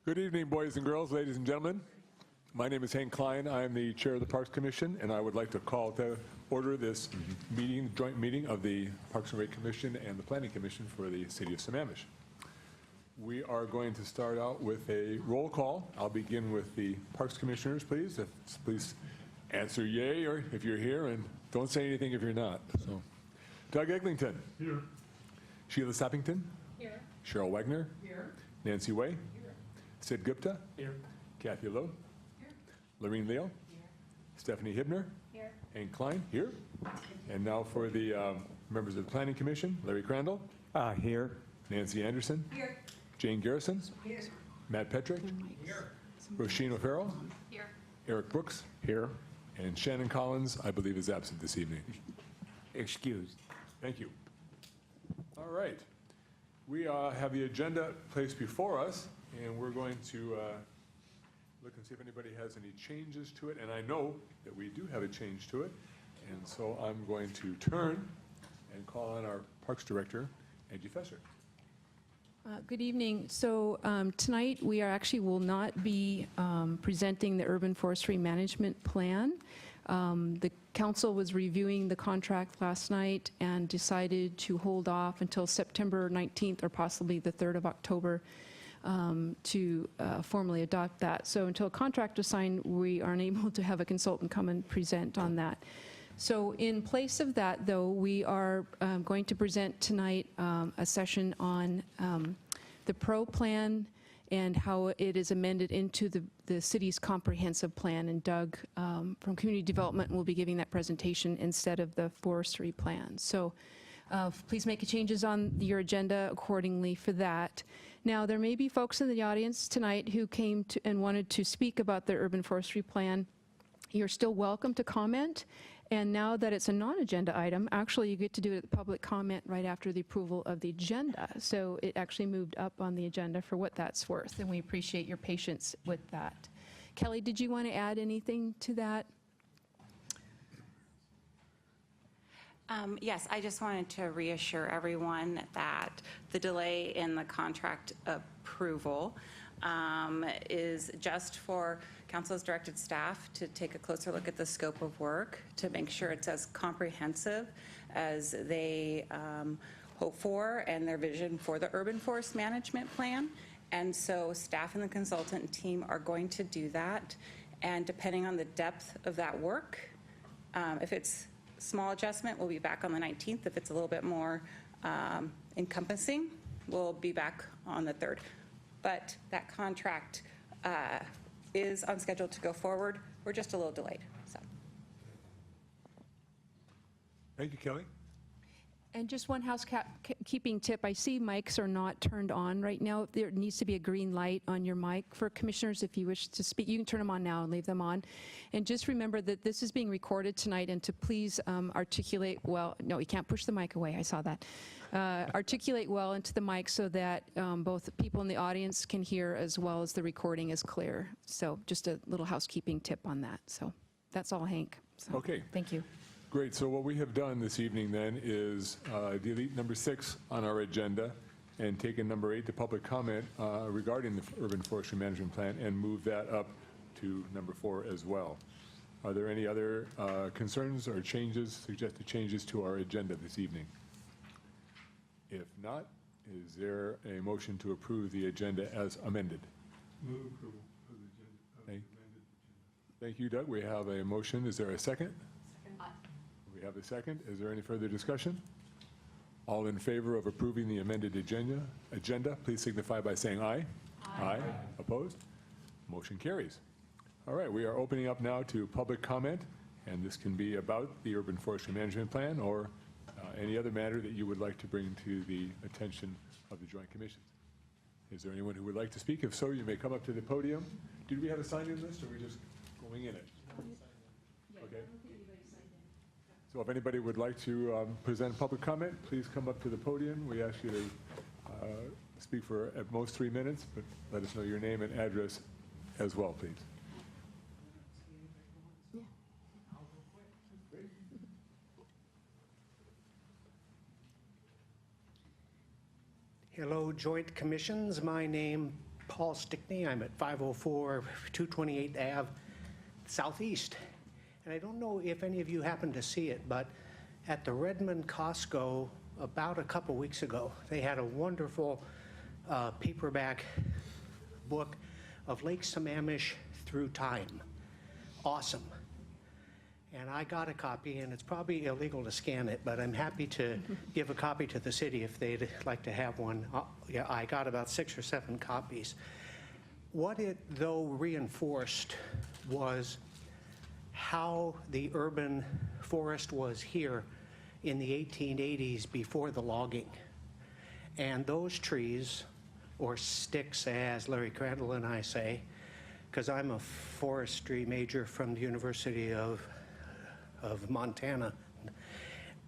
Good evening, boys and girls, ladies and gentlemen. My name is Hank Klein. I am the chair of the Parks Commission, and I would like to call to order this meeting, joint meeting of the Parks and Rec Commission and the Planning Commission for the City of Sammamish. We are going to start out with a roll call. I'll begin with the Parks Commissioners, please. Please answer yay or if you're here, and don't say anything if you're not. So, Doug Eglinton. Here. Sheila Sappington. Here. Cheryl Wagner. Here. Nancy Way. Here. Sid Gupta. Here. Kathy Lowe. Here. Lorene Leo. Here. Stephanie Hibner. Here. Hank Klein. Here. And now for the members of the Planning Commission, Larry Crandall. Here. Nancy Anderson. Here. Jane Garrison. Here. Matt Petrick. Here. Roisin O'Farrell. Here. Eric Brooks. Here. And Shannon Collins, I believe, is absent this evening. Excused. Thank you. All right. We have the agenda placed before us, and we're going to look and see if anybody has any changes to it. And I know that we do have a change to it. And so I'm going to turn and call on our Parks Director, Angie Fesser. Good evening. So tonight we will not be presenting the Urban Forestry Management Plan. The council was reviewing the contract last night and decided to hold off until September 19th or possibly the 3rd of October to formally adopt that. So until a contract is signed, we aren't able to have a consultant come and present on that. So in place of that, though, we are going to present tonight a session on the PRO plan and how it is amended into the city's comprehensive plan. And Doug from Community Development will be giving that presentation instead of the forestry plan. So please make changes on your agenda accordingly for that. Now, there may be folks in the audience tonight who came to and wanted to speak about the urban forestry plan. You're still welcome to comment. And now that it's a non-agenda item, actually you get to do it at the public comment right after the approval of the agenda. So it actually moved up on the agenda for what that's worth, and we appreciate your patience with that. Kelly, did you want to add anything to that? Yes, I just wanted to reassure everyone that the delay in the contract approval is just for council's directed staff to take a closer look at the scope of work to make sure it's as comprehensive as they hope for and their vision for the urban forest management plan. And so staff and the consultant team are going to do that. And depending on the depth of that work, if it's small adjustment, we'll be back on the 19th. If it's a little bit more encompassing, we'll be back on the 3rd. But that contract is on schedule to go forward. We're just a little delayed. So. Thank you, Kelly. And just one housekeeping tip. I see mics are not turned on right now. There needs to be a green light on your mic. For commissioners, if you wish to speak, you can turn them on now and leave them on. And just remember that this is being recorded tonight, and to please articulate well. No, you can't push the mic away. I saw that. Articulate well into the mic so that both the people in the audience can hear as well as the recording is clear. So just a little housekeeping tip on that. So that's all, Hank. So, okay. Thank you. Great. So what we have done this evening then is delete number 6 on our agenda and taken number 8 to public comment regarding the urban forestry management plan and move that up to number 4 as well. Are there any other concerns or changes, suggested changes to our agenda this evening? If not, is there a motion to approve the agenda as amended? Move approval of the agenda. Thank you, Doug. We have a motion. Is there a second? We have a second. Is there any further discussion? All in favor of approving the amended agenda, please signify by saying aye. Aye. Opposed? Motion carries. All right, we are opening up now to public comment, and this can be about the urban forestry management plan or any other matter that you would like to bring to the attention of the Joint Commissions. Is there anyone who would like to speak? If so, you may come up to the podium. Did we have a sign-in list, or are we just going in it? Okay. So if anybody would like to present public comment, please come up to the podium. We ask you to speak for at most 3 minutes, but let us know your name and address as well, please. Hello, Joint Commissions. My name Paul Stickney. I'm at 504 228th Ave Southeast. And I don't know if any of you happened to see it, but at the Redmond Costco about a couple weeks ago, they had a wonderful paperback book of Lake Sammamish through time. Awesome. And I got a copy, and it's probably illegal to scan it, but I'm happy to give a copy to the city if they'd like to have one. Yeah, I got about 6 or 7 copies. What it, though, reinforced was how the urban forest was here in the 1880s before the logging. And those trees, or sticks, as Larry Crandall and I say, because I'm a forestry major from the University of Montana,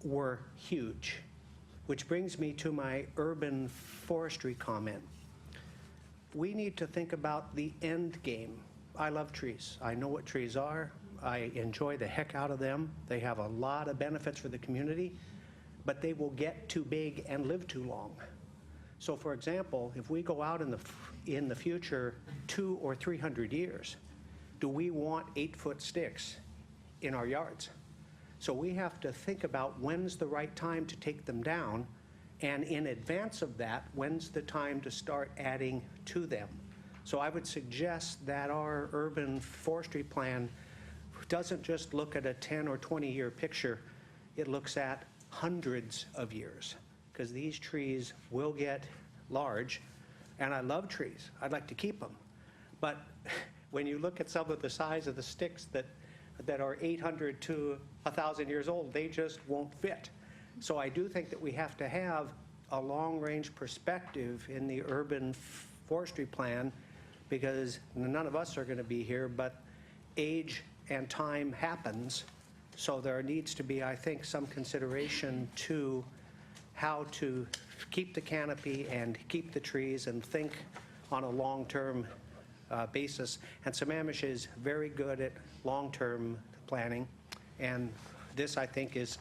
were huge. Which brings me to my urban forestry comment. We need to think about the end game. I love trees. I know what trees are. I enjoy the heck out of them. They have a lot of benefits for the community, but they will get too big and live too long. So for example, if we go out in the future 200 or 300 years, do we want 8-foot sticks in our yards? So we have to think about when's the right time to take them down, and in advance of that, when's the time to start adding to them. So I would suggest that our urban forestry plan doesn't just look at a 10 or 20-year picture, it looks at hundreds of years, because these trees will get large, and I love trees. I'd like to keep them. But when you look at some of the size of the sticks that are 800 to 1,000 years old, they just won't fit. So I do think that we have to have a long-range perspective in the urban forestry plan, because none of us are going to be here, but age and time happens. So there needs to be, I think, some consideration to how to keep the canopy and keep the trees and think on a long-term basis. And Sammamish is very good at long-term planning, and this, I think, is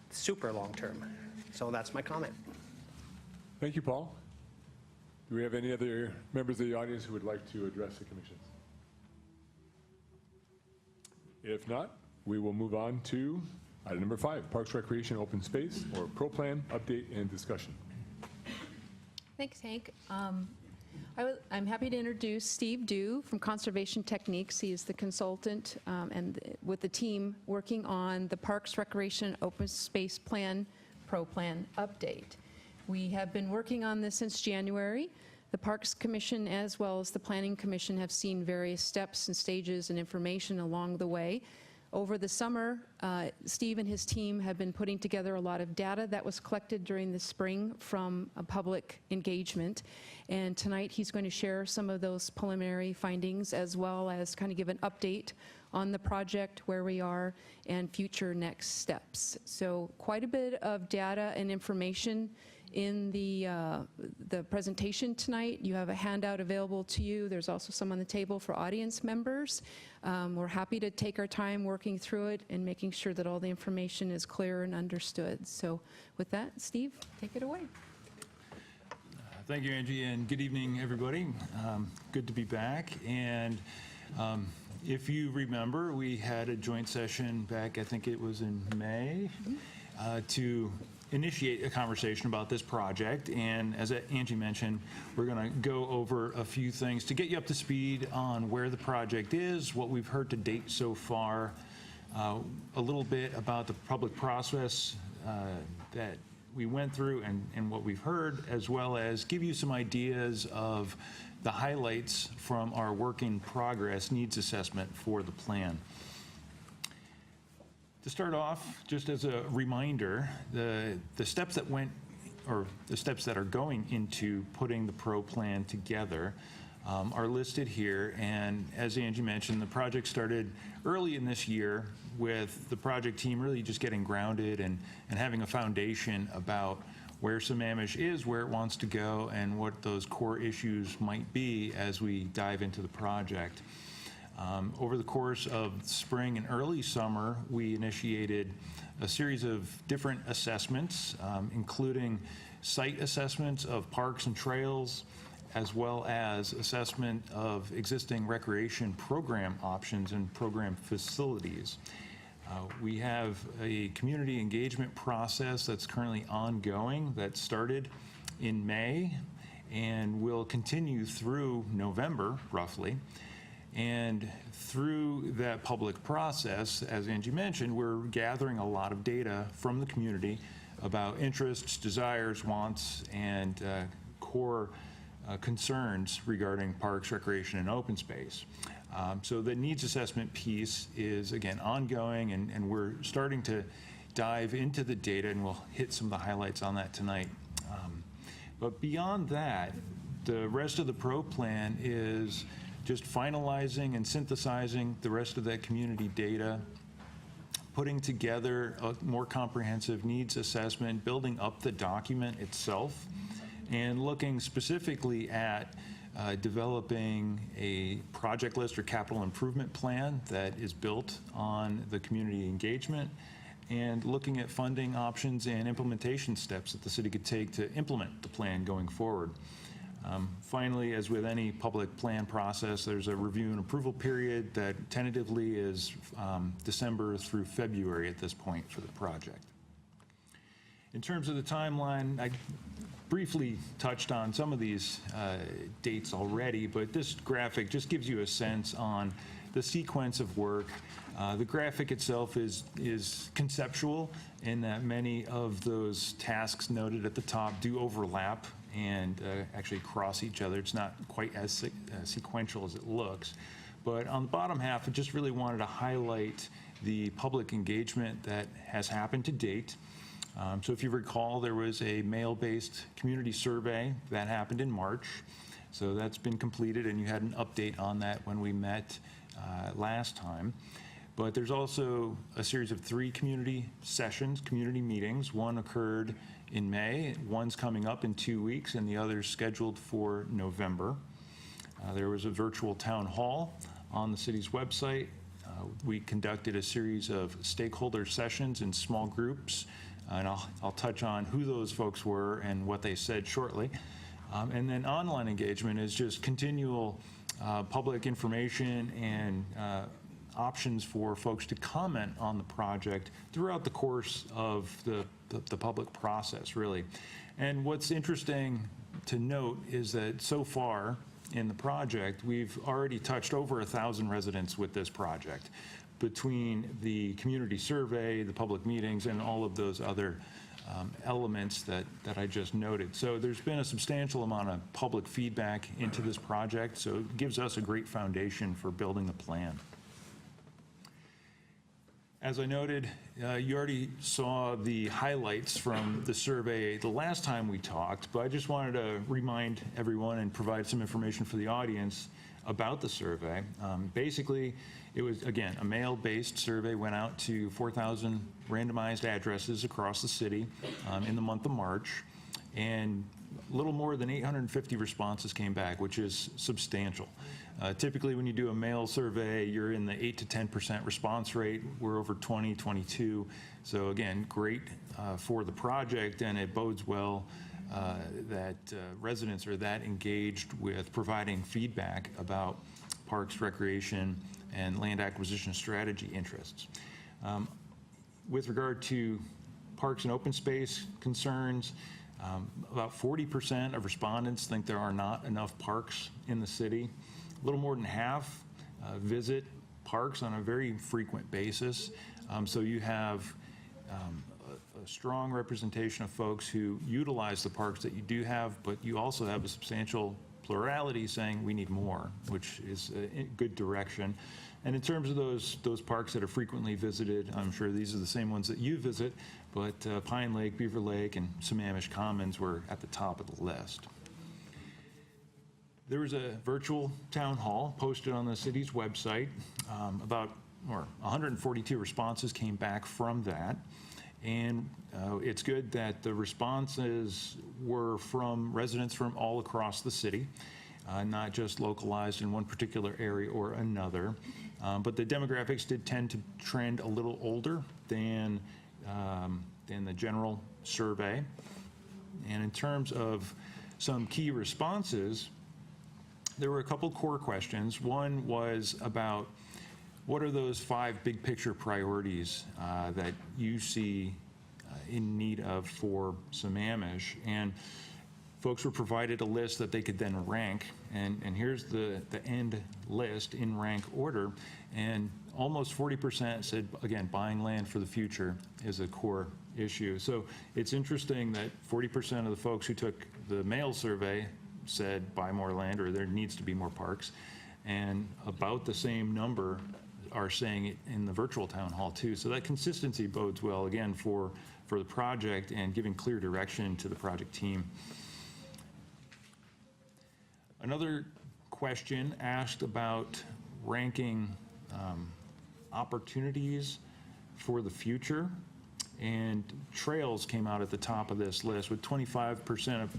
super long-term. So that's my comment. Thank you, Paul. Do we have any other members of the audience who would like to address the commission? If not, we will move on to item number 5, Parks, Recreation, Open Space, or Pro Plan Update and Discussion. Thanks, Hank. I'm happy to introduce Steve Dew from Conservation Techniques. He is the consultant and with the team working on the Parks, Recreation, Open Space Plan, Pro Plan Update. We have been working on this since January. The Parks Commission as well as the Planning Commission have seen various steps and stages and information along the way. Over the summer, Steve and his team have been putting together a lot of data that was collected during the spring from a public engagement. And tonight he's going to share some of those preliminary findings as well as kind of give an update on the project, where we are, and future next steps. So quite a bit of data and information in the presentation tonight. You have a handout available to you. There's also some on the table for audience members. We're happy to take our time working through it and making sure that all the information is clear and understood. So with that, Steve, take it away. Thank you, Angie, and good evening, everybody. Good to be back. And if you remember, we had a joint session back, I think it was in May, to initiate a conversation about this project. And as Angie mentioned, we're going to go over a few things to get you up to speed on where the project is, what we've heard to date so far, a little bit about the public process that we went through and what we've heard, as well as give you some ideas of the highlights from our work in progress needs assessment for the plan. To start off, just as a reminder, the steps that went, or the steps that are going into putting the pro plan together are listed here. And as Angie mentioned, the project started early in this year with the project team really just getting grounded and having a foundation about where Sammamish is, where it wants to go, and what those core issues might be as we dive into the project. Over the course of spring and early summer, we initiated a series of different assessments, including site assessments of parks and trails, as well as assessment of existing recreation program options and program facilities. We have a community engagement process that's currently ongoing that started in May and will continue through November, roughly. And through that public process, as Angie mentioned, we're gathering a lot of data from the community about interests, desires, wants, and core concerns regarding parks, recreation, and open space. So the needs assessment piece is, again, ongoing, and we're starting to dive into the data, and we'll hit some of the highlights on that tonight. But beyond that, the rest of the PRO plan is just finalizing and synthesizing the rest of that community data, putting together a more comprehensive needs assessment, building up the document itself, and looking specifically at developing a project list or capital improvement plan that is built on the community engagement, and looking at funding options and implementation steps that the city could take to implement the plan going forward. Finally, as with any public plan process, there's a review and approval period that tentatively is December through February at this point for the project. In terms of the timeline, I briefly touched on some of these dates already, but this graphic just gives you a sense on the sequence of work. The graphic itself is conceptual in that many of those tasks noted at the top do overlap and actually cross each other. It's not quite as sequential as it looks. But on the bottom half, I just really wanted to highlight the public engagement that has happened to date. So if you recall, there was a mail-based community survey that happened in March. So that's been completed, and you had an update on that when we met last time. But there's also a series of 3 community sessions, community meetings. One occurred in May, one's coming up in 2 weeks, and the other's scheduled for November. There was a virtual town hall on the city's website. We conducted a series of stakeholder sessions in small groups, and I'll touch on who those folks were and what they said shortly. And then online engagement is just continual public information and options for folks to comment on the project throughout the course of the public process, really. And what's interesting to note is that so far in the project, we've already touched over 1,000 residents with this project, between the community survey, the public meetings, and all of those other elements that I just noted. So there's been a substantial amount of public feedback into this project, so it gives us a great foundation for building the plan. As I noted, you already saw the highlights from the survey the last time we talked, but I just wanted to remind everyone and provide some information for the audience about the survey. Basically, it was, again, a mail-based survey, went out to 4,000 randomized addresses across the city in the month of March, and a little more than 850 responses came back, which is substantial. Typically, when you do a mail survey, you're in the 8 to 10% response rate. We're over 20, 22. So again, great for the project, and it bodes well that residents are that engaged with providing feedback about parks, recreation, and land acquisition strategy interests. With regard to parks and open space concerns, about 40% of respondents think there are not enough parks in the city. A little more than half visit parks on a very frequent basis. So you have a strong representation of folks who utilize the parks that you do have, but you also have a substantial plurality saying we need more, which is a good direction. And in terms of those parks that are frequently visited, I'm sure these are the same ones that you visit, but Pine Lake, Beaver Lake, and Sammamish Commons were at the top of the list. There was a virtual town hall posted on the city's website. About 142 responses came back from that. And it's good that the responses were from residents from all across the city, not just localized in one particular area or another. But the demographics did tend to trend a little older than the general survey. And in terms of some key responses, there were a couple core questions. One was about what are those 5 big picture priorities that you see in need of for Sammamish? And folks were provided a list that they could then rank, and here's the end list in rank order, and almost 40% said, again, buying land for the future is a core issue. So it's interesting that 40% of the folks who took the mail survey said buy more land, or there needs to be more parks, and about the same number are saying it in the virtual town hall too. So that consistency bodes well, again, for the project and giving clear direction to the project team. Another question asked about ranking opportunities for the future, and trails came out at the top of this list, with 25% of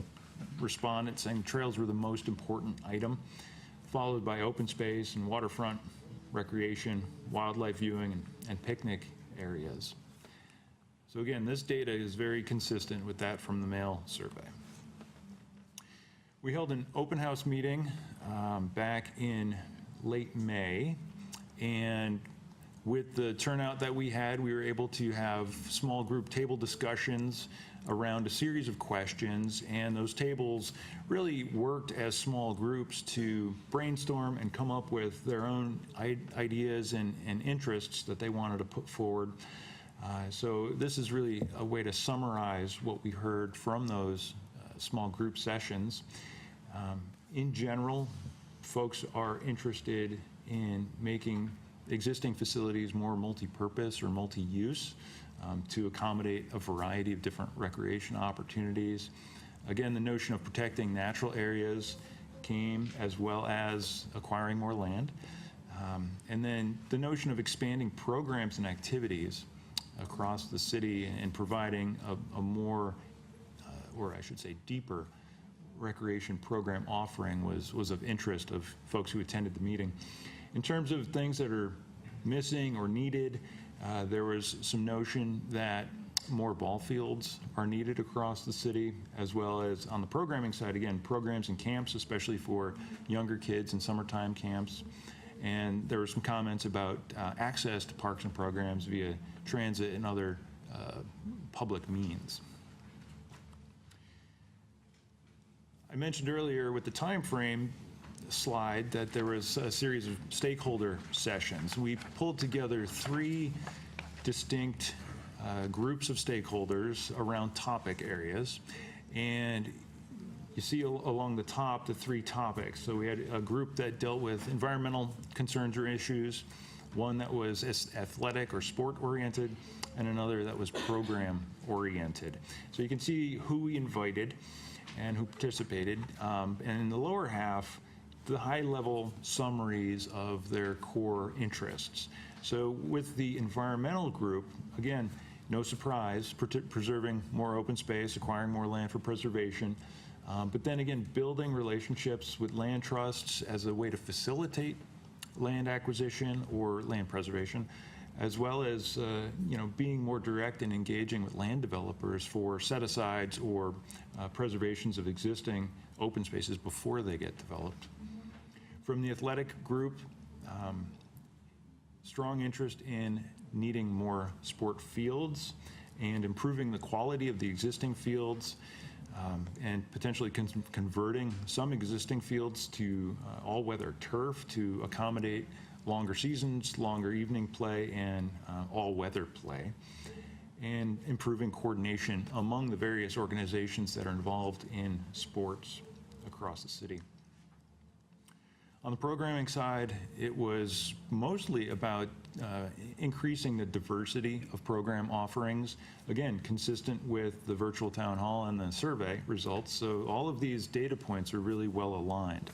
respondents saying trails were the most important item, followed by open space and waterfront recreation, wildlife viewing, and picnic areas. So again, this data is very consistent with that from the mail survey. We held an open house meeting back in late May, and with the turnout that we had, we were able to have small group table discussions around a series of questions, and those tables really worked as small groups to brainstorm and come up with their own ideas and interests that they wanted to put forward. So this is really a way to summarize what we heard from those small group sessions. In general, folks are interested in making existing facilities more multi-purpose or multi-use to accommodate a variety of different recreation opportunities. Again, the notion of protecting natural areas came, as well as acquiring more land. And then the notion of expanding programs and activities across the city and providing a more, or I should say deeper, recreation program offering was of interest of folks who attended the meeting. In terms of things that are missing or needed, there was some notion that more ball fields are needed across the city, as well as on the programming side, again, programs and camps, especially for younger kids and summertime camps. And there were some comments about access to parks and programs via transit and other public means. I mentioned earlier with the time frame slide that there was a series of stakeholder sessions. We pulled together 3 distinct groups of stakeholders around topic areas, and you see along the top the 3 topics. So we had a group that dealt with environmental concerns or issues, one that was athletic or sport oriented, and another that was program oriented. So you can see who we invited and who participated, and in the lower half, the high-level summaries of their core interests. So with the environmental group, again, no surprise, preserving more open space, acquiring more land for preservation, but then again, building relationships with land trusts as a way to facilitate land acquisition or land preservation, as well as being more direct and engaging with land developers for set-asides or preservations of existing open spaces before they get developed. From the athletic group, strong interest in needing more sport fields and improving the quality of the existing fields, and potentially converting some existing fields to all-weather turf to accommodate longer seasons, longer evening play, and all-weather play, and improving coordination among the various organizations that are involved in sports across the city. On the programming side, it was mostly about increasing the diversity of program offerings, again, consistent with the virtual town hall and the survey results. So all of these data points are really well aligned.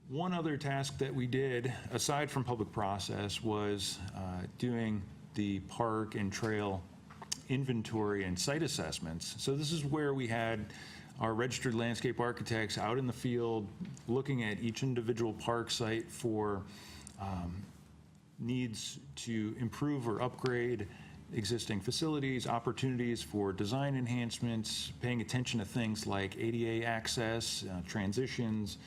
One other task that we did, aside from public process, was doing the park and trail inventory and site assessments. So this is where we had our registered landscape architects out in the field looking at each individual park site for needs to improve or upgrade, existing facilities, opportunities for design enhancements, paying attention to things like ADA access, transitions,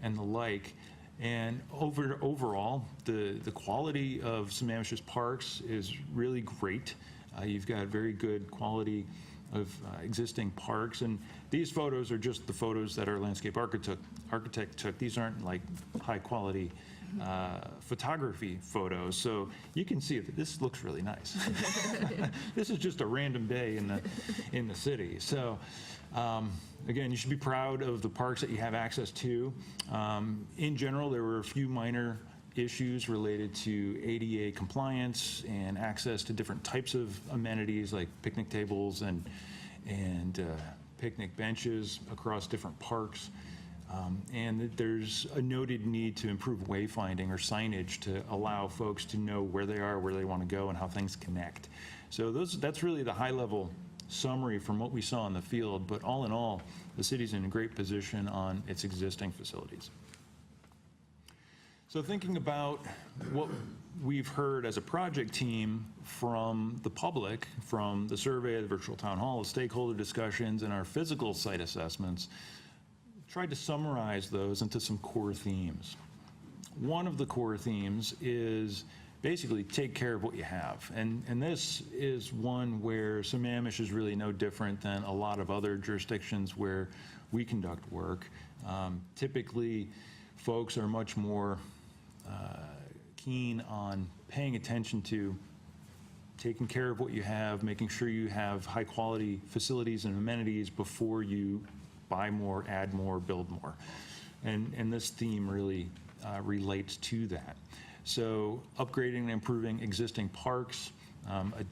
and the like. And overall, the quality of Sammamish's parks is really great. You've got very good quality of existing parks, and these photos are just the photos that our landscape architect took. These aren't like high-quality photography photos, so you can see that this looks really nice. This is just a random day in the city. So again, you should be proud of the parks that you have access to. In general, there were a few minor issues related to ADA compliance and access to different types of amenities like picnic tables and picnic benches across different parks. And there's a noted need to improve wayfinding or signage to allow folks to know where they are, where they want to go, and how things connect. So that's really the high-level summary from what we saw in the field, but all in all, the city's in a great position on its existing facilities. So thinking about what we've heard as a project team from the public, from the survey, the virtual town hall, the stakeholder discussions, and our physical site assessments, tried to summarize those into some core themes. One of the core themes is basically take care of what you have. And this is one where Sammamish is really no different than a lot of other jurisdictions where we conduct work. Typically, folks are much more keen on paying attention to taking care of what you have, making sure you have high quality facilities and amenities before you buy more, add more, build more. And this theme really relates to that. So upgrading and improving existing parks,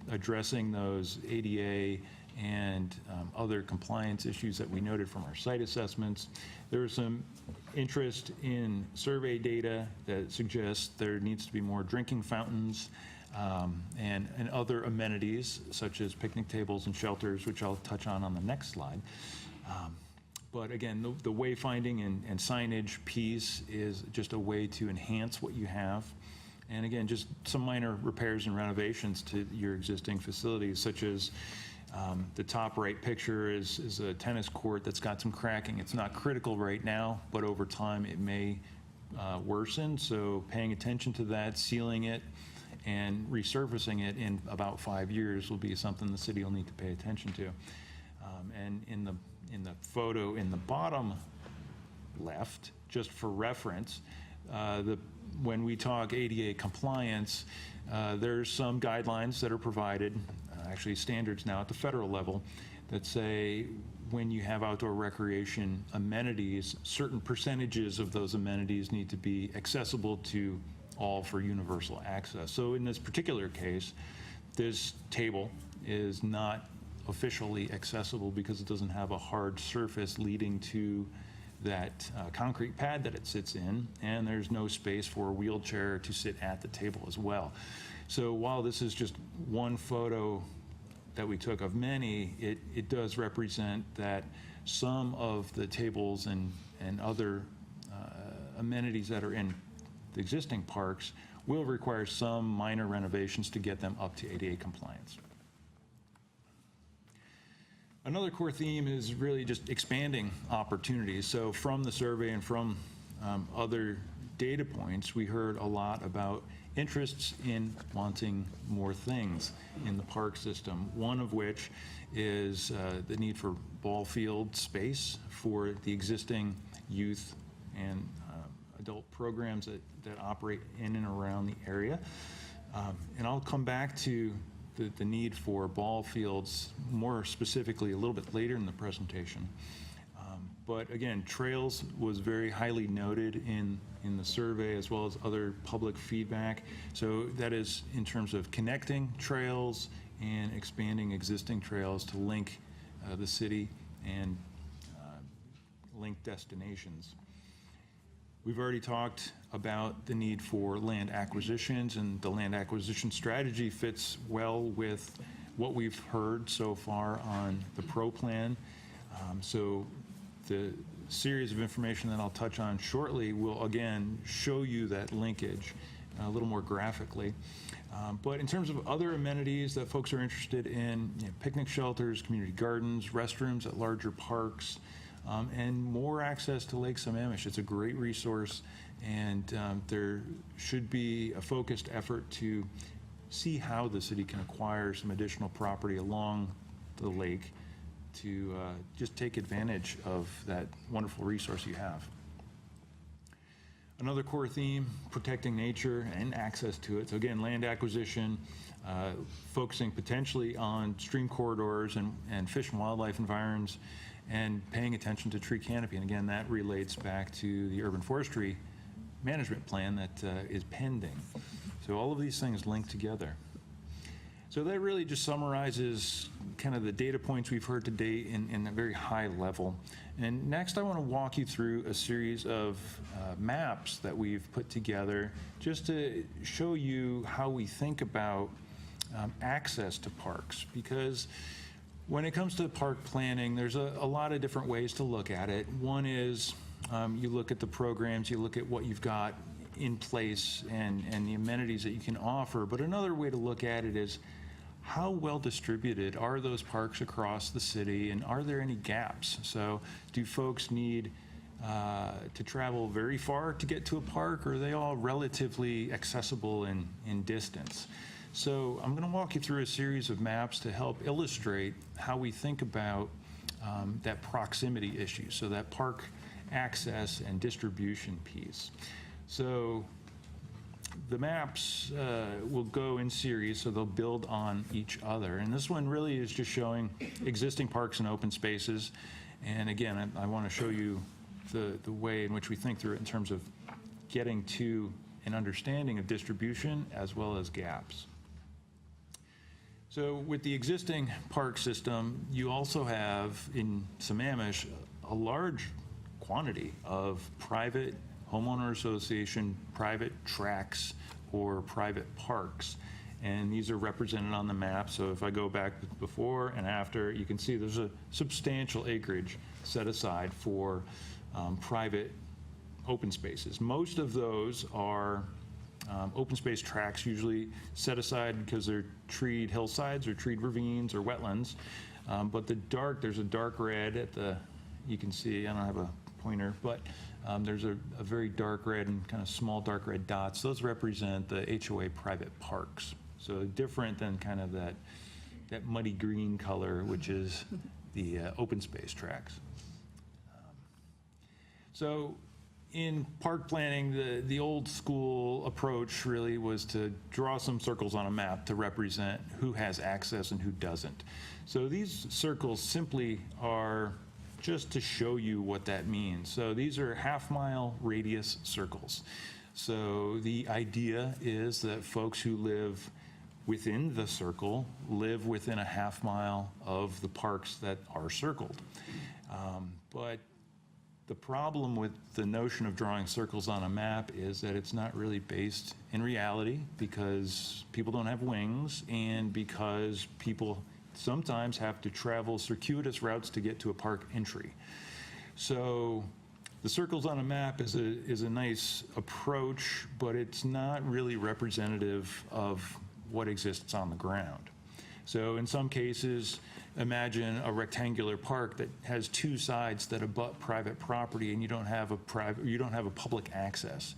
addressing those ADA and other compliance issues that we noted from our site assessments. There was some interest in survey data that suggests there needs to be more drinking fountains and other amenities such as picnic tables and shelters, which I'll touch on the next slide. But again, the wayfinding and signage piece is just a way to enhance what you have. And again, just some minor repairs and renovations to your existing facilities, such as the top right picture is a tennis court that's got some cracking. It's not critical right now, but over time it may worsen. So paying attention to that, sealing it, and resurfacing it in about 5 years will be something the city will need to pay attention to. And in the photo in the bottom left, just for reference, when we talk ADA compliance, there's some guidelines that are provided, actually standards now at the federal level, that say when you have outdoor recreation amenities, certain percentages of those amenities need to be accessible to all for universal access. So in this particular case, this table is not officially accessible because it doesn't have a hard surface leading to that concrete pad that it sits in, and there's no space for a wheelchair to sit at the table as well. So while this is just one photo that we took of many, it does represent that some of the tables and other amenities that are in the existing parks will require some minor renovations to get them up to ADA compliance. Another core theme is really just expanding opportunities. So from the survey and from other data points, we heard a lot about interests in wanting more things in the park system, one of which is the need for ball field space for the existing youth and adult programs that operate in and around the area. And I'll come back to the need for ball fields more specifically a little bit later in the presentation. But again, trails was very highly noted in the survey as well as other public feedback. So that is in terms of connecting trails and expanding existing trails to link the city and link destinations. We've already talked about the need for land acquisitions, and the land acquisition strategy fits well with what we've heard so far on the PRO plan. So the series of information that I'll touch on shortly will again show you that linkage a little more graphically. But in terms of other amenities that folks are interested in, picnic shelters, community gardens, restrooms at larger parks, and more access to Lake Sammamish. It's a great resource, and there should be a focused effort to see how the city can acquire some additional property along the lake to just take advantage of that wonderful resource you have. Another core theme, protecting nature and access to it. So again, land acquisition, focusing potentially on stream corridors and fish and wildlife environs, and paying attention to tree canopy. And again, that relates back to the urban forestry management plan that is pending. So all of these things link together. So that really just summarizes kind of the data points we've heard to date in a very high level. And next, I want to walk you through a series of maps that we've put together just to show you how we think about access to parks. Because when it comes to park planning, there's a lot of different ways to look at it. One is you look at the programs, you look at what you've got in place and the amenities that you can offer. But another way to look at it is how well distributed are those parks across the city, and are there any gaps? So do folks need to travel very far to get to a park, or are they all relatively accessible in distance? So I'm going to walk you through a series of maps to help illustrate how we think about that proximity issue, so that park access and distribution piece. So the maps will go in series, so they'll build on each other. And this one really is just showing existing parks and open spaces. And again, I want to show you the way in which we think through it in terms of getting to an understanding of distribution as well as gaps. So with the existing park system, you also have in Sammamish a large quantity of private homeowner association, private tracks, or private parks. And these are represented on the map. So if I go back before and after, you can see there's a substantial acreage set aside for private open spaces. Most of those are open space tracks, usually set aside because they're treed hillsides or treed ravines or wetlands. But there's a dark red at the, you can see, I don't have a pointer, but there's a very dark red and kind of small dark red dots. Those represent the HOA private parks. So different than kind of that muddy green color, which is the open space tracks. So in park planning, the old school approach really was to draw some circles on a map to represent who has access and who doesn't. So these circles simply are just to show you what that means. So these are half-mile radius circles. So the idea is that folks who live within the circle live within a half-mile of the parks that are circled. But the problem with the notion of drawing circles on a map is that it's not really based in reality, because people don't have wings and because people sometimes have to travel circuitous routes to get to a park entry. So the circles on a map is a nice approach, but it's not really representative of what exists on the ground. So in some cases, imagine a rectangular park that has two sides that abut private property, and you don't have a public access.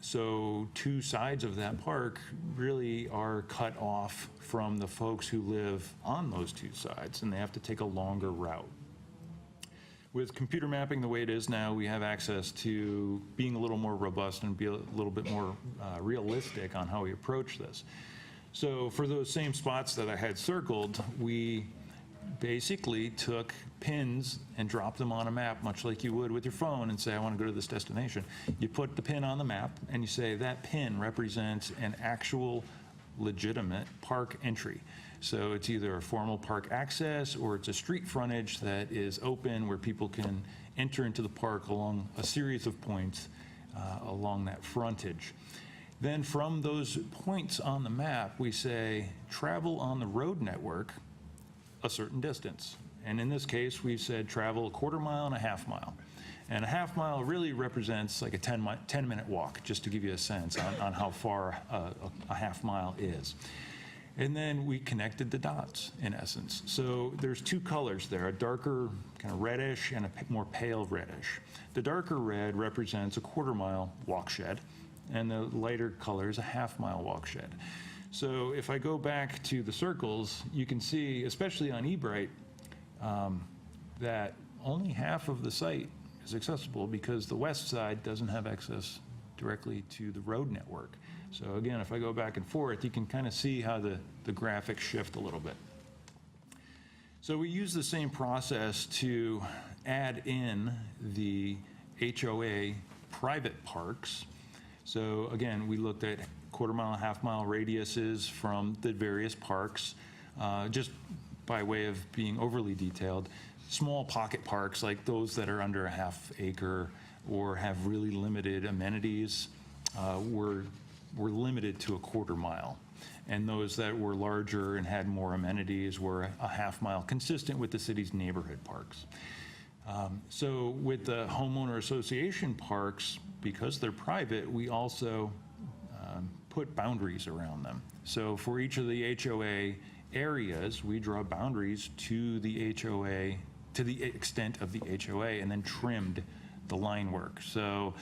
So two sides of that park really are cut off from the folks who live on those two sides, and they have to take a longer route. With computer mapping the way it is now, we have access to being a little more robust and be a little bit more realistic on how we approach this. So for those same spots that I had circled, we basically took pins and dropped them on a map, much like you would with your phone, and say, I want to go to this destination. You put the pin on the map and you say that pin represents an actual legitimate park entry. So it's either a formal park access or it's a street frontage that is open where people can enter into the park along a series of points along that frontage. Then from those points on the map, we say travel on the road network a certain distance. And in this case, we said travel a quarter mile and a half mile. And a half mile really represents like a 10-minute walk, just to give you a sense on how far a half mile is. And then we connected the dots, in essence. So there's two colors there, a darker kind of reddish and a more pale reddish. The darker red represents a quarter-mile walkshed, and the lighter color is a half-mile walkshed. So if I go back to the circles, you can see, especially on eBright, that only half of the site is accessible because the west side doesn't have access directly to the road network. So again, if I go back and forth, you can kind of see how the graphics shift a little bit. So we use the same process to add in the HOA private parks. So again, we looked at quarter-mile, half-mile radiuses from the various parks, just by way of being overly detailed. Small pocket parks, like those that are under a half acre or have really limited amenities, were limited to a quarter mile. And those that were larger and had more amenities were a half mile, consistent with the city's neighborhood parks. So with the homeowner association parks, because they're private, we also put boundaries around them. So for each of the HOA areas, we draw boundaries to the HOA, to the extent of the HOA, and then trimmed the line work. So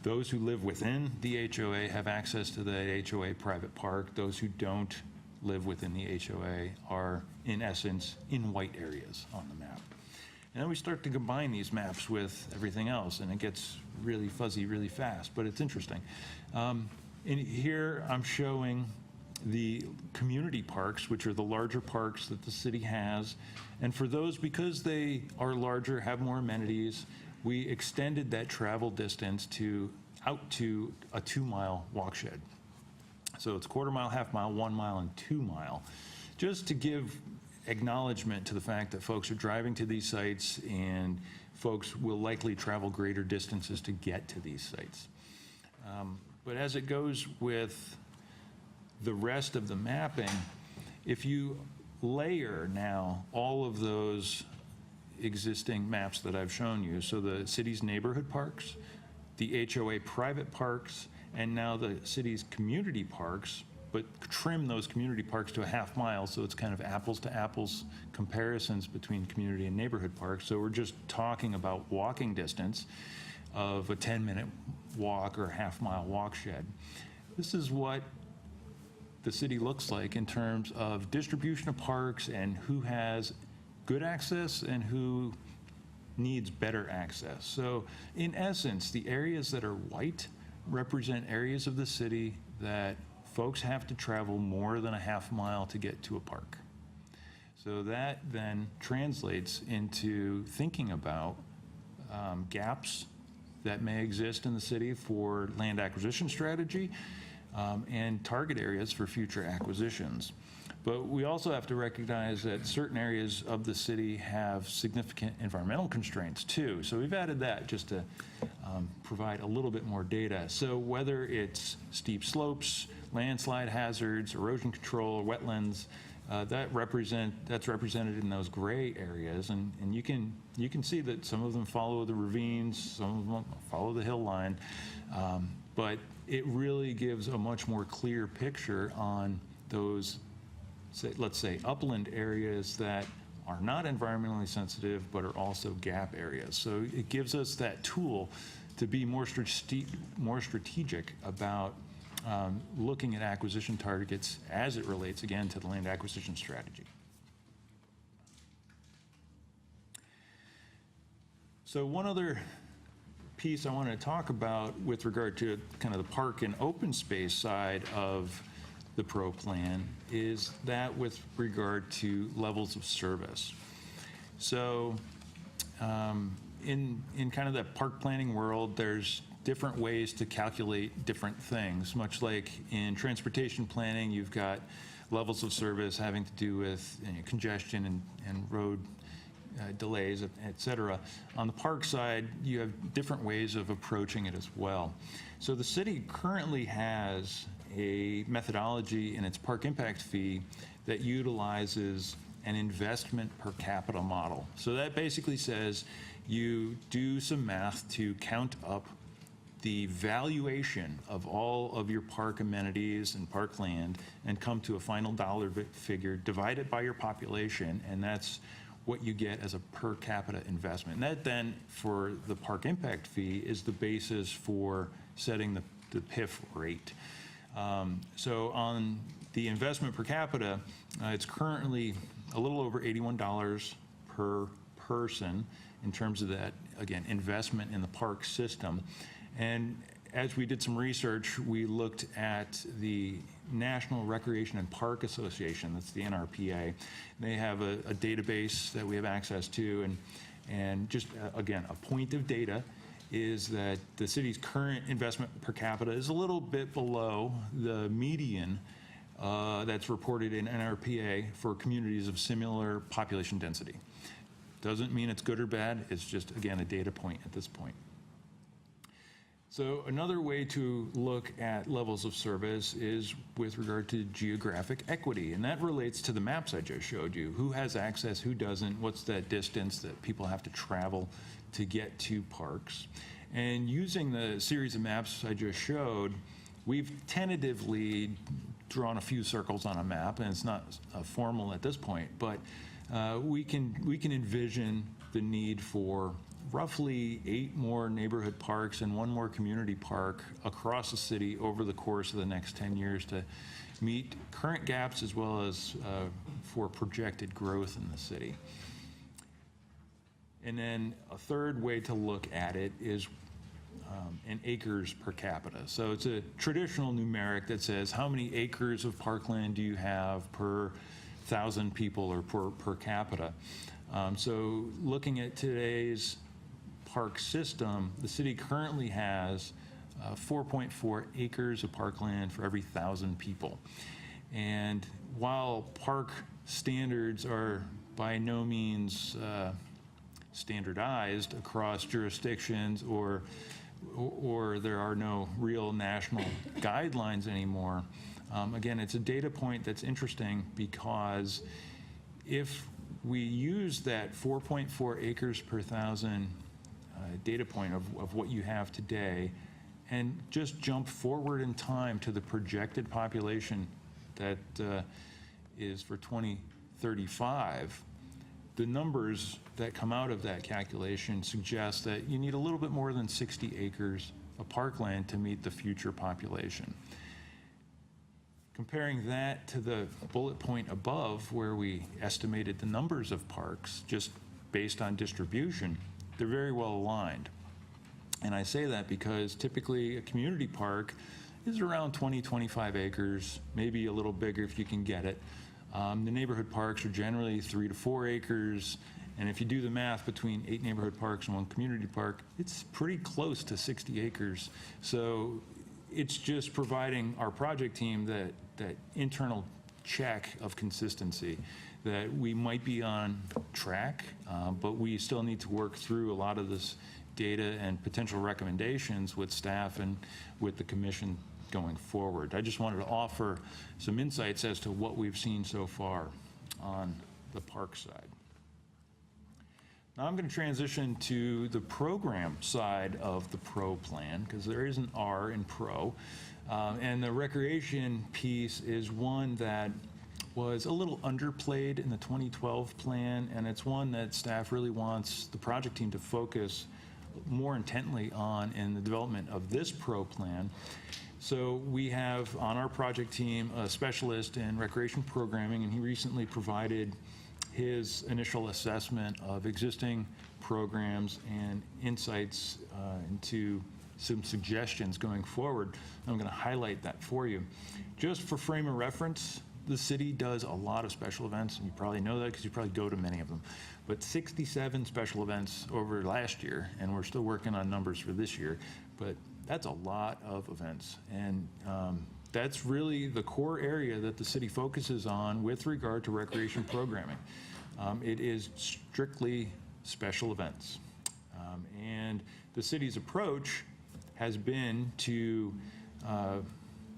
those who live within the HOA have access to the HOA private park. Those who don't live within the HOA are, in essence, in white areas on the map. And then we start to combine these maps with everything else, and it gets really fuzzy really fast, but it's interesting. In here, I'm showing the community parks, which are the larger parks that the city has. And for those, because they are larger, have more amenities, we extended that travel distance out to a 2-mile walkshed. So it's quarter mile, half mile, 1 mile, and 2 mile, just to give acknowledgement to the fact that folks are driving to these sites and folks will likely travel greater distances to get to these sites. But as it goes with the rest of the mapping, if you layer now all of those existing maps that I've shown you, so the city's neighborhood parks, the HOA private parks, and now the city's community parks, but trim those community parks to a half mile, so it's kind of apples to apples comparisons between community and neighborhood parks. So we're just talking about walking distance of a 10-minute walk or half-mile walkshed. This is what the city looks like in terms of distribution of parks and who has good access and who needs better access. So in essence, the areas that are white represent areas of the city that folks have to travel more than a half mile to get to a park. So that then translates into thinking about gaps that may exist in the city for land acquisition strategy and target areas for future acquisitions. But we also have to recognize that certain areas of the city have significant environmental constraints too. So we've added that just to provide a little bit more data. So whether it's steep slopes, landslide hazards, erosion control, wetlands, that's represented in those gray areas, and you can see that some of them follow the ravines, some of them follow the hill line, but it really gives a much more clear picture on those, let's say, upland areas that are not environmentally sensitive but are also gap areas. So it gives us that tool to be more strategic about looking at acquisition targets as it relates, again, to the land acquisition strategy. So one other piece I want to talk about with regard to kind of the park and open space side of the PRO plan is that with regard to levels of service. So in kind of the park planning world, there's different ways to calculate different things. Much like in transportation planning, you've got levels of service having to do with congestion and road delays, et cetera. On the park side, you have different ways of approaching it as well. So the city currently has a methodology in its park impact fee that utilizes an investment per capita model. So that basically says you do some math to count up the valuation of all of your park amenities and parkland and come to a final dollar figure, divide it by your population, and that's what you get as a per capita investment. And that then, for the park impact fee, is the basis for setting the PIF rate. So on the investment per capita, it's currently a little over $81 per person in terms of that, again, investment in the park system. And as we did some research, we looked at the National Recreation and Park Association, that's the NRPA. They have a database that we have access to, and just, again, a point of data is that the city's current investment per capita is a little bit below the median that's reported in NRPA for communities of similar population density. Doesn't mean it's good or bad, it's just, again, a data point at this point. So another way to look at levels of service is with regard to geographic equity, and that relates to the maps I just showed you. Who has access, who doesn't, what's that distance that people have to travel to get to parks? And using the series of maps I just showed, we've tentatively drawn a few circles on a map, and it's not formal at this point, but we can envision the need for roughly 8 more neighborhood parks and 1 more community park across the city over the course of the next 10 years to meet current gaps as well as for projected growth in the city. And then a third way to look at it is in acres per capita. So it's a traditional numeric that says how many acres of parkland do you have per 1,000 people or per capita. So looking at today's park system, the city currently has 4.4 acres of parkland for every 1,000 people. And while park standards are by no means standardized across jurisdictions or there are no real national guidelines anymore, again, it's a data point that's interesting because if we use that 4.4 acres per 1,000 data point of what you have today and just jump forward in time to the projected population that is for 2035, the numbers that come out of that calculation suggest that you need a little bit more than 60 acres of parkland to meet the future population. Comparing that to the bullet point above where we estimated the numbers of parks just based on distribution, they're very well aligned. And I say that because typically a community park is around 20, 25 acres, maybe a little bigger if you can get it. The neighborhood parks are generally 3 to 4 acres. And if you do the math between 8 neighborhood parks and 1 community park, it's pretty close to 60 acres. So it's just providing our project team that internal check of consistency that we might be on track, but we still need to work through a lot of this data and potential recommendations with staff and with the commission going forward. I just wanted to offer some insights as to what we've seen so far on the park side. Now I'm going to transition to the program side of the PRO plan because there is an R in PRO. And the recreation piece is one that was a little underplayed in the 2012 plan, and it's one that staff really wants the project team to focus more intently on in the development of this PRO plan. So we have on our project team a specialist in recreation programming, and he recently provided his initial assessment of existing programs and insights into some suggestions going forward. I'm going to highlight that for you. Just for frame of reference, the city does a lot of special events, and you probably know that because you probably go to many of them. But 67 special events over last year, and we're still working on numbers for this year, but that's a lot of events. And that's really the core area that the city focuses on with regard to recreation programming. It is strictly special events. And the city's approach has been to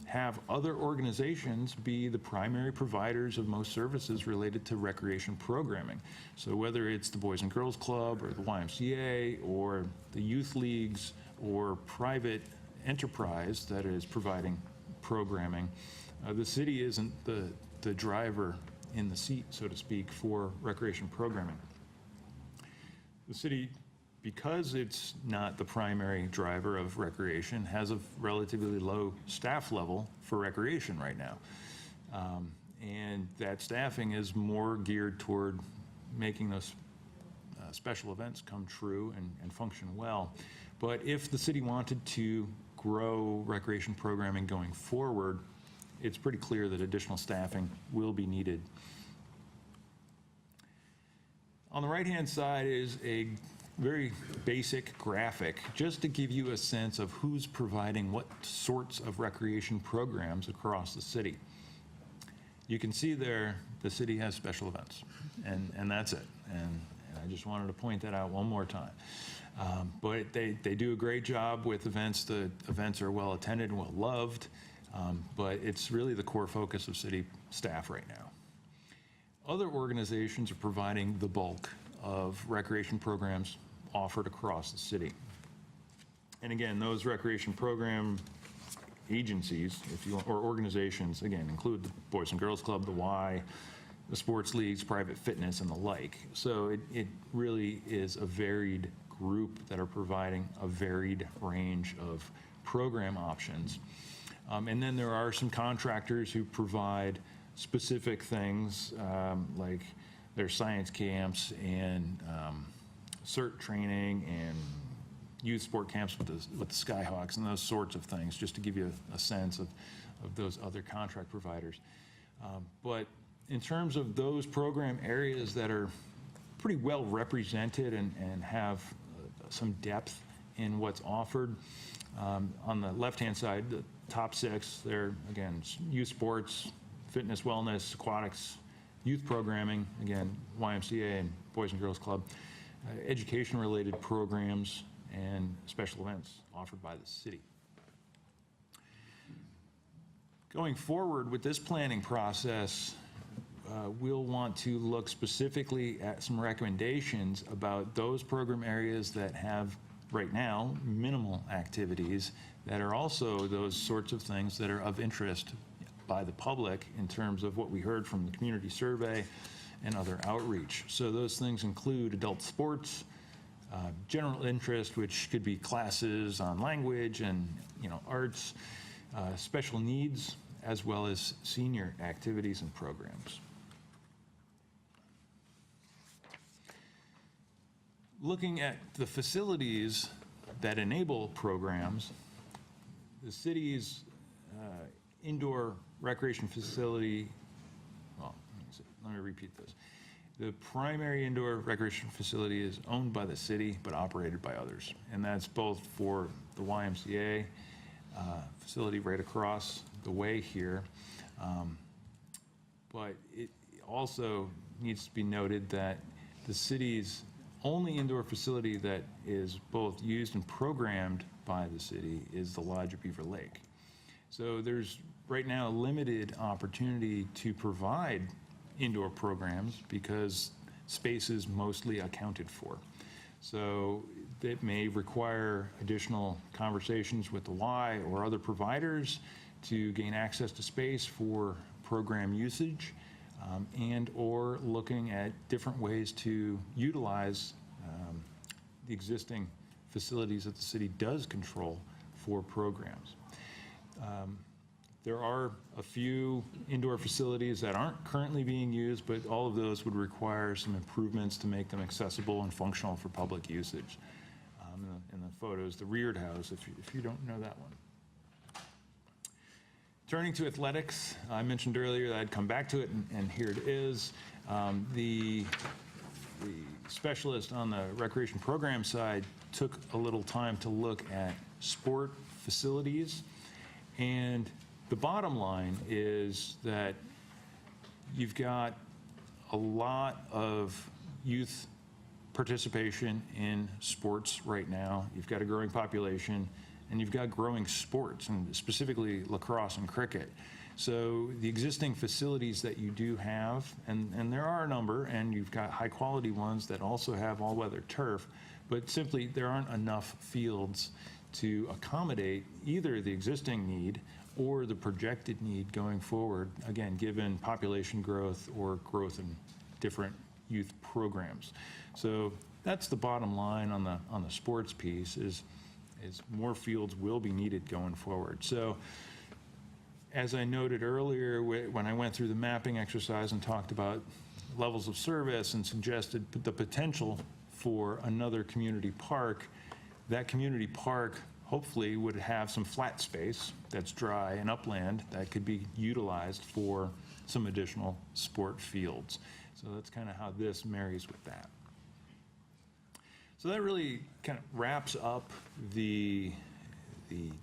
have other organizations be the primary providers of most services related to recreation programming. So whether it's the Boys and Girls Club or the YMCA or the youth leagues or private enterprise that is providing programming, the city isn't the driver in the seat, so to speak, for recreation programming. The city, because it's not the primary driver of recreation, has a relatively low staff level for recreation right now. And that staffing is more geared toward making those special events come true and function well. But if the city wanted to grow recreation programming going forward, it's pretty clear that additional staffing will be needed. On the right-hand side is a very basic graphic, just to give you a sense of who's providing what sorts of recreation programs across the city. You can see there, the city has special events, and that's it. And I just wanted to point that out one more time. But they do a great job with events. The events are well attended and well loved, but it's really the core focus of city staff right now. Other organizations are providing the bulk of recreation programs offered across the city. And again, those recreation program agencies, or organizations, again, include the Boys and Girls Club, the Y, the sports leagues, private fitness, and the like. So it really is a varied group that are providing a varied range of program options. And then there are some contractors who provide specific things, like their science camps and CERT training and youth sport camps with the Skyhawks and those sorts of things, just to give you a sense of those other contract providers. But in terms of those program areas that are pretty well represented and have some depth in what's offered, on the left-hand side, the top 6, they're, again, youth sports, fitness, wellness, aquatics, youth programming, again, YMCA and Boys and Girls Club, education-related programs, and special events offered by the city. Going forward with this planning process, we'll want to look specifically at some recommendations about those program areas that have, right now, minimal activities that are also those sorts of things that are of interest by the public in terms of what we heard from the community survey and other outreach. So those things include adult sports, general interest, which could be classes on language and arts, special needs, as well as senior activities and programs. Looking at the facilities that enable programs, the city's indoor recreation facility, well, let me repeat this. The primary indoor recreation facility is owned by the city but operated by others. And that's both for the YMCA facility right across the way here. But it also needs to be noted that the city's only indoor facility that is both used and programmed by the city is the Lodge at Beaver Lake. So there's right now limited opportunity to provide indoor programs because space is mostly accounted for. So it may require additional conversations with the Y or other providers to gain access to space for program usage, and or looking at different ways to utilize the existing facilities that the city does control for programs. There are a few indoor facilities that aren't currently being used, but all of those would require some improvements to make them accessible and functional for public usage. In the photos, the Reared House, if you don't know that one. Turning to athletics, I mentioned earlier that I'd come back to it, and here it is. The specialist on the recreation program side took a little time to look at sport facilities, and the bottom line is that you've got a lot of youth participation in sports right now. You've got a growing population, and you've got growing sports, and specifically lacrosse and cricket. So the existing facilities that you do have, and there are a number, and you've got high-quality ones that also have all-weather turf, but simply there aren't enough fields to accommodate either the existing need or the projected need going forward, again, given population growth or growth in different youth programs. So that's the bottom line on the sports piece, is more fields will be needed going forward. So as I noted earlier, when I went through the mapping exercise and talked about levels of service and suggested the potential for another community park, that community park hopefully would have some flat space that's dry and upland that could be utilized for some additional sport fields. So that's kind of how this marries with that. So that really kind of wraps up the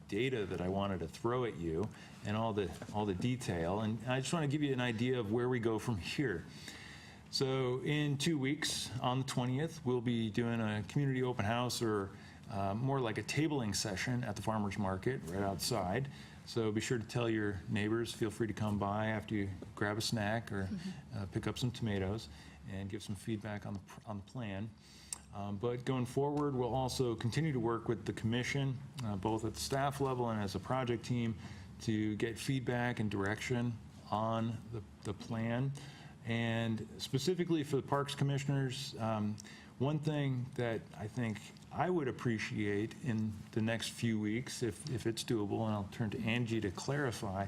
data that I wanted to throw at you and all the detail. And I just want to give you an idea of where we go from here. So in 2 weeks, on the 20th, we'll be doing a community open house, or more like a tabling session at the farmer's market right outside. So be sure to tell your neighbors, feel free to come by after you grab a snack or pick up some tomatoes and give some feedback on the plan. But going forward, we'll also continue to work with the commission, both at the staff level and as a project team, to get feedback and direction on the plan. And specifically for the parks commissioners, one thing that I think I would appreciate in the next few weeks, if it's doable, and I'll turn to Angie to clarify,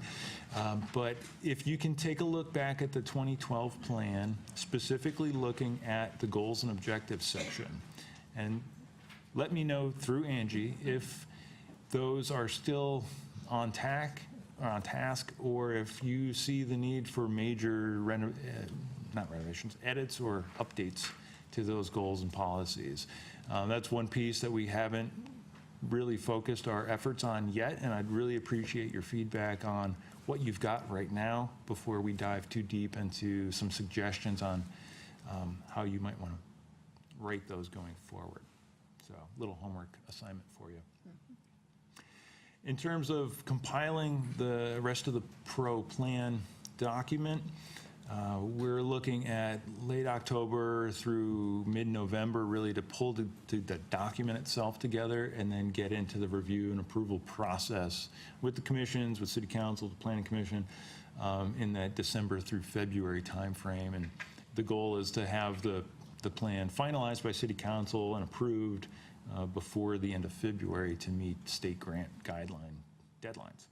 but if you can take a look back at the 2012 plan, specifically looking at the goals and objectives section, and let me know through Angie if those are still on task, or if you see the need for major edits or updates to those goals and policies. That's one piece that we haven't really focused our efforts on yet, and I'd really appreciate your feedback on what you've got right now before we dive too deep into some suggestions on how you might want to write those going forward. So a little homework assignment for you. In terms of compiling the rest of the pro plan document, we're looking at late October through mid-November really to pull the document itself together and then get into the review and approval process with the commissions, with City Council, the Planning Commission, in that December through February timeframe. And the goal is to have the plan finalized by City Council and approved before the end of February to meet state grant guideline deadlines.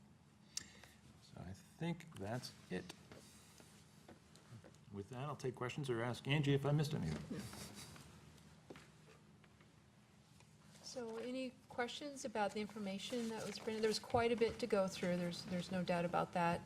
So I think that's it. With that, I'll take questions or ask Angie if I missed anything. So any questions about the information that was printed? There's quite a bit to go through. There's no doubt about that.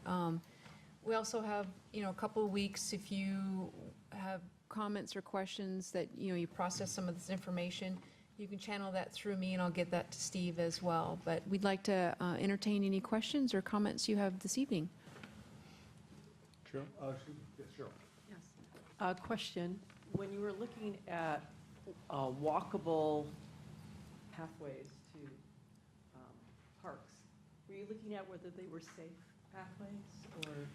We also have, a couple of weeks if you have comments or questions that, you process some of this information, you can channel that through me and I'll get that to Steve as well. But we'd like to entertain any questions or comments you have this evening. Cheryl? Yes, Cheryl. Yes. Question, when you were looking at walkable pathways to parks, were you looking at whether they were safe pathways or?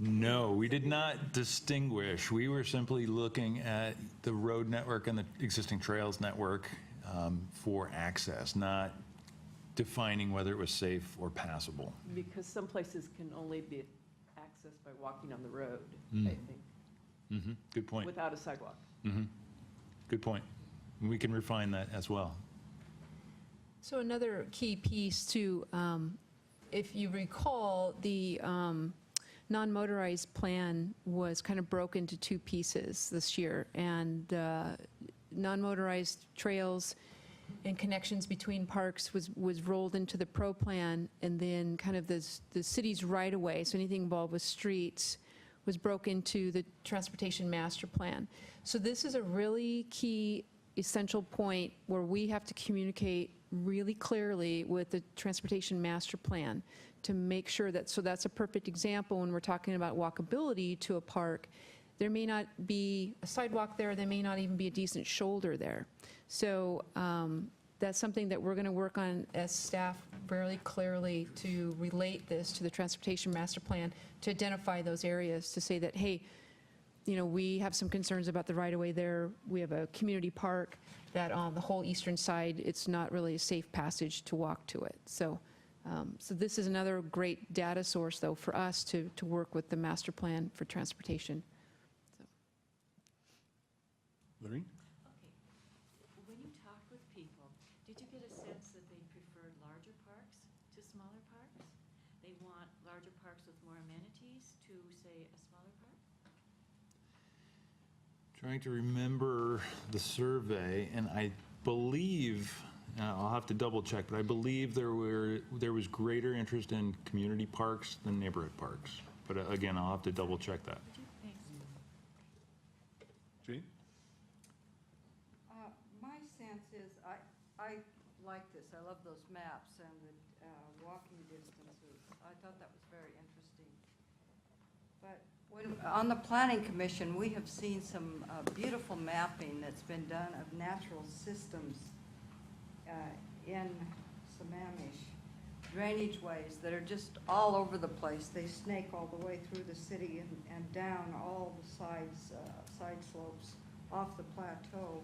No, we did not distinguish. We were simply looking at the road network and the existing trails network for access, not defining whether it was safe or passable. Because some places can only be accessed by walking on the road, I think. Mm-hmm. Good point. Without a sidewalk. Mm-hmm. Good point. We can refine that as well. So another key piece too, if you recall, the non-motorized plan was kind of broken into two pieces this year, and non-motorized trails and connections between parks was rolled into the pro plan, and then kind of the city's right of way, so anything involved with streets was broken into the transportation master plan. So this is a really key essential point where we have to communicate really clearly with the transportation master plan to make sure that, so that's a perfect example when we're talking about walkability to a park. There may not be a sidewalk there may not even be a decent shoulder there. So that's something that we're going to work on as staff very clearly to relate this to the Transportation Master Plan, to identify those areas, to say that, hey, you know, we have some concerns about the right-of-way there. We have a community park that on the whole eastern side, it's not really a safe passage to walk to it. So this is another great data source, though, for us to work with the master plan for transportation. Lorraine? Okay. When you talked with people, did you get a sense that they preferred larger parks to smaller parks? They want larger parks with more amenities to, say, a smaller park? Trying to remember the survey, and I believe, I'll have to double check, but I believe there was greater interest in community parks than neighborhood parks. But again, I'll have to double check that. Thanks. Jane? My sense is, I like this, I love those maps and the walking distances. I thought that was very interesting. But on the Planning Commission, we have seen some beautiful mapping that's been done of natural systems in Sammamish, drainage ways that are just all over the place. They snake all the way through the city and down all the side slopes off the plateau.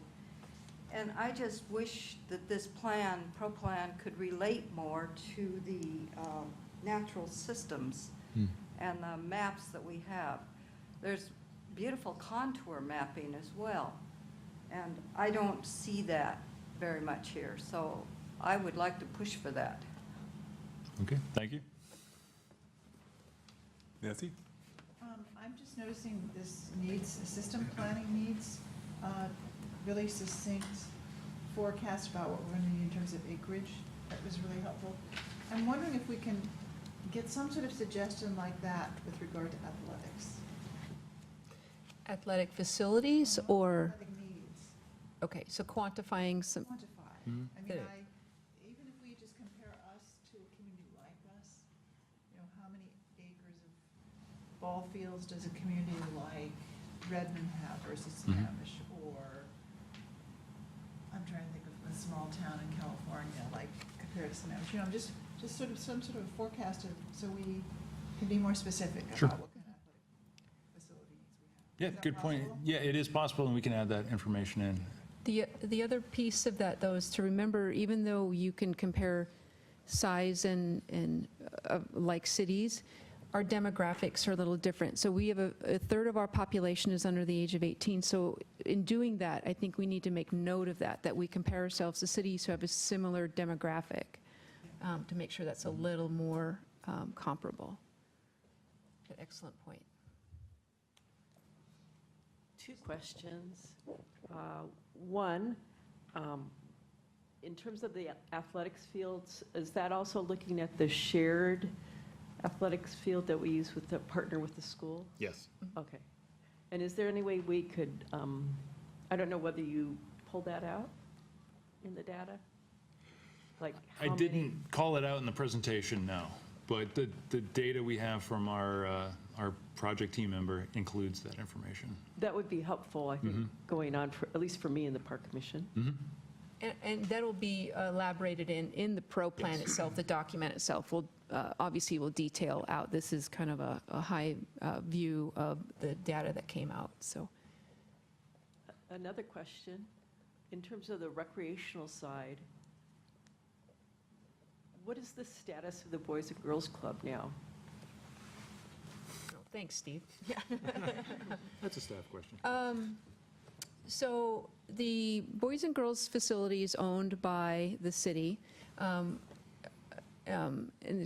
And I just wish that this plan, ProPlan, could relate more to the natural systems and the maps that we have. There's beautiful contour mapping as well, and I don't see that very much here, so I would like to push for that. Okay, thank you. Nancy? I'm just noticing this system planning needs, really succinct forecast about what we're going to need in terms of acreage. That was really helpful. I'm wondering if we can get some sort of suggestion like that with regard to athletics. Athletic facilities or, Athletic needs. okay, so quantifying some, Quantify. I mean, even if we just compare us to a community like us, you know, how many acres of ball fields does a community like Redmond have versus Sammamish? Or, I'm trying to think of a small town in California, like compared to Sammamish. You know, just sort of some sort of forecast so we can be more specific Sure. about what kind of athletic facility needs we have. Yeah, Is that good point. possible? Yeah, it is possible, and we can add that information in. the other piece of that, though, is to remember, even though you can compare size and like cities, our demographics are a little different. So we have a third of our population is under the age of 18. So in doing that, I think we need to make note of that we compare ourselves to cities who have a similar demographic to make sure that's a little more comparable. Excellent point. Two questions. One, in terms of the athletics fields, is that also looking at the shared athletics field that we use with the partner with the school? Yes. Okay. And is there any way we could, I don't know whether you pulled that out in the data? Like I how didn't many- call it out in the presentation, no. But the data we have from our project team member includes that information. That would be helpful, I think, going on, for at least for me in the Park Commission. And that'll be elaborated in the pro plan itself, the document itself. Will obviously will detail out. This is kind of a high view of the data that came out. So Another question, in terms of the recreational side, what is the status of the Boys and Girls Club now? thanks, Steve. That's a staff question. So the Boys and Girls facility is owned by the city, and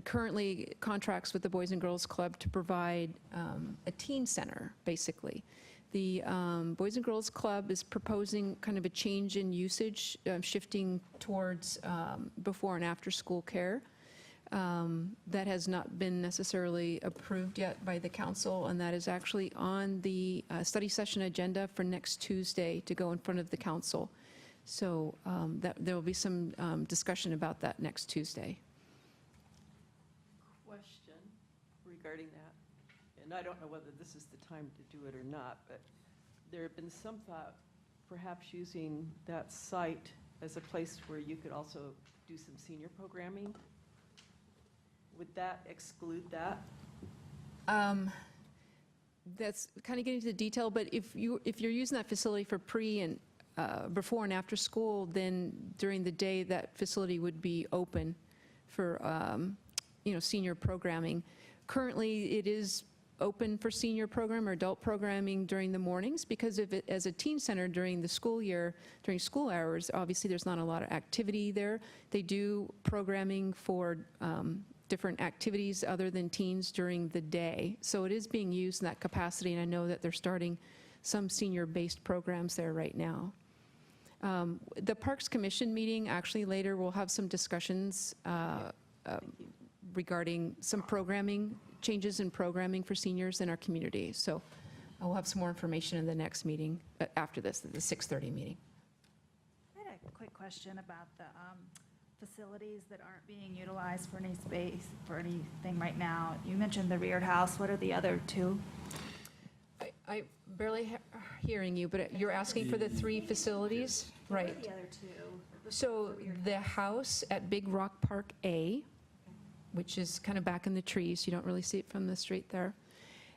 currently contracts with the Boys and Girls Club to provide a teen center, basically. The Boys and Girls Club is proposing kind of a change in usage, shifting towards before and after school care. That has not been necessarily approved yet by the council, and that is actually on the study session agenda for next Tuesday to go in front of the council. So there will be some discussion about that next Tuesday. Question regarding that, and I don't know whether this is the time to do it or not, but there have been some thought perhaps using that site as a place where you could also do some senior programming. Would that exclude that? That's kind of getting to the detail, but if you're using that facility for pre and before and after school, then during the day, that facility would be open for, senior programming. Currently, it is open for senior program or adult programming during the mornings, because of it as a teen center during the school year, during school hours, obviously there's not a lot of activity there. They do programming for different activities other than teens during the day. So it is being used in that capacity, and I know that they're starting some senior-based programs there right now. The Parks Commission meeting, actually later, we'll have some discussions regarding some programming, changes in programming for seniors in our community. So we'll have some more information in the next meeting, after this, the 6:30 meeting. I had a quick question about the facilities that aren't being utilized for any space, for anything right now. You mentioned the Reared House. What are the other two? I barely hearing you, but you're asking for the 3 facilities? What Right. are the other two? So the house at Big Rock Park A, which is kind of back in the trees, you don't really see it from the street there.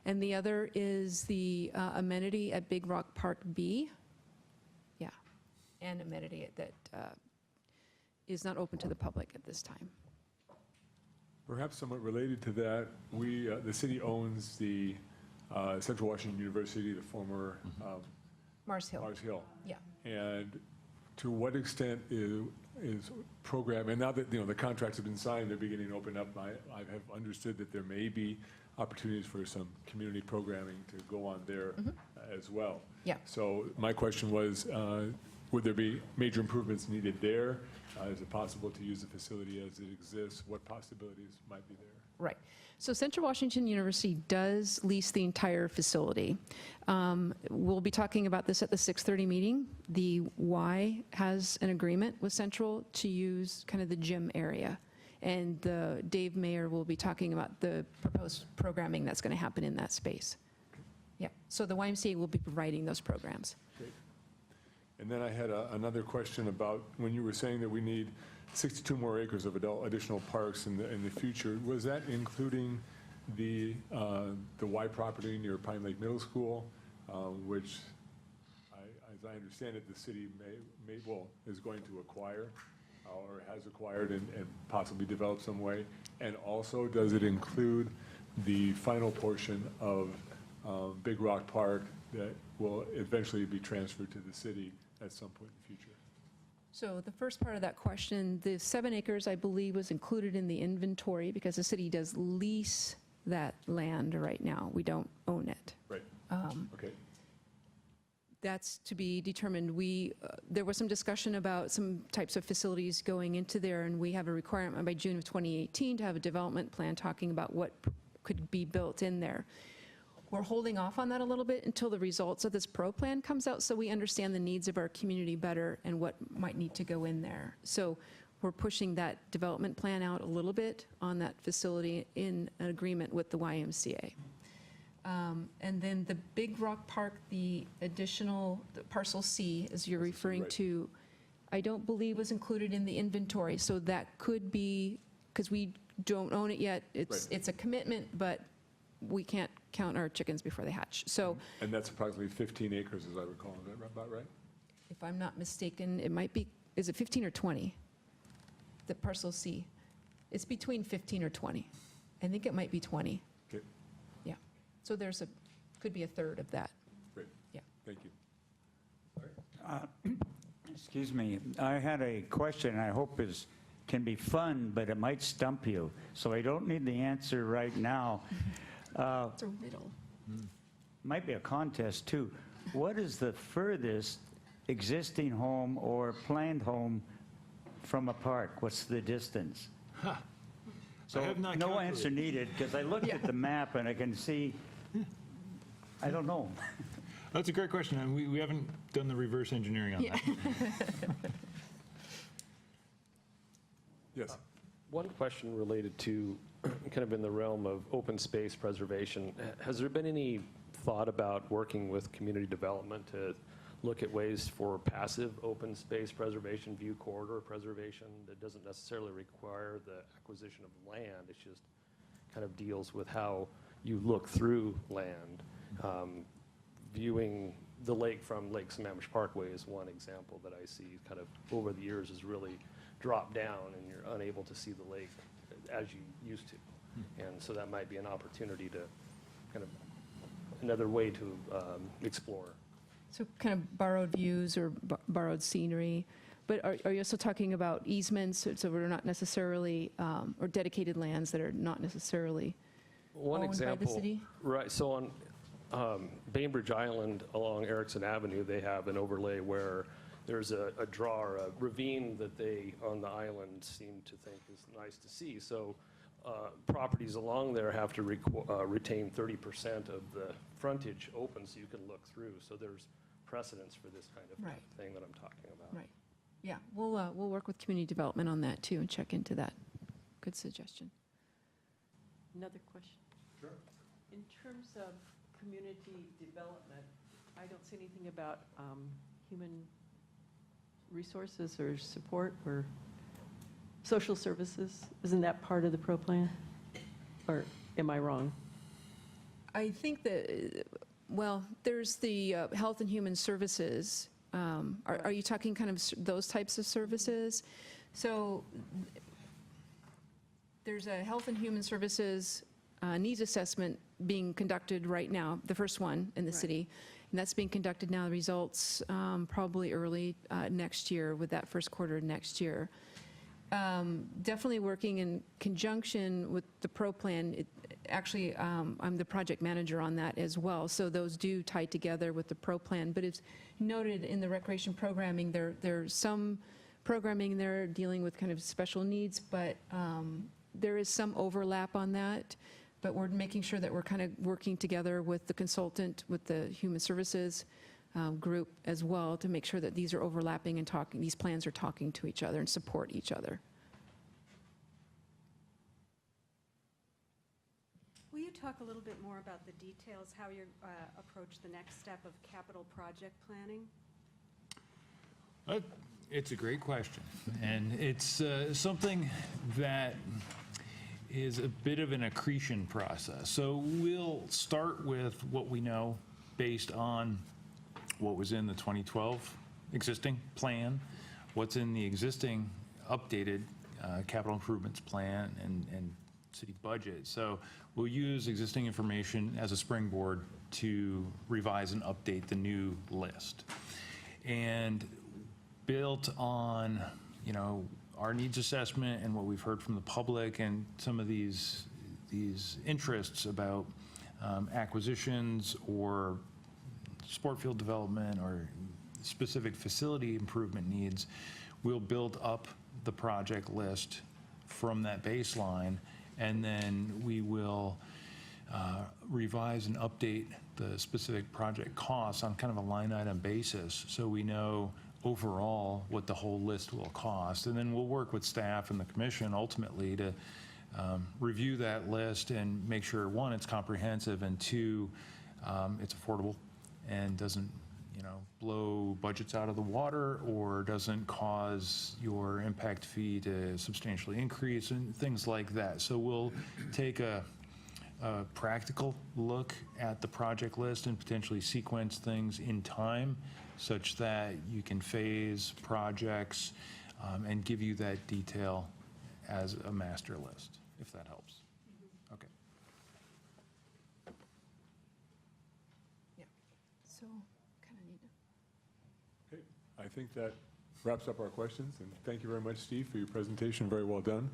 And the other is the amenity at Big Rock Park B. Yeah, and amenity that is not open to the public at this time. Perhaps somewhat related to that, the city owns the Central Washington University, the former Mars Hill. Mars Hill. Yeah. And to what extent is program, and now that, the contracts have been signed, they're beginning to open up, I have understood that there may be opportunities for some community programming to go on there as well. Yeah. So my question was, would there be major improvements needed there? Is it possible to use the facility as it exists? What possibilities might be there? Right. So Central Washington University does lease the entire facility. We'll be talking about this at the 6:30 meeting. The Y has an agreement with Central to use kind of the gym area. And Dave Mayer will be talking about the proposed programming that's going to happen in that space. Yeah. So the YMCA will be providing those programs. Great. And then I had another question about when you were saying that we need 62 more acres of additional parks in the future. Was that including the Y property near Pine Lake Middle School, which, as I understand it, the city is going to acquire or has acquired and possibly develop some way? And also, does it include the final portion of Big Rock Park that will eventually be transferred to the city at some point in the future? So the first part of that question, the 7 acres, I believe, was included in the inventory because the city does lease that land right now. We don't own it. Right. Okay. That's to be determined. There was some discussion about some types of facilities going into there, and we have a requirement by June of 2018 to have a development plan talking about what could be built in there. We're holding off on that a little bit until the results of this pro plan comes out, so we understand the needs of our community better and what might need to go in there. So we're pushing that development plan out a little bit on that facility in an agreement with the YMCA. And then the Big Rock Park, the additional parcel C, as you're referring right. to, I don't believe was included in the inventory. So that could be, because we don't own it yet, Right. it's a commitment, but we can't count our chickens before they hatch. So And that's approximately 15 acres, as I recall. Is that about right? if I'm not mistaken, it might be, is it 15 or 20? The parcel C. It's between 15 or 20. I think it might be 20. Okay, Yeah. So could be a third of that. great. Yeah. Thank you. Excuse me, I had a question I hope can be fun, but it might stump you, so I don't need the answer right now. It's a riddle. Might be a contest, too. What is the furthest existing home or planned home from a park? What's the distance? So I have not no calculated. answer needed, because I looked at the map and I can see, I don't know. That's a great question, and we haven't done the reverse engineering on that. Yes. One question related to kind of in the realm of open space preservation. Has there been any thought about working with community development to look at ways for passive open space preservation, view corridor preservation that doesn't necessarily require the acquisition of land. It's just kind of deals with how you look through land. Viewing the lake from Lake Sammamish Parkway is one example that I see kind of over the years has really dropped down and you're unable to see the lake as you used to. And so that might be an opportunity to kind of, another way to explore. So kind of borrowed views or borrowed scenery. But are you also talking about easements, so we're not necessarily, or dedicated lands that are not necessarily One owned by the example, city? right, so on Bainbridge Island along Erickson Avenue, they have an overlay where there's a draw or a ravine that they, on the island, seem to think is nice to see. So properties along there have to retain 30% of the frontage open so you can look through. So there's precedence for this kind of Right. thing that I'm talking about. Right. Yeah, we'll work with community development on that too and check into that. Good suggestion. Another question. Sure. In terms of community development, I don't see anything about human resources or support or social services. Isn't that part of the pro plan? Or am I wrong? I think that, well, there's the health and human services. Are you talking kind of those types of services? So there's a health and human services needs assessment being conducted right now, the first one in the Right. city. And that's being conducted now, the results probably early next year, with that first quarter next year. Definitely working in conjunction with the pro plan. Actually, I'm the project manager on that as well, so those do tie together with the pro plan. But it's noted in the recreation programming, there's some programming there dealing with kind of special needs, but there is some overlap on that. But we're making sure that we're kind of working together with the consultant, with the human services group as well, to make sure that these are overlapping and talking, these plans are talking to each other and support each other. Will you talk a little bit more about the details, how you approach the next step of capital project planning? It's a great question, and it's something that is a bit of an accretion process. So we'll start with what we know based on what was in the 2012 existing plan, what's in the existing updated capital improvements plan and city budget. So we'll use existing information as a springboard to revise and update the new list. And built on, our needs assessment and what we've heard from the public and some of these interests about acquisitions or sport field development or specific facility improvement needs, we'll build up the project list from that baseline, and then we will revise and update the specific project costs on kind of a line item basis, so we know overall what the whole list will cost. And then we'll work with staff and the commission ultimately to review that list and make sure, one, it's comprehensive, and two, it's affordable and doesn't blow budgets out of the water or doesn't cause your impact fee to substantially increase and things like that. So we'll take a practical look at the project list and potentially sequence things in time such that you can phase projects and give you that detail as a master list, if that helps. Okay. Yeah, so kind of need to. Okay, I think that wraps up our questions, and thank you very much, Steve, for your presentation. Very well done.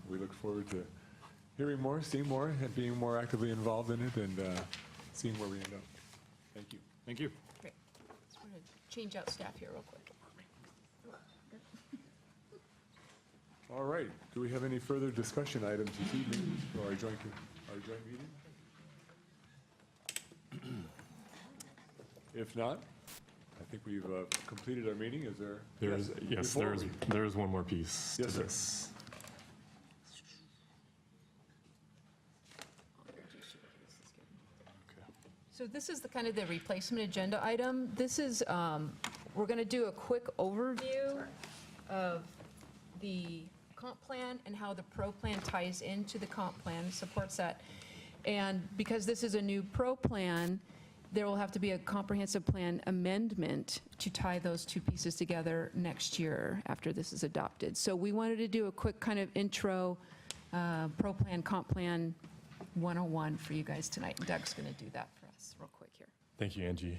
We look forward to hearing more, seeing more, and being more actively involved in it, and seeing where we end up. Thank you. Thank you. Great. Just want to change out staff here real quick. All right, do we have any further discussion items this evening for our joint meeting? If not, I think we've completed our meeting. Is there? There is one more piece to Yes, sir. this. So this is the kind of the replacement agenda item. This is, we're going to do a quick overview of the comp plan and how the pro plan ties into the comp plan, supports that. And because this is a new pro plan, there will have to be a comprehensive plan amendment to tie those two pieces together next year after this is adopted. So we wanted to do a quick kind of intro, pro plan, comp plan 101 for you guys tonight. And Doug's going to do that for us real quick here. Thank you, Angie.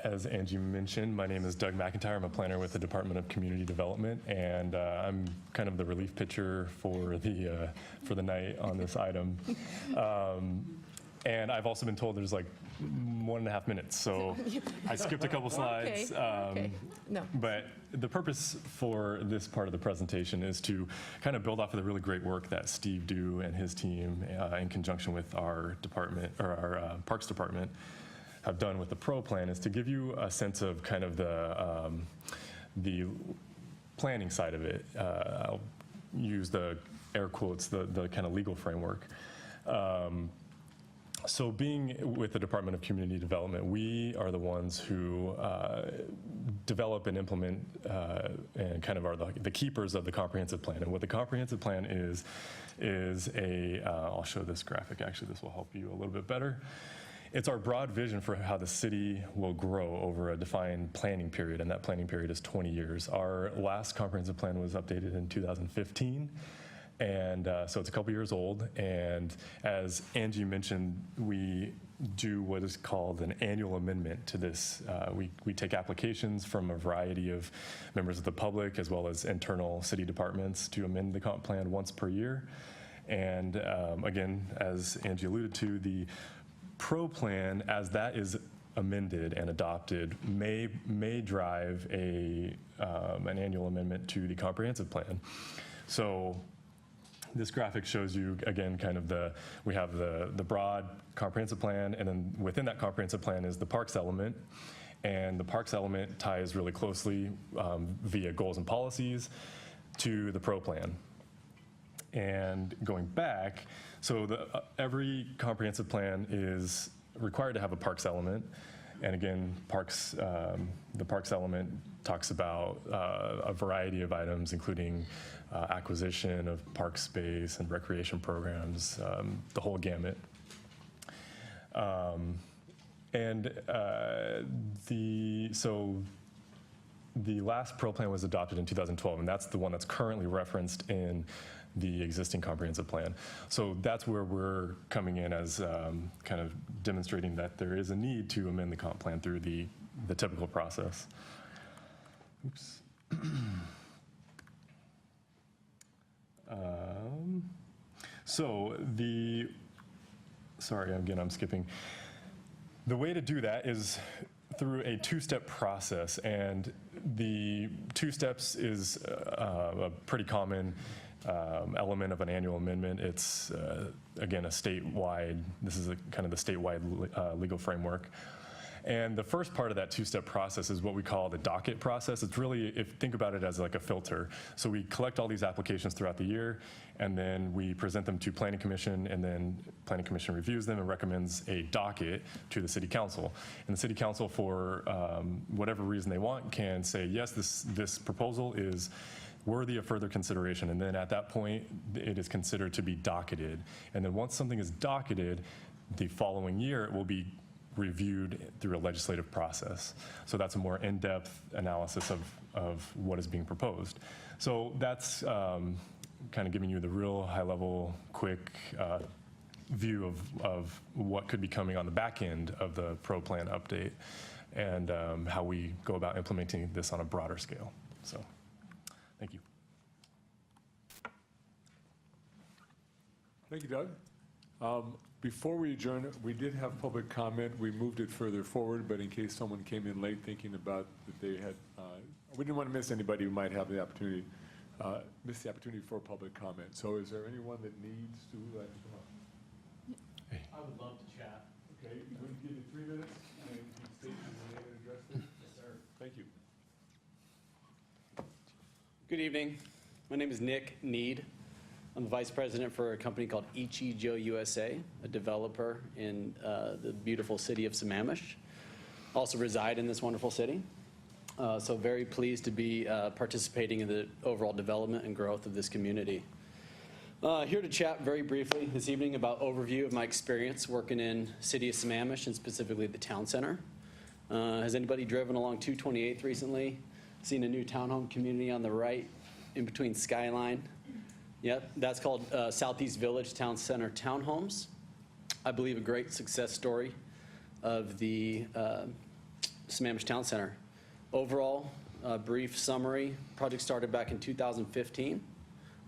As Angie mentioned, my name is Doug McIntyre. I'm a planner with the Department of Community Development, and I'm kind of the relief pitcher for the night on this item. And I've also been told there's like 1.5 minutes, so I skipped a couple slides. Okay. No. But the purpose for this part of the presentation is to kind of build off of the really great work that Steve Dew and his team, in conjunction with our department, or our Parks Department, have done with the pro plan, is to give you a sense of kind of the planning side of it. I'll use the air quotes, the kind of legal framework. So being with the Department of Community Development, we are the ones who develop and implement and kind of are the keepers of the comprehensive plan. And what the comprehensive plan is I'll show this graphic, actually this will help you a little bit better. It's our broad vision for how the city will grow over a defined planning period, and that planning period is 20 years. Our last comprehensive plan was updated in 2015. And so it's a couple years old, and as Angie mentioned, we do what is called an annual amendment to this. We take applications from a variety of members of the public as well as internal city departments to amend the comp plan once per year. And again, as Angie alluded to, the pro plan, as that is amended and adopted, may drive an annual amendment to the comprehensive plan. So this graphic shows you, again, kind of we have the broad comprehensive plan, and then within that comprehensive plan is the parks element. And the parks element ties really closely via goals and policies to the pro plan. And going back, so every comprehensive plan is required to have a parks element. And again, the parks element talks about a variety of items, including acquisition of park space and recreation programs, the whole gamut. So the last pro plan was adopted in 2012, and that's the one that's currently referenced in the existing comprehensive plan. So that's where we're coming in as kind of demonstrating that there is a need to amend the comp plan through the typical process. Oops. Sorry, again, I'm skipping. The way to do that is through a two-step process, and the 2 steps is a pretty common element of an annual amendment. It's, again, this is kind of the statewide legal framework. And the first part of that 2-step process is what we call the docket process. It's really, think about it as like a filter. So we collect all these applications throughout the year, and then we present them to Planning Commission, and then Planning Commission reviews them and recommends a docket to the City Council. And the City Council, for whatever reason they want, can say, yes, this proposal is worthy of further consideration. And then at that point, it is considered to be docketed. And then once something is docketed, the following year, it will be reviewed through a legislative process. So that's a more in-depth analysis of what is being proposed. So that's kind of giving you the real high-level, quick view of what could be coming on the back end of the pro plan update, and how we go about implementing this on a broader scale. So, thank you. Thank you, Doug. Before we adjourn, we did have public comment. We moved it further forward, but in case someone came in late thinking about that they had, we didn't want to miss anybody who might have the opportunity, miss the opportunity for public comment. So is there anyone that needs to come up? Hey. I would love to chat. Okay, we're going to give you 3 minutes, and you can state your name and address it. Yes, sir. Thank you. Good evening. My name is Nick Need. I'm the vice president for a company called Ichijo USA, a developer in the beautiful city of Sammamish. Also reside in this wonderful city. So very pleased to be participating in the overall development and growth of this community. Here to chat very briefly this evening about overview of my experience working in city of Sammamish and specifically the town center. Has anybody driven along 228th recently? Seen a new townhome community on the right in between Skyline? Yep, that's called Southeast Village Town Center Townhomes. I believe a great success story of the Sammamish Town Center. Overall, brief summary, project started back in 2015.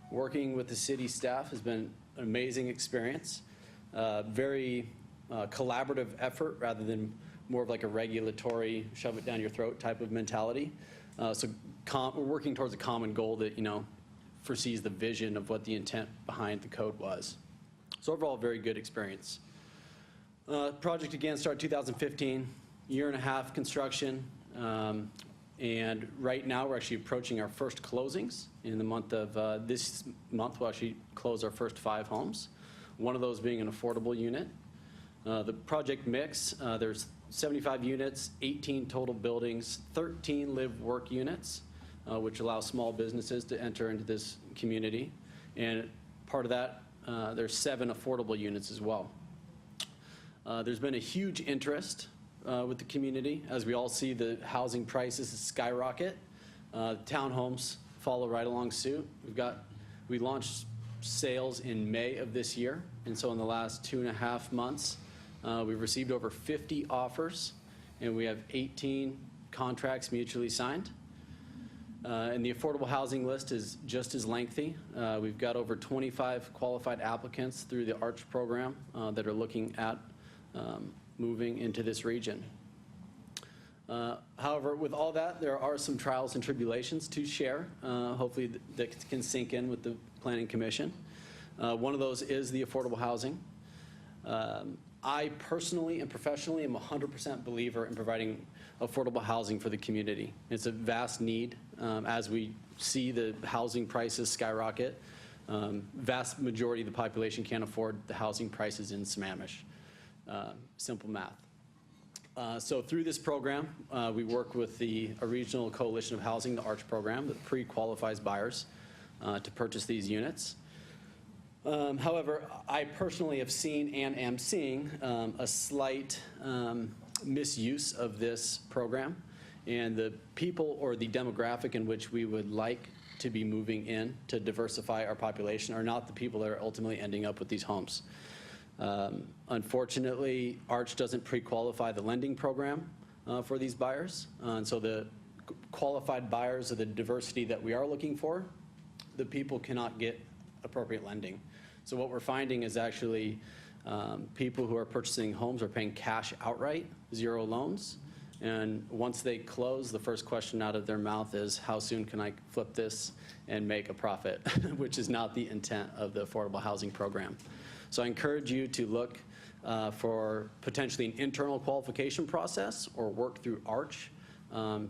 Working with the city staff has been an amazing experience. Very collaborative effort rather than more of like a regulatory, shove it down your throat type of mentality. So we're working towards a common goal that, foresees the vision of what the intent behind the code was. So overall, very good experience. Project again started 2015, year and a half construction. And right now we're actually approaching our first closings. In the month of this month, we'll actually close our first 5 homes, one of those being an affordable unit. The project mix, there's 75 units, 18 total buildings, 13 live-work units, which allow small businesses to enter into this community. And part of that, there's 7 affordable units as well. There's been a huge interest with the community. As we all see, the housing prices skyrocket. Townhomes follow right along suit. We launched sales in May of this year, and so in the last 2.5 months, we've received over 50 offers, and we have 18 contracts mutually signed. And the affordable housing list is just as lengthy. We've got over 25 qualified applicants through the ARCH program that are looking at moving into this region. However, with all that, there are some trials and tribulations to share, hopefully that can sink in with the Planning Commission. One of those is the affordable housing. I personally and professionally am a 100% believer in providing affordable housing for the community. It's a vast need as we see the housing prices skyrocket. Vast majority of the population can't afford the housing prices in Sammamish. Simple math. So through this program, we work with the Regional Coalition of Housing, the ARCH program, that pre-qualifies buyers to purchase these units. However, I personally have seen and am seeing a slight misuse of this program, and the people or the demographic in which we would like to be moving in to diversify our population are not the people that are ultimately ending up with these homes. Unfortunately, ARCH doesn't pre-qualify the lending program for these buyers, and so the qualified buyers of the diversity that we are looking for, the people cannot get appropriate lending. So what we're finding is actually people who are purchasing homes are paying cash outright, 0 loans, and once they close, the first question out of their mouth is, how soon can I flip this and make a profit, which is not the intent of the affordable housing program. So I encourage you to look for potentially an internal qualification process or work through ARCH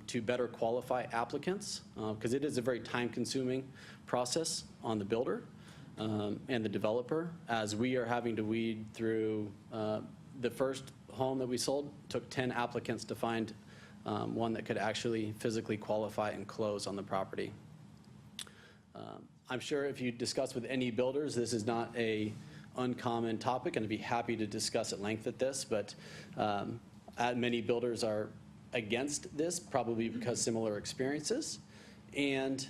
to better qualify applicants, because it is a very time-consuming process on the builder and the developer, as we are having to weed through the first home that we sold. Took 10 applicants to find one that could actually physically qualify and close on the property. I'm sure if you discuss with any builders, this is not a uncommon topic, and I'd be happy to discuss at length at this, but many builders are against this, probably because similar experiences, and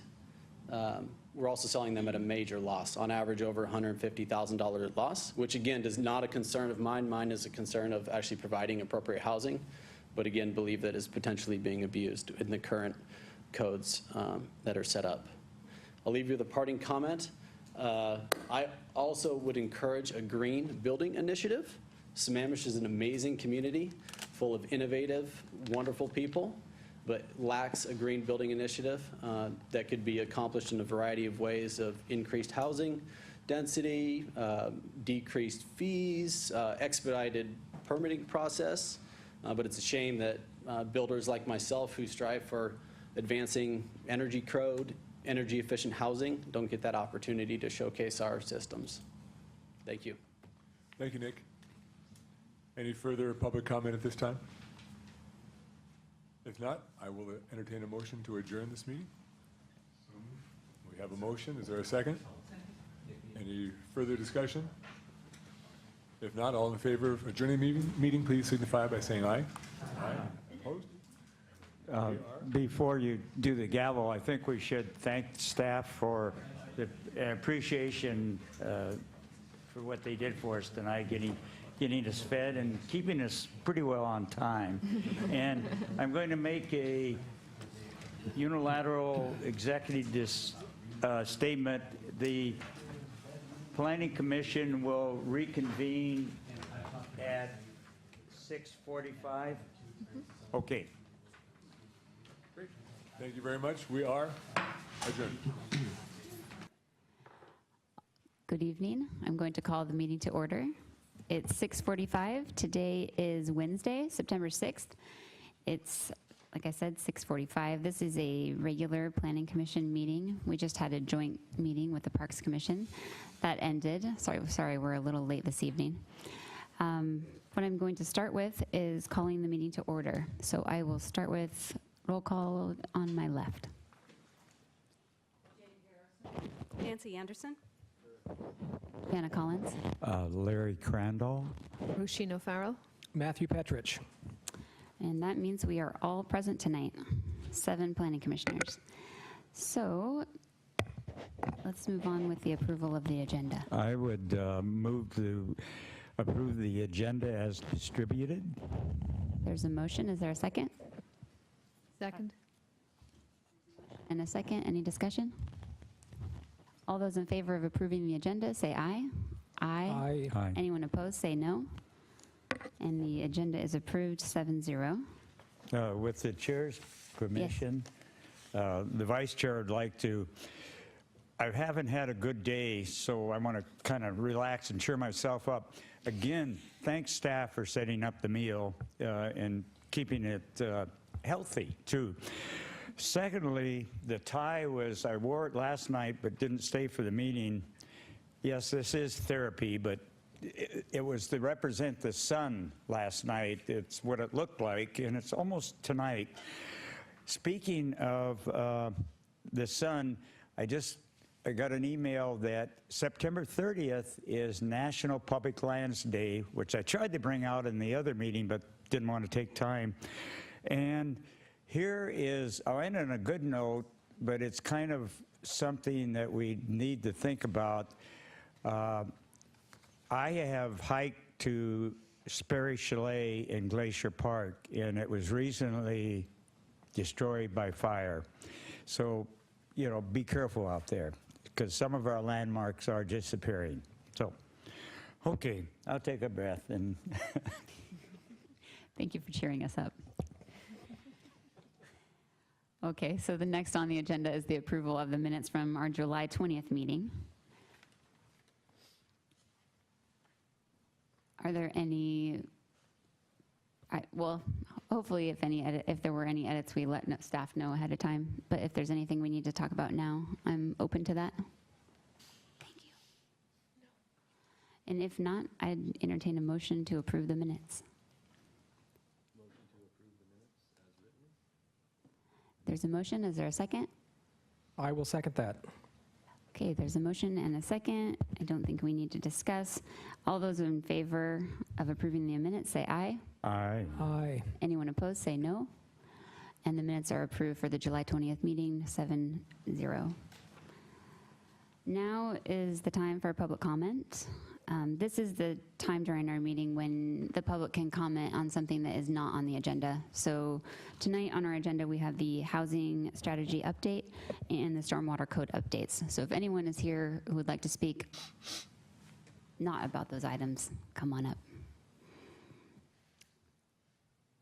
we're also selling them at a major loss, on average over $150,000 loss, which again is not a concern of mine. Mine is a concern of actually providing appropriate housing, but again, believe that is potentially being abused in the current codes that are set up. I'll leave you with a parting comment. I also would encourage a green building initiative. Sammamish is an amazing community full of innovative, wonderful people, but lacks a green building initiative that could be accomplished in a variety of ways of increased housing density, decreased fees, expedited permitting process. But it's a shame that builders like myself who strive for advancing energy code, energy efficient housing don't get that opportunity to showcase our systems. Thank you. Thank you, Nick. Any further public comment at this time? If not, I will entertain a motion to adjourn this meeting. We have a motion. Is there a second? Any further discussion? If not, all in favor of adjourning meeting, please signify by saying aye. Aye. Opposed? Before you do the gavel, I think we should thank staff for the appreciation for what they did for us tonight, getting us fed and keeping us pretty well on time. And I'm going to make a unilateral executive statement. The Planning Commission will reconvene at 6:45. Okay. Great. Thank you very much. We are adjourned. Good evening. I'm going to call the meeting to order. It's 6:45. Today is Wednesday, September 6th. It's, like I said, 6:45. This is a regular Planning Commission meeting. We just had a joint meeting with the Parks Commission. That ended. Sorry, we're a little late this evening. What I'm going to start with is calling the meeting to order. So I will start with roll call on my left. Nancy Anderson. Anna Collins. Larry Crandall. Rushino Farrell. Matthew Petrich. And that means we are all present tonight, 7 planning commissioners. So let's move on with the approval of the agenda. I would move to approve the agenda as distributed. There's a motion. Is there a second? Second. And a second. Any discussion? All those in favor of approving the agenda, say aye. Aye. Aye. Anyone opposed, say no. And the agenda is approved 7-0. With the chair's permission, the vice chair would like to, I haven't had a good day, so I want to kind of relax and cheer myself up. Again, thanks staff for setting up the meal and keeping it healthy too. Secondly, the tie was, I wore it last night but didn't stay for the meeting. Yes, this is therapy, but it was to represent the sun last night. It's what it looked like, and it's almost tonight. Speaking of the sun, I got an email that September 30th is National Public Lands Day, which I tried to bring out in the other meeting, but didn't want to take time. And here is, I'll end on a good note, but it's kind of something that we need to think about. I have hiked to Sperry Chalet in Glacier Park, and it was recently destroyed by fire. So, you know, be careful out there, because some of our landmarks are disappearing. So, okay, I'll take a breath. And Thank you for cheering us up. Okay, so the next on the agenda is the approval of the minutes from our July 20th meeting. Are there any, well, hopefully if there were any edits, we let staff know ahead of time. But if there's anything we need to talk about now, I'm open to that. Thank you. And if not, I'd entertain a motion to approve the minutes. There's a motion. Is there a second? I will second that. Okay, there's a motion and a second. I don't think we need to discuss. All those in favor of approving the minutes, say aye. Aye. Aye. Anyone opposed, say no. And the minutes are approved for the July 20th meeting, 7-0. Now is the time for public comment. This is the time during our meeting when the public can comment on something that is not on the agenda. So tonight on our agenda, we have the housing strategy update and the stormwater code updates. So if anyone is here who would like to speak not about those items, come on up.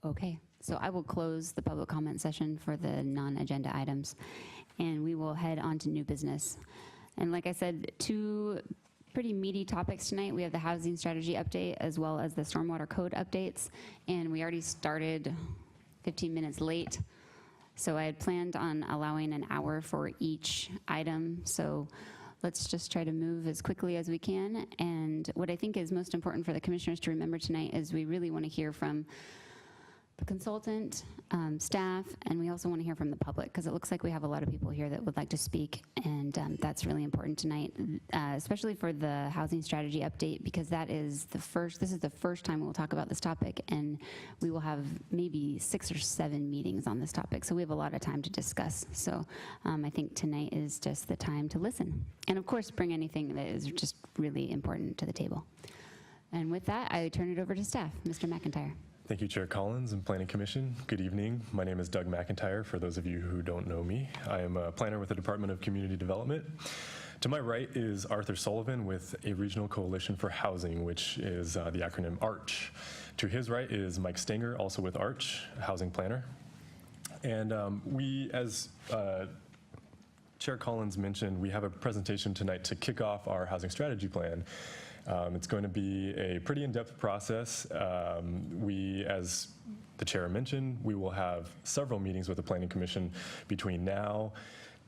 Okay, so I will close the public comment session for the non-agenda items, and we will head on to new business. And like I said, 2 pretty meaty topics tonight. We have the housing strategy update as well as the stormwater code updates, and we already started 15 minutes late. So I had planned on allowing an hour for each item, so let's just try to move as quickly as we can. And what I think is most important for the commissioners to remember tonight is we really want to hear from the consultant, staff, and we also want to hear from the public, because it looks like we have a lot of people here that would like to speak, and that's really important tonight, especially for the housing strategy update, because this is the first time we'll talk about this topic, and we will have maybe 6 or 7 meetings on this topic, so we have a lot of time to discuss. So I think tonight is just the time to listen, and of course bring anything that is just really important to the table. And with that, I turn it over to staff. Mr. McIntyre. Thank you, Chair Collins and Planning Commission. Good evening. My name is Doug McIntyre, for those of you who don't know me. I am a planner with the Department of Community Development. To my right is Arthur Sullivan with a Regional Coalition for Housing, which is the acronym ARCH. To his right is Mike Stenger, also with ARCH, a housing planner. And we, as Chair Collins mentioned, we have a presentation tonight to kick off our housing strategy plan. It's going to be a pretty in-depth process. We, as the chair mentioned, we will have several meetings with the Planning Commission between now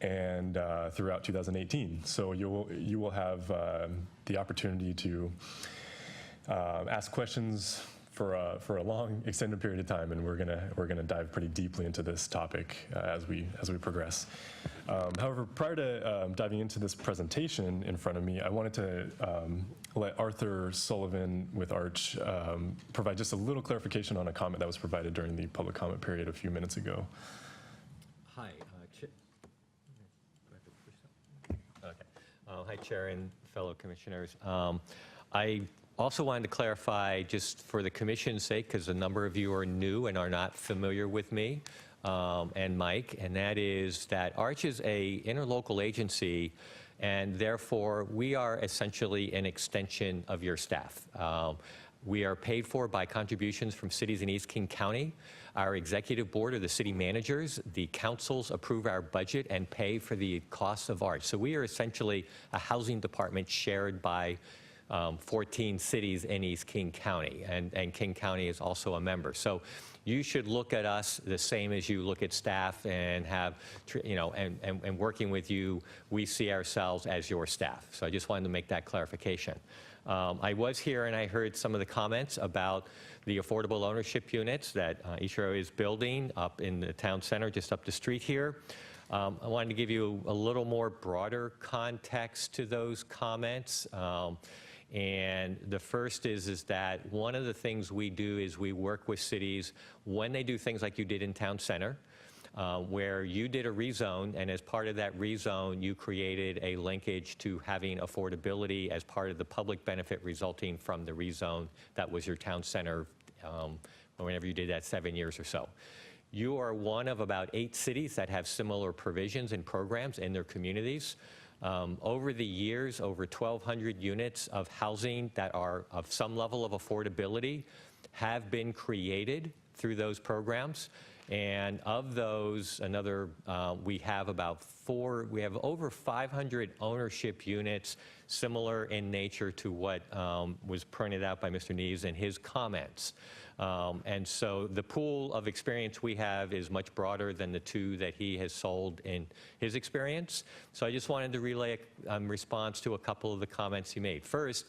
and throughout 2018. So you will have the opportunity to ask questions for a long, extended period of time, and we're gonna dive pretty deeply into this topic as we progress. However, prior to diving into this presentation in front of me, I wanted to let Arthur Sullivan with ARCH provide just a little clarification on a comment that was provided during the public comment period a few minutes ago. Hi, hi, Chair and fellow commissioners. I also wanted to clarify, just for the commission's sake, because a number of you are new and are not familiar with me and Mike, and that is that ARCH is a interlocal agency, and therefore we are essentially an extension of your staff. We are paid for by contributions from cities in East King County. Our executive board are the city managers. The councils approve our budget and pay for the costs of ARCH. So we are essentially a housing department shared by 14 cities in East King County, and King County is also a member. So you should look at us the same as you look at staff and have, and working with you, we see ourselves as your staff. So I just wanted to make that clarification. I was here and I heard some of the comments about the affordable ownership units that Ishiro is building up in the town center, just up the street here. I wanted to give you a little more broader context to those comments. And the first is that one of the things we do is we work with cities when they do things like you did in Town Center, where you did a rezone, and as part of that rezone, you created a linkage to having affordability as part of the public benefit resulting from the rezone that was your Town Center whenever you did that 7 years or so. You are one of about 8 cities that have similar provisions and programs in their communities. Over the years, over 1,200 units of housing that are of some level of affordability have been created through those programs. And of those, we have over 500 ownership units similar in nature to what was pointed out by Mr. Neves in his comments. And so the pool of experience we have is much broader than the 2 that he has sold in his experience. So I just wanted to relay a response to a couple of the comments he made. First,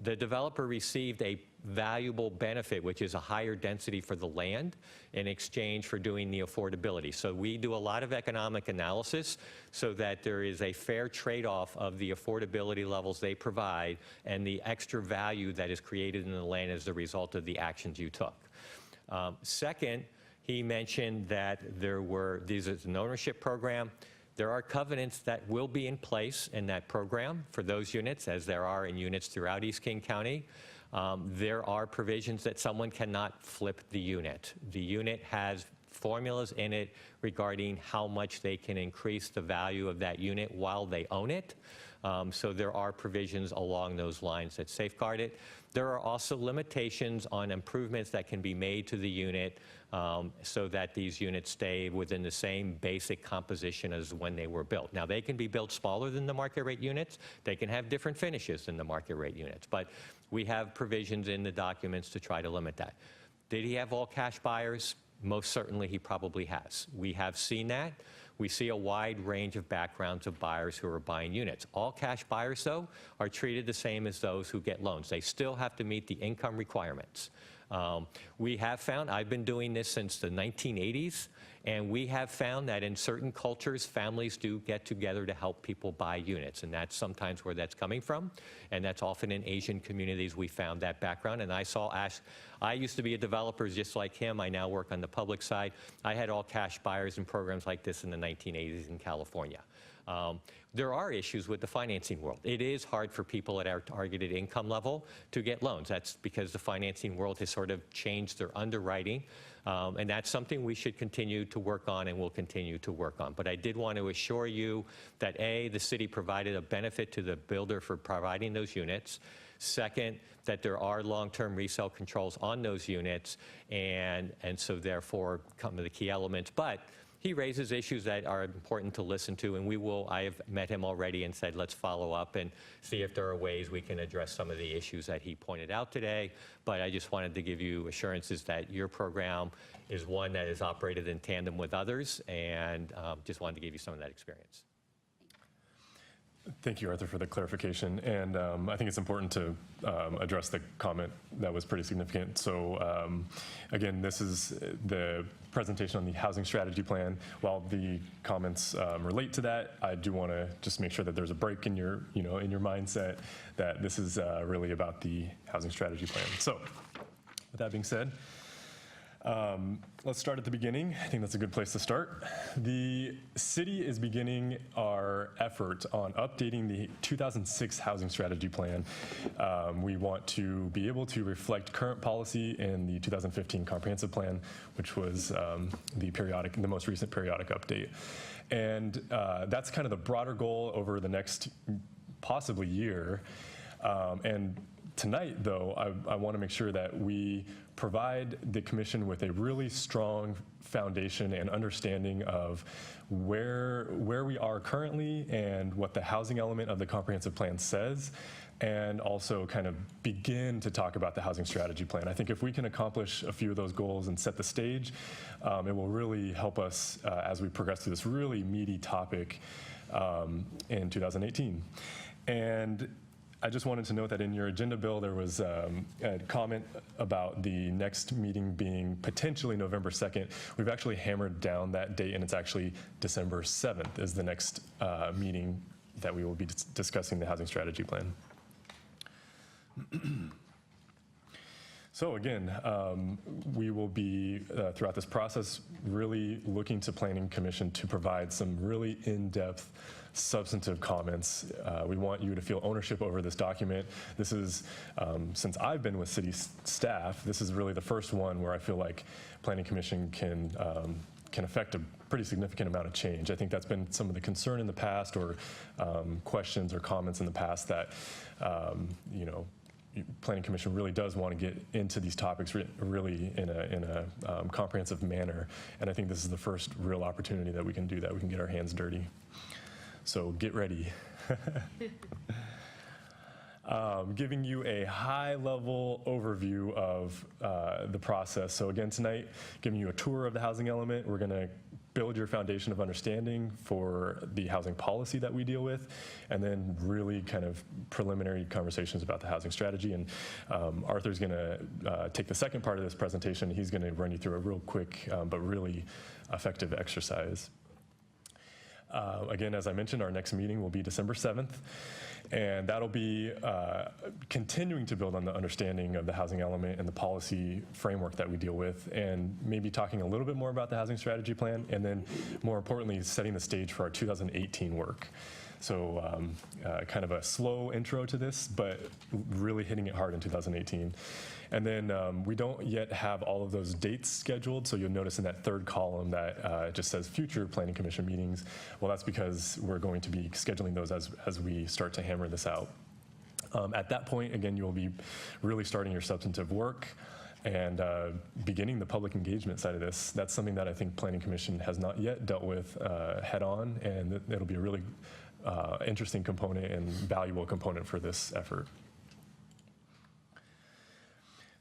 the developer received a valuable benefit, which is a higher density for the land in exchange for doing the affordability. So we do a lot of economic analysis so that there is a fair trade-off of the affordability levels they provide and the extra value that is created in the land as a result of the actions you took. Second, he mentioned that this is an ownership program. There are covenants that will be in place in that program for those units, as there are in units throughout East King County. There are provisions that someone cannot flip the unit. The unit has formulas in it regarding how much they can increase the value of that unit while they own it. So there are provisions along those lines that safeguard it. There are also limitations on improvements that can be made to the unit so that these units stay within the same basic composition as when they were built. Now, they can be built smaller than the market rate units. They can have different finishes than the market rate units. But we have provisions in the documents to try to limit that. Did he have all cash buyers? Most certainly, he probably has. We have seen that. We see a wide range of backgrounds of buyers who are buying units. All cash buyers, though, are treated the same as those who get loans. They still have to meet the income requirements. We have found, I've been doing this since the 1980s, and we have found that in certain cultures, families do get together to help people buy units, and that's sometimes where that's coming from, and that's often in Asian communities we found that background. And I used to be a developer just like him. I now work on the public side. I had all cash buyers and programs like this in the 1980s in California. There are issues with the financing world. It is hard for people at our targeted income level to get loans. That's because the financing world has sort of changed their underwriting, and that's something we should continue to work on and will continue to work on. But I did want to assure you that A, the city provided a benefit to the builder for providing those units. Second, that there are long-term resale controls on those units, and so therefore come to the key elements. But he raises issues that are important to listen to, and I have met him already and said, let's follow up and see if there are ways we can address some of the issues that he pointed out today. But I just wanted to give you assurances that your program is one that is operated in tandem with others, and just wanted to give you some of that experience. Thank you, Arthur, for the clarification. And I think it's important to address the comment that was pretty significant. So again, this is the presentation on the housing strategy plan. While the comments relate to that, I do want to just make sure that there's a break in your, in your mindset that this is really about the housing strategy plan. So with that being said, let's start at the beginning. I think that's a good place to start. The city is beginning our effort on updating the 2006 housing strategy plan. We want to be able to reflect current policy in the 2015 comprehensive plan, which was the most recent periodic update. And that's kind of the broader goal over the next possibly year. And tonight, though, I want to make sure that we provide the commission with a really strong foundation and understanding of where we are currently and what the housing element of the comprehensive plan says, and also kind of begin to talk about the housing strategy plan. I think if we can accomplish a few of those goals and set the stage, it will really help us as we progress through this really meaty topic in 2018. And I just wanted to note that in your agenda, Bill, there was a comment about the next meeting being potentially November 2nd. We've actually hammered down that date, and it's actually December 7th is the next meeting that we will be discussing the housing strategy plan. So again, we will be, throughout this process, really looking to Planning Commission to provide some really in-depth substantive comments. We want you to feel ownership over this document. This is, since I've been with city staff, this is really the first one where I feel like Planning Commission can affect a pretty significant amount of change. I think that's been some of the concern in the past, or questions or comments in the past that, Planning Commission really does want to get into these topics really in a comprehensive manner. And I think this is the first real opportunity that we can do that. We can get our hands dirty. So get ready. Giving you a high-level overview of the process. So again, tonight, giving you a tour of the housing element. We're going to build your foundation of understanding for the housing policy that we deal with, and then really kind of preliminary conversations about the housing strategy. And Arthur's going to take the second part of this presentation. He's going to run you through a real quick but really effective exercise. Again, as I mentioned, our next meeting will be December 7th, and that'll be continuing to build on the understanding of the housing element and the policy framework that we deal with, and maybe talking a little bit more about the housing strategy plan, and then more importantly, setting the stage for our 2018 work. So kind of a slow intro to this, but really hitting it hard in 2018. And then we don't yet have all of those dates scheduled, so you'll notice in that third column that it just says future Planning Commission meetings. Well, that's because we're going to be scheduling those as we start to hammer this out. At that point, again, you'll be really starting your substantive work and beginning the public engagement side of this. That's something that I think Planning Commission has not yet dealt with head on, and it'll be a really interesting component and valuable component for this effort.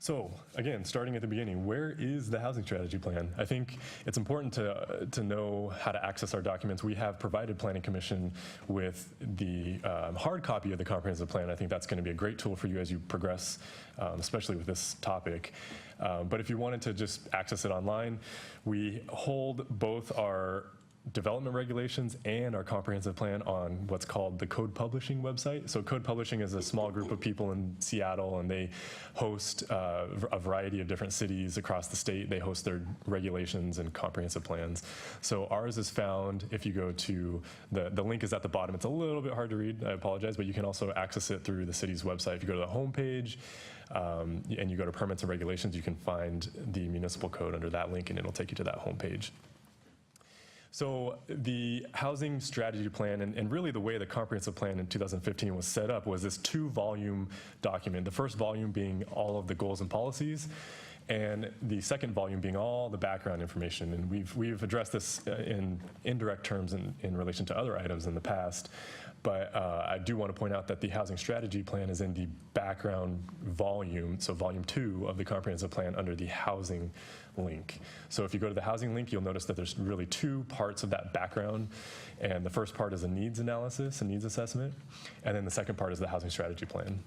So again, starting at the beginning, where is the housing strategy plan? I think it's important to know how to access our documents. We have provided Planning Commission with the hard copy of the comprehensive plan. I think that's going to be a great tool for you as you progress, especially with this topic. But if you wanted to just access it online, we hold both our development regulations and our comprehensive plan on what's called the Code Publishing website. So Code Publishing is a small group of people in Seattle, and they host a variety of different cities across the state. They host their regulations and comprehensive plans. So ours is found, if you go to, the link is at the bottom. It's a little bit hard to read, I apologize, but you can also access it through the city's website. If you go to the homepage, and you go to permits and regulations, you can find the municipal code under that link, and it'll take you to that homepage. So the housing strategy plan, and really the way the comprehensive plan in 2015 was set up, was this 2-volume document. The first volume being all of the goals and policies, and the second volume being all the background information. And we've addressed this in indirect terms in relation to other items in the past. But I do want to point out that the housing strategy plan is in the background volume, so volume 2 of the comprehensive plan under the housing link. So if you go to the housing link, you'll notice that there's really 2 parts of that background. And the first part is a needs analysis, a needs assessment. And then the second part is the housing strategy plan.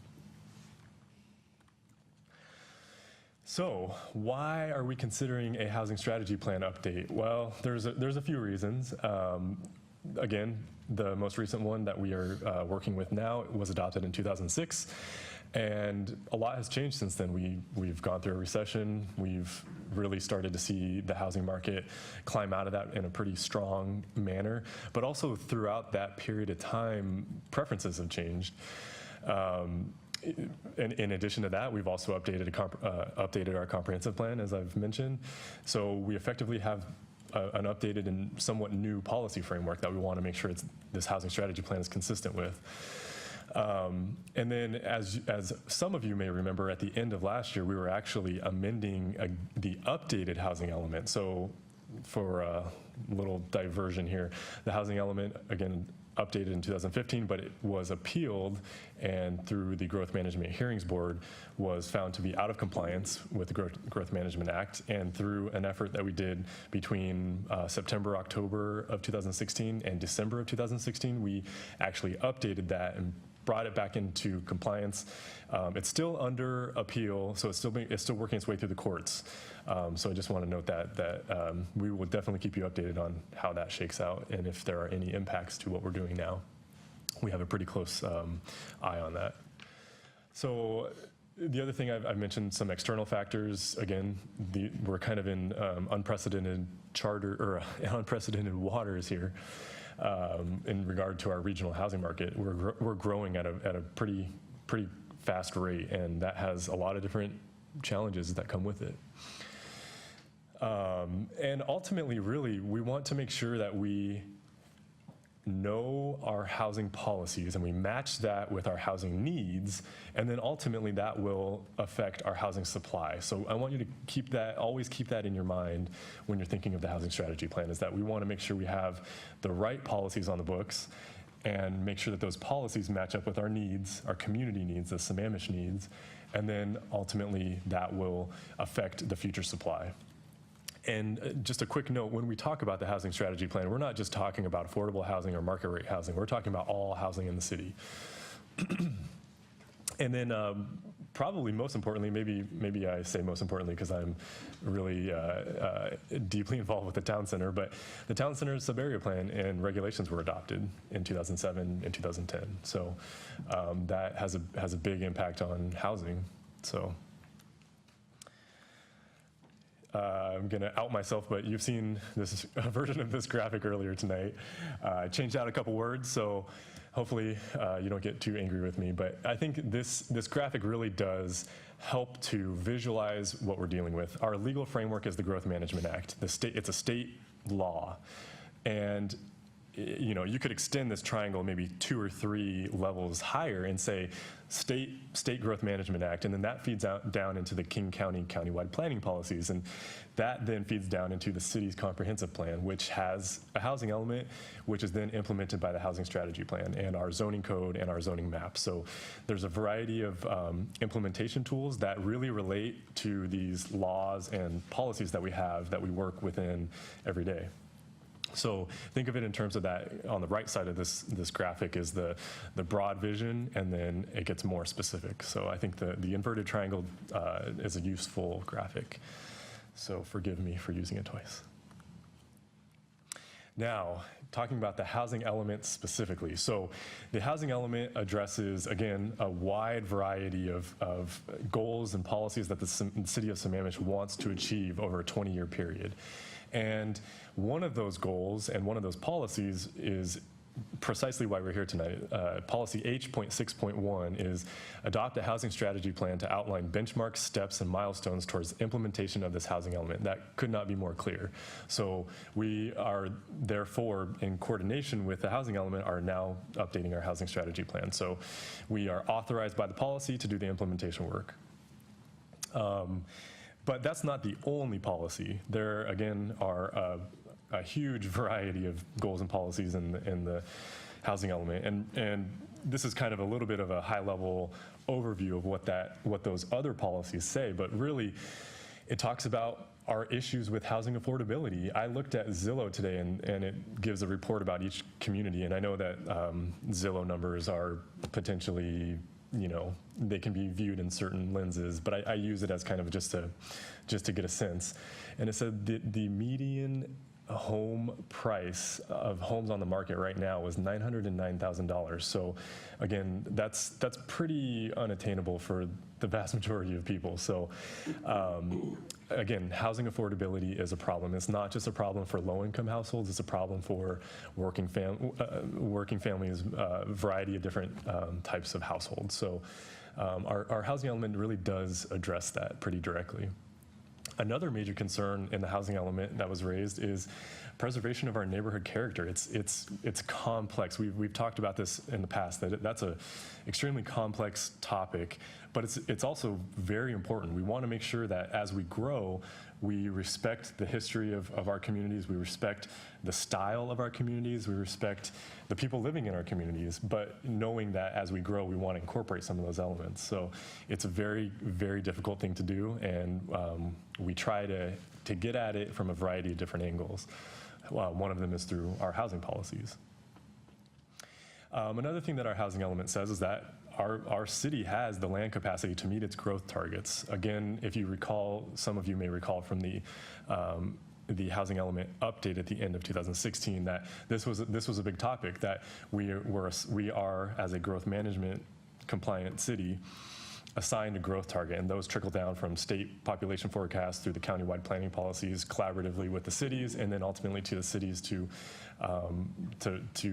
So why are we considering a housing strategy plan update? Well, there's a few reasons. Again, the most recent one that we are working with now was adopted in 2006, and a lot has changed since then. We've gone through a recession. We've really started to see the housing market climb out of that in a pretty strong manner, but also throughout that period of time, preferences have changed. In addition to that, we've also updated our comprehensive plan, as I've mentioned. So we effectively have an updated and somewhat new policy framework that we want to make sure this housing strategy plan is consistent with. And then, as some of you may remember, at the end of last year, we were actually amending the updated housing element. So for a little diversion here, the housing element, again, updated in 2015, but it was appealed, and through the Growth Management Hearings Board was found to be out of compliance with the Growth Management Act. And through an effort that we did between September, October of 2016 and December of 2016, we actually updated that and brought it back into compliance. It's still under appeal, so it's still working its way through the courts. So I just want to note that we will definitely keep you updated on how that shakes out and if there are any impacts to what we're doing now. We have a pretty close eye on that. So the other thing I've mentioned, some external factors. Again, we're kind of in unprecedented waters here. In regard to our regional housing market, we're growing at a pretty fast rate, and that has a lot of different challenges that come with it. And ultimately, really, we want to make sure that we know our housing policies and we match that with our housing needs, and then ultimately that will affect our housing supply. So I want you to always keep that in your mind when you're thinking of the housing strategy plan, is that we want to make sure we have the right policies on the books and make sure that those policies match up with our needs, our community needs, the Sammamish needs, and then ultimately that will affect the future supply. And just a quick note, when we talk about the housing strategy plan, we're not just talking about affordable housing or market rate housing. We're talking about all housing in the city. And then probably most importantly, maybe I say most importantly because I'm really deeply involved with the town center, but the town center sub-area plan and regulations were adopted in 2007 and 2010. So that has a big impact on housing. So. I'm going to out myself, but you've seen this version of this graphic earlier tonight. I changed out a couple words, so hopefully you don't get too angry with me. But I think this graphic really does help to visualize what we're dealing with. Our legal framework is the Growth Management Act. It's a state law. And you could extend this triangle maybe 2 or 3 levels higher and say State Growth Management Act, and then that feeds out down into the King County countywide planning policies, and that then feeds down into the city's comprehensive plan, which has a housing element, which is then implemented by the housing strategy plan and our zoning code and our zoning map. So there's a variety of implementation tools that really relate to these laws and policies that we have that we work within every day. So think of it in terms of that. On the right side of this graphic is the broad vision, and then it gets more specific. So I think the inverted triangle is a useful graphic. So forgive me for using it twice. Now, talking about the housing element specifically. So the housing element addresses, again, a wide variety of goals and policies that the city of Sammamish wants to achieve over a 20-year period. And one of those goals and one of those policies is precisely why we're here tonight. Policy H.6.1 is adopt a housing strategy plan to outline benchmarks, steps, and milestones towards implementation of this housing element. That could not be more clear. So we are therefore, in coordination with the housing element, are now updating our housing strategy plan. So we are authorized by the policy to do the implementation work. But that's not the only policy. There, again, are a huge variety of goals and policies in the housing element. And this is kind of a little bit of a high-level overview of what those other policies say. But really, it talks about our issues with housing affordability. I looked at Zillow today, and it gives a report about each community. And I know that Zillow numbers are potentially, they can be viewed in certain lenses, but I use it as kind of just to get a sense. And it said the median home price of homes on the market right now was $909,000. So again, that's pretty unattainable for the vast majority of people. So again, housing affordability is a problem. It's not just a problem for low-income households, it's a problem for working families, a variety of different types of households. So our housing element really does address that pretty directly. Another major concern in the housing element that was raised is preservation of our neighborhood character. It's complex. We've talked about this in the past, that's an extremely complex topic, but it's also very important. We want to make sure that as we grow, we respect the history of our communities, we respect the style of our communities, we respect the people living in our communities, but knowing that as we grow, we want to incorporate some of those elements. So it's a very, very difficult thing to do, and we try to get at it from a variety of different angles. One of them is through our housing policies. Another thing that our housing element says is that our city has the land capacity to meet its growth targets. Again, if you recall, some of you may recall from the housing element update at the end of 2016 that this was a big topic, that we are as a growth management compliant city assigned a growth target, and those trickle down from state population forecasts through the countywide planning policies collaboratively with the cities, and then ultimately to the cities to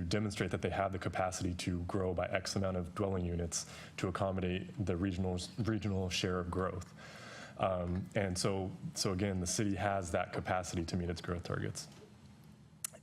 demonstrate that they have the capacity to grow by X amount of dwelling units to accommodate the regional share of growth. And so again, the city has that capacity to meet its growth targets.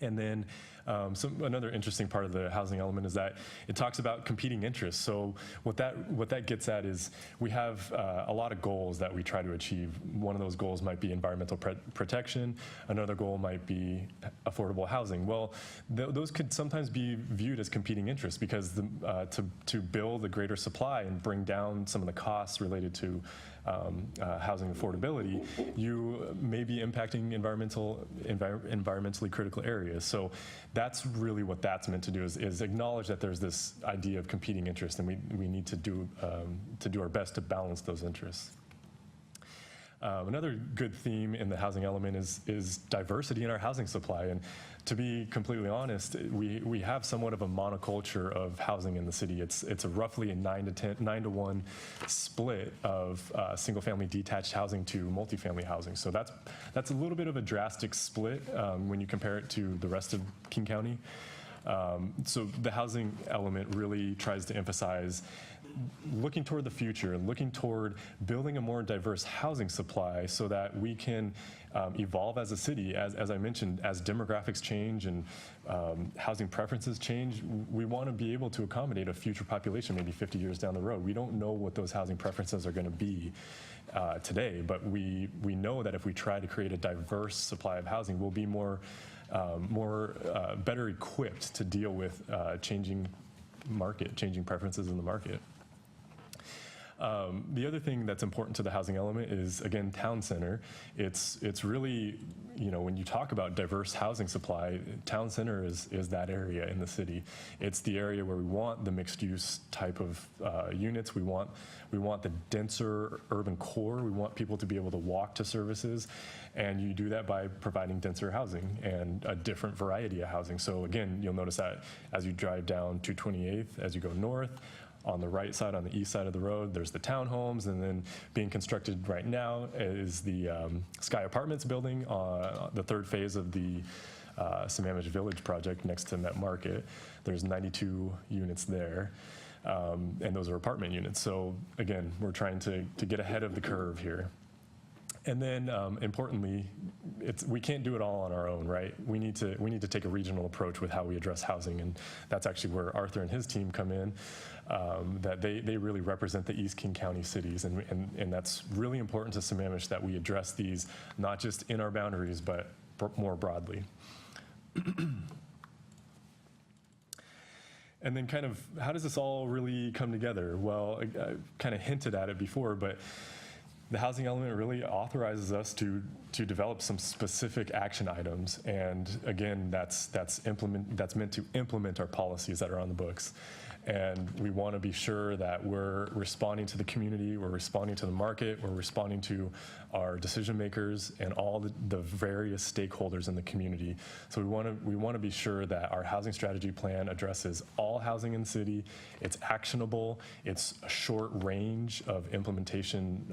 And then another interesting part of the housing element is that it talks about competing interests. So what that gets at is we have a lot of goals that we try to achieve. One of those goals might be environmental protection. Another goal might be affordable housing. Well, those could sometimes be viewed as competing interests because to build a greater supply and bring down some of the costs related to housing affordability, you may be impacting environmentally critical areas. So that's really what that's meant to do, is acknowledge that there's this idea of competing interests, and we need to do our best to balance those interests. Another good theme in the housing element is diversity in our housing supply. And to be completely honest, we have somewhat of a monoculture of housing in the city. It's a roughly a 9 to 1 split of single-family detached housing to multifamily housing. So that's a little bit of a drastic split when you compare it to the rest of King County. So the housing element really tries to emphasize looking toward the future, looking toward building a more diverse housing supply so that we can evolve as a city. As I mentioned, as demographics change and housing preferences change, we want to be able to accommodate a future population maybe 50 years down the road. We don't know what those housing preferences are going to be today, but we know that if we try to create a diverse supply of housing, we'll be better equipped to deal with changing preferences in the market. The other thing that's important to the housing element is, again, town center. It's really, when you talk about diverse housing supply, town center is that area in the city. It's the area where we want the mixed use type of units. We want the denser urban core. We want people to be able to walk to services, and you do that by providing denser housing and a different variety of housing. So again, you'll notice that as you drive down 228th, as you go north, on the right side, on the east side of the road, there's the townhomes, and then being constructed right now is the Sky Apartments building, the third phase of the Sammamish Village project next to Met Market. There's 92 units there, and those are apartment units. So again, we're trying to get ahead of the curve here. And then, importantly, we can't do it all on our own, right? We need to take a regional approach with how we address housing, and that's actually where Arthur and his team come in. That they really represent the East King County cities, and that's really important to Sammamish that we address these not just in our boundaries, but more broadly. And then kind of, how does this all really come together? Well, I kind of hinted at it before, but the housing element really authorizes us to develop some specific action items, and again, that's meant to implement our policies that are on the books. And we want to be sure that we're responding to the community, we're responding to the market, we're responding to our decision makers and all the various stakeholders in the community. So we want to be sure that our housing strategy plan addresses all housing in the city. It's actionable. It's a short range of implementation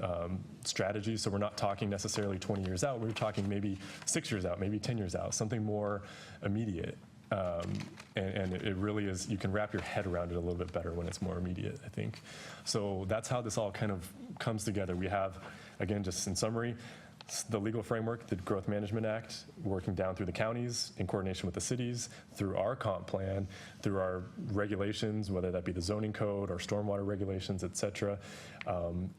strategies. So we're not talking necessarily 20 years out. We're talking maybe 6 years out, maybe 10 years out, something more immediate. And it really is, you can wrap your head around it a little bit better when it's more immediate, I think. So that's how this all kind of comes together. We have, again, just in summary, the legal framework, the Growth Management Act, working down through the counties in coordination with the cities, through our comp plan, through our regulations, whether that be the zoning code or stormwater regulations, et cetera,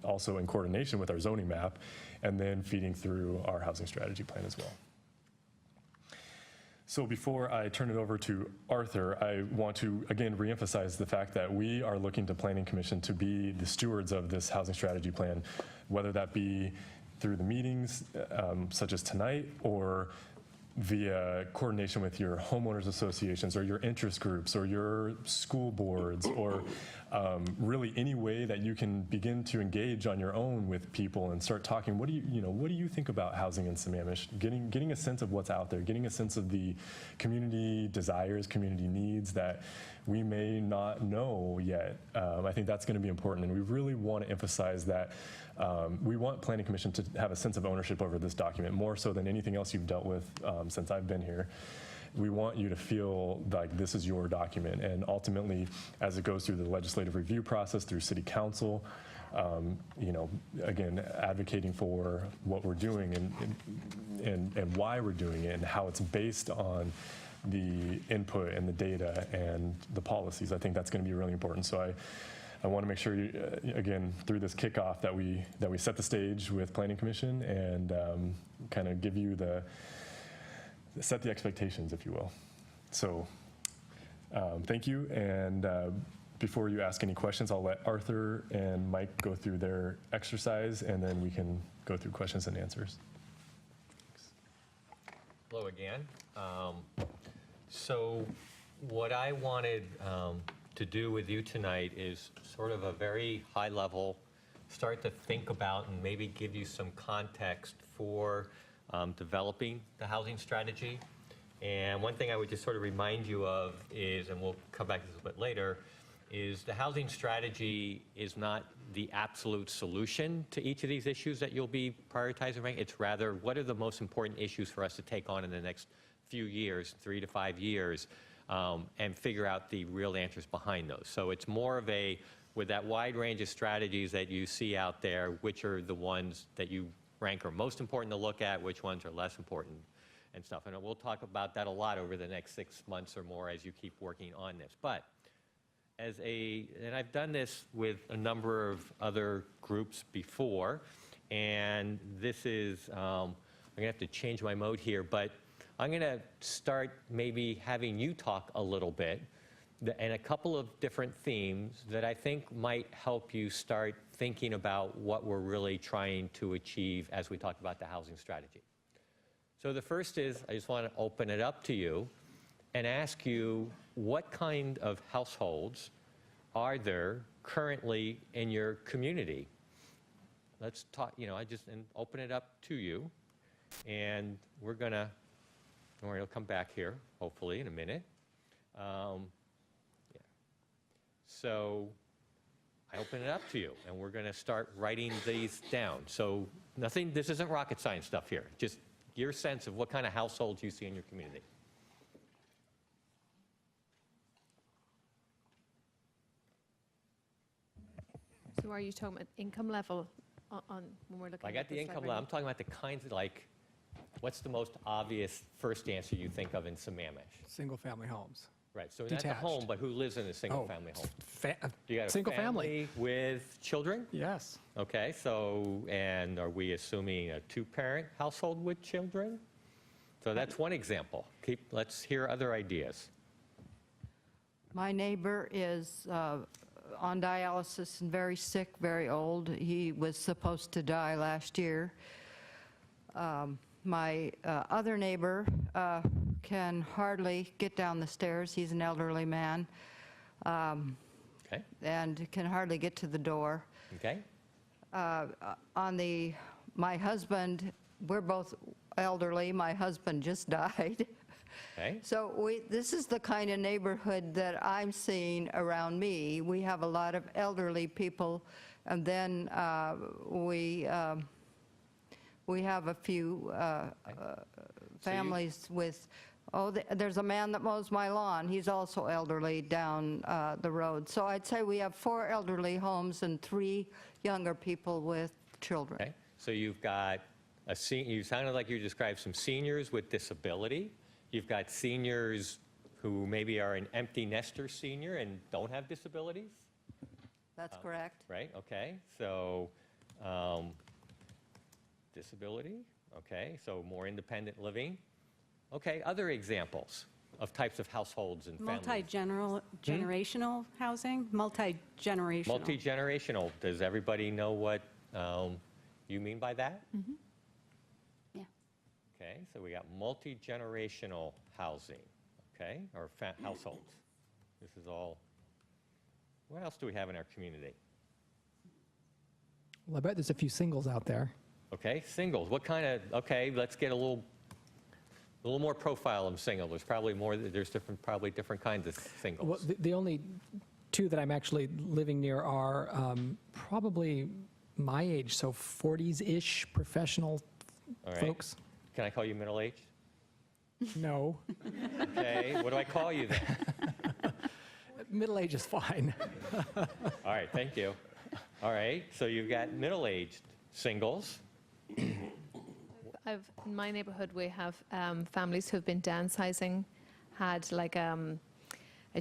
also in coordination with our zoning map, and then feeding through our housing strategy plan as well. So before I turn it over to Arthur, I want to, again, reemphasize the fact that we are looking to Planning Commission to be the stewards of this housing strategy plan, whether that be through the meetings such as tonight, or via coordination with your homeowners associations or your interest groups or your school boards, or really any way that you can begin to engage on your own with people and start talking. What do you think about housing in Sammamish? Getting a sense of what's out there, getting a sense of the community desires, community needs that we may not know yet. I think that's going to be important, and we really want to emphasize that we want Planning Commission to have a sense of ownership over this document, more so than anything else you've dealt with since I've been here. We want you to feel like this is your document, and ultimately, as it goes through the legislative review process, through City Council, again, advocating for what we're doing and why we're doing it and how it's based on the input and the data and the policies. I think that's going to be really important. So I want to make sure, again, through this kickoff that we set the stage with Planning Commission and kind of give you set the expectations, if you will. So thank you. And before you ask any questions, I'll let Arthur and Mike go through their exercise, and then we can go through questions and answers. Hello again. So what I wanted to do with you tonight is sort of a very high level, start to think about and maybe give you some context for developing the housing strategy. And one thing I would just sort of remind you of is, and we'll come back to this a bit later, is the housing strategy is not the absolute solution to each of these issues that you'll be prioritizing, right? It's rather, what are the most important issues for us to take on in the next few years, 3 to 5 years, and figure out the real answers behind those. So it's more of a with that wide range of strategies that you see out there, which are the ones that you rank are most important to look at, which ones are less important and stuff. And we'll talk about that a lot over the next 6 months or more as you keep working on this. But and I've done this with a number of other groups before, and this is, I'm gonna have to change my mode here, but I'm gonna start maybe having you talk a little bit and a couple of different themes that I think might help you start thinking about what we're really trying to achieve as we talk about the housing strategy. So the first is, I just want to open it up to you and ask you, what kind of households are there currently in your community? Let's talk, and open it up to you. And we're you'll come back here, hopefully, in a minute. So I open it up to you, and we're going to start writing these down. So this isn't rocket science stuff here, just your sense of what kind of households you see in your community. So are you talking about income level on when we're looking I at got the this income right level. I'm talking about the kinds of, what's the most obvious first answer you think of in Sammamish? Single-family homes. Right, so not the Detached. home, but who lives in a single-family home? You got a Single family. with children? Yes. Okay, so, and are we assuming a two-parent household with children? So that's one example. Let's hear other ideas. My neighbor is on dialysis and very sick, very old. He was supposed to die last year. My other neighbor can hardly get down the stairs. He's an elderly man. Okay. And can hardly get to the door. Okay. My husband, we're both elderly. My husband just died. Okay. So this is the kind of neighborhood that I'm seeing around me. We have a lot of elderly people, and then we have a few families with, there's a man that mows my lawn. He's also elderly down the road. So I'd say we have 4 elderly homes and 3 younger people with children. Okay, so you've got you sounded like you described some seniors with disability. You've got seniors who maybe are an empty nester senior and don't have disabilities? That's correct. Right, okay, so disability, okay, so more independent living. Okay, other examples of types of households and families. Generational housing, multi-generational. Multi-generational, does everybody know what you mean by that? Mm-hmm. Yeah. Okay, so we got multi-generational housing, okay, or households. This is all, what else do we have in our community? Well, I bet there's a few singles out there. Okay, singles, what kind of, okay, let's get a little more profile of single. There's probably probably different kinds of singles. Well, the only 2 that I'm actually living near are probably my age, so 40s-ish professional All right. folks. Can I call you middle-aged? No. Okay, what do I call you then? Middle age is fine. All right, thank you. All right, so you've got middle-aged singles. In my neighborhood, we have families who have been downsizing, had like a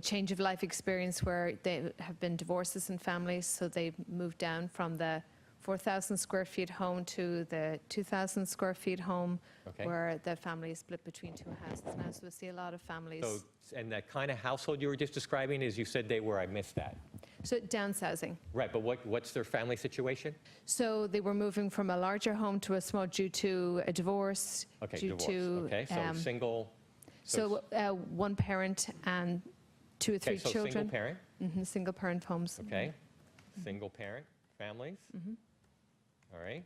change of life experience where they have been divorces in families, so they moved down from the 4,000 square feet home to the 2,000 square feet home, Okay. where the family is split between 2 houses now. So we see a lot of families. So, and that kind of household you were just describing is, you said they were, I missed that. So downsizing. Right, but what's their family situation? So they were moving from a larger home to a small due to a divorce. Okay, due divorce, to, okay, so single. So one parent and 2 or 3 Okay, so children. single parent, Single parent homes. okay, single parent families. Mhm. All right.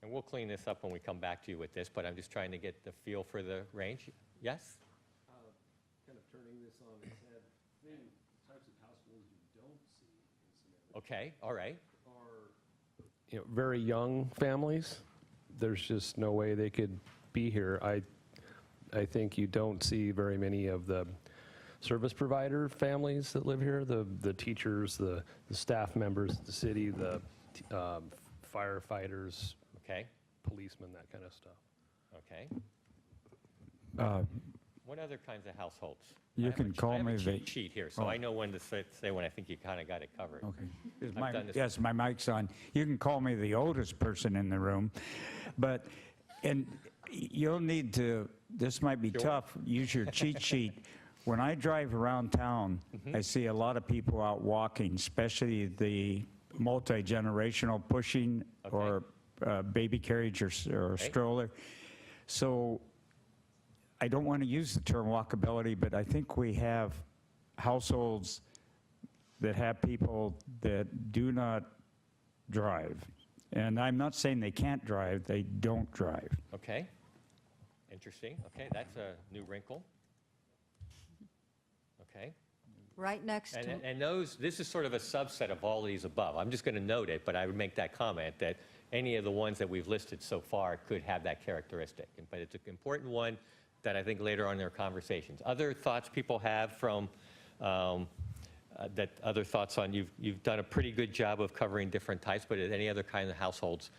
And we'll clean this up when we come back to you with this, but I'm just trying to get the feel for the range. Yes? Kind of turning this on its head, the types of households you don't see in Sammamish Okay, all right. are very young families. There's just no way they could be here. I think you don't see very many of the service provider families that live here, the teachers, the staff members, the city, the firefighters, Okay, policemen, that kind of stuff. okay. What other kinds of households? You can call me I have a the- cheat sheet here, so Oh. I know when to say when I think you kind of got it covered. Okay. I've done this Yes, my mic's on. You can call me the oldest person in the room, but, and you'll need to, this might be tough, use your cheat sheet. When I drive around town, I see a lot of people out walking, especially the multi-generational pushing or baby carriage or stroller. So I don't want to use the term walkability, but I think we have households that have people that do not drive. And I'm not saying they can't drive, they don't drive. Okay, interesting. Okay, that's a new wrinkle. Okay. Right next to, And those, this is sort of a subset of all of these above. I'm just going to note it, but I would make that comment that any of the ones that we've listed so far could have that characteristic. But it's an important one that I think later on in our conversations. Other thoughts people have from, other thoughts on, you've done a pretty good job of covering different types, but any other kind of households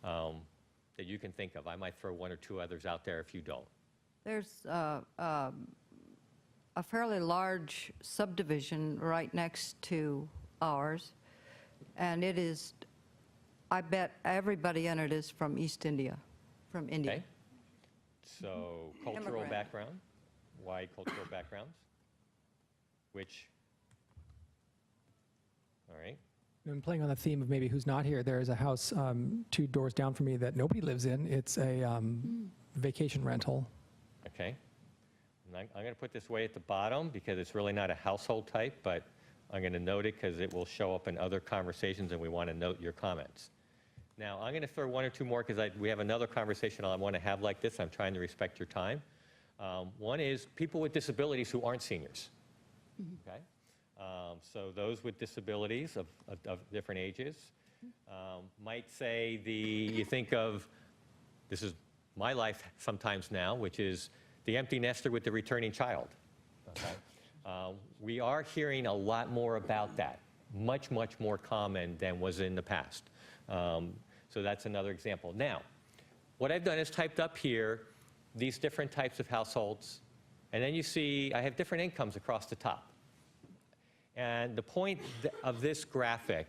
that you can think of? I might throw one or two others out there if you don't. there's a fairly large subdivision right next to ours, and it is, I bet everybody in it is from East India, from India. Okay. So cultural Immigrant. background, why cultural backgrounds? Which, all right, I'm playing on the theme of maybe who's not here. There is a house 2 doors down from me that nobody lives in. It's a vacation rental. okay. And I'm going to put this way at the bottom because it's really not a household type, but I'm going to note it because it will show up in other conversations and we want to note your comments. Now, I'm going to throw one or two more because we have another conversation I want to have like this. I'm trying to respect your time. One is people with disabilities who aren't seniors. Okay? So those with disabilities of different ages might say you think of, this is my life sometimes now, which is the empty nester with the returning child. Okay? We are hearing a lot more about that, much, much more common than was in the past. So that's another example. Now, what I've done is typed up here these different types of households, and then you see I have different incomes across the top. And the point of this graphic,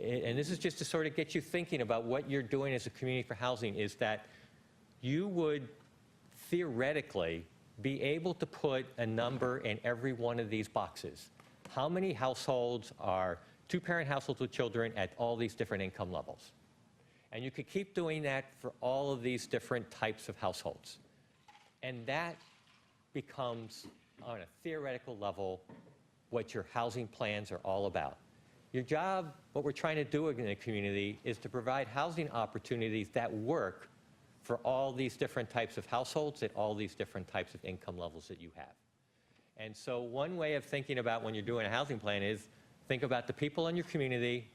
and this is just to sort of get you thinking about what you're doing as a community for housing, is that you would theoretically be able to put a number in every one of these boxes. How many households are 2-parent households with children at all these different income levels? And you could keep doing that for all of these different types of households. And that becomes, on a theoretical level, what your housing plans are all about. Your job, what we're trying to do in the community, is to provide housing opportunities that work for all these different types of households at all these different types of income levels that you have. And so one way of thinking about when you're doing a housing plan is think about the people in your community,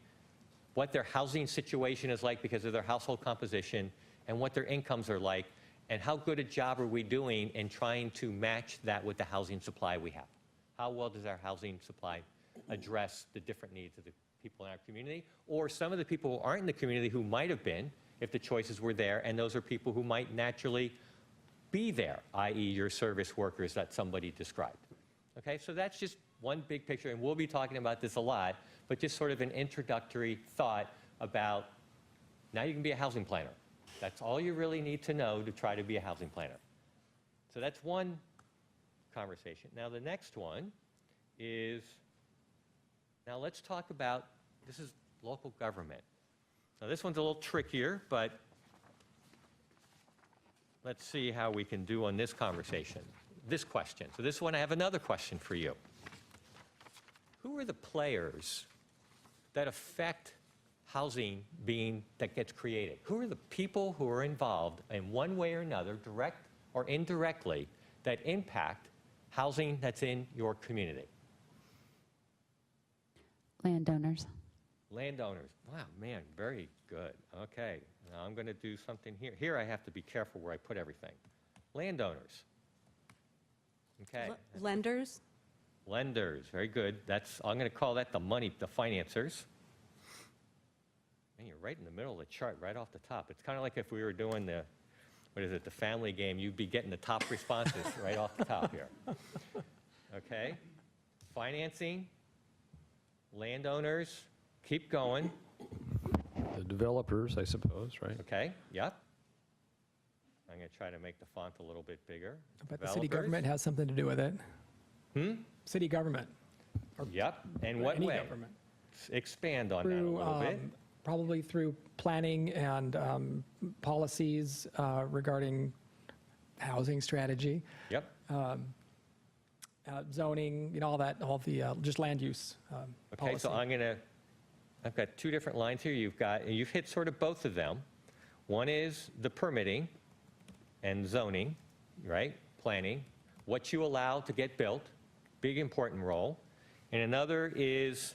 what their housing situation is like because of their household composition, and what their incomes are like, and how good a job are we doing in trying to match that with the housing supply we have. How well does our housing supply address the different needs of the people in our community, or some of the people who aren't in the community who might have been if the choices were there, and those are people who might naturally be there, i.e. your service workers that somebody described. Okay, so that's just one big picture, and we'll be talking about this a lot, but just sort of an introductory thought about now you can be a housing planner. That's all you really need to know to try to be a housing planner. So that's one conversation. Now the next one is, now let's talk about, this is local government. Now this one's a little trickier, but let's see how we can do on this conversation. This question. So this one, I have another question for you. Who are the players that affect housing that gets created? Who are the people who are involved in one way or another, direct or indirectly, that impact housing that's in your community? Landowners. Landowners. Wow, man, very good. Okay, now I'm going to do something here. Here I have to be careful where I put everything. Landowners. Okay. Lenders? Lenders, very good. I'm going to call that the financiers. And you're right in the middle of the chart, right off the top. It's kind of like if we were doing the family game, you'd be getting the top responses right off the top here. Okay? Financing, landowners, keep going. The developers, I suppose, right? Okay, yep. I'm going to try to make the font a little bit bigger. But the city government has something to do with it. City government. Yep, and what any way? government. Expand on that a Through, little bit. probably through planning and policies regarding housing strategy. Yep. Zoning, all the just land use Okay, so policy. I've got two different lines here. You've hit sort of both of them. One is the permitting and zoning, right? Planning, what you allow to get built, big important role. And another is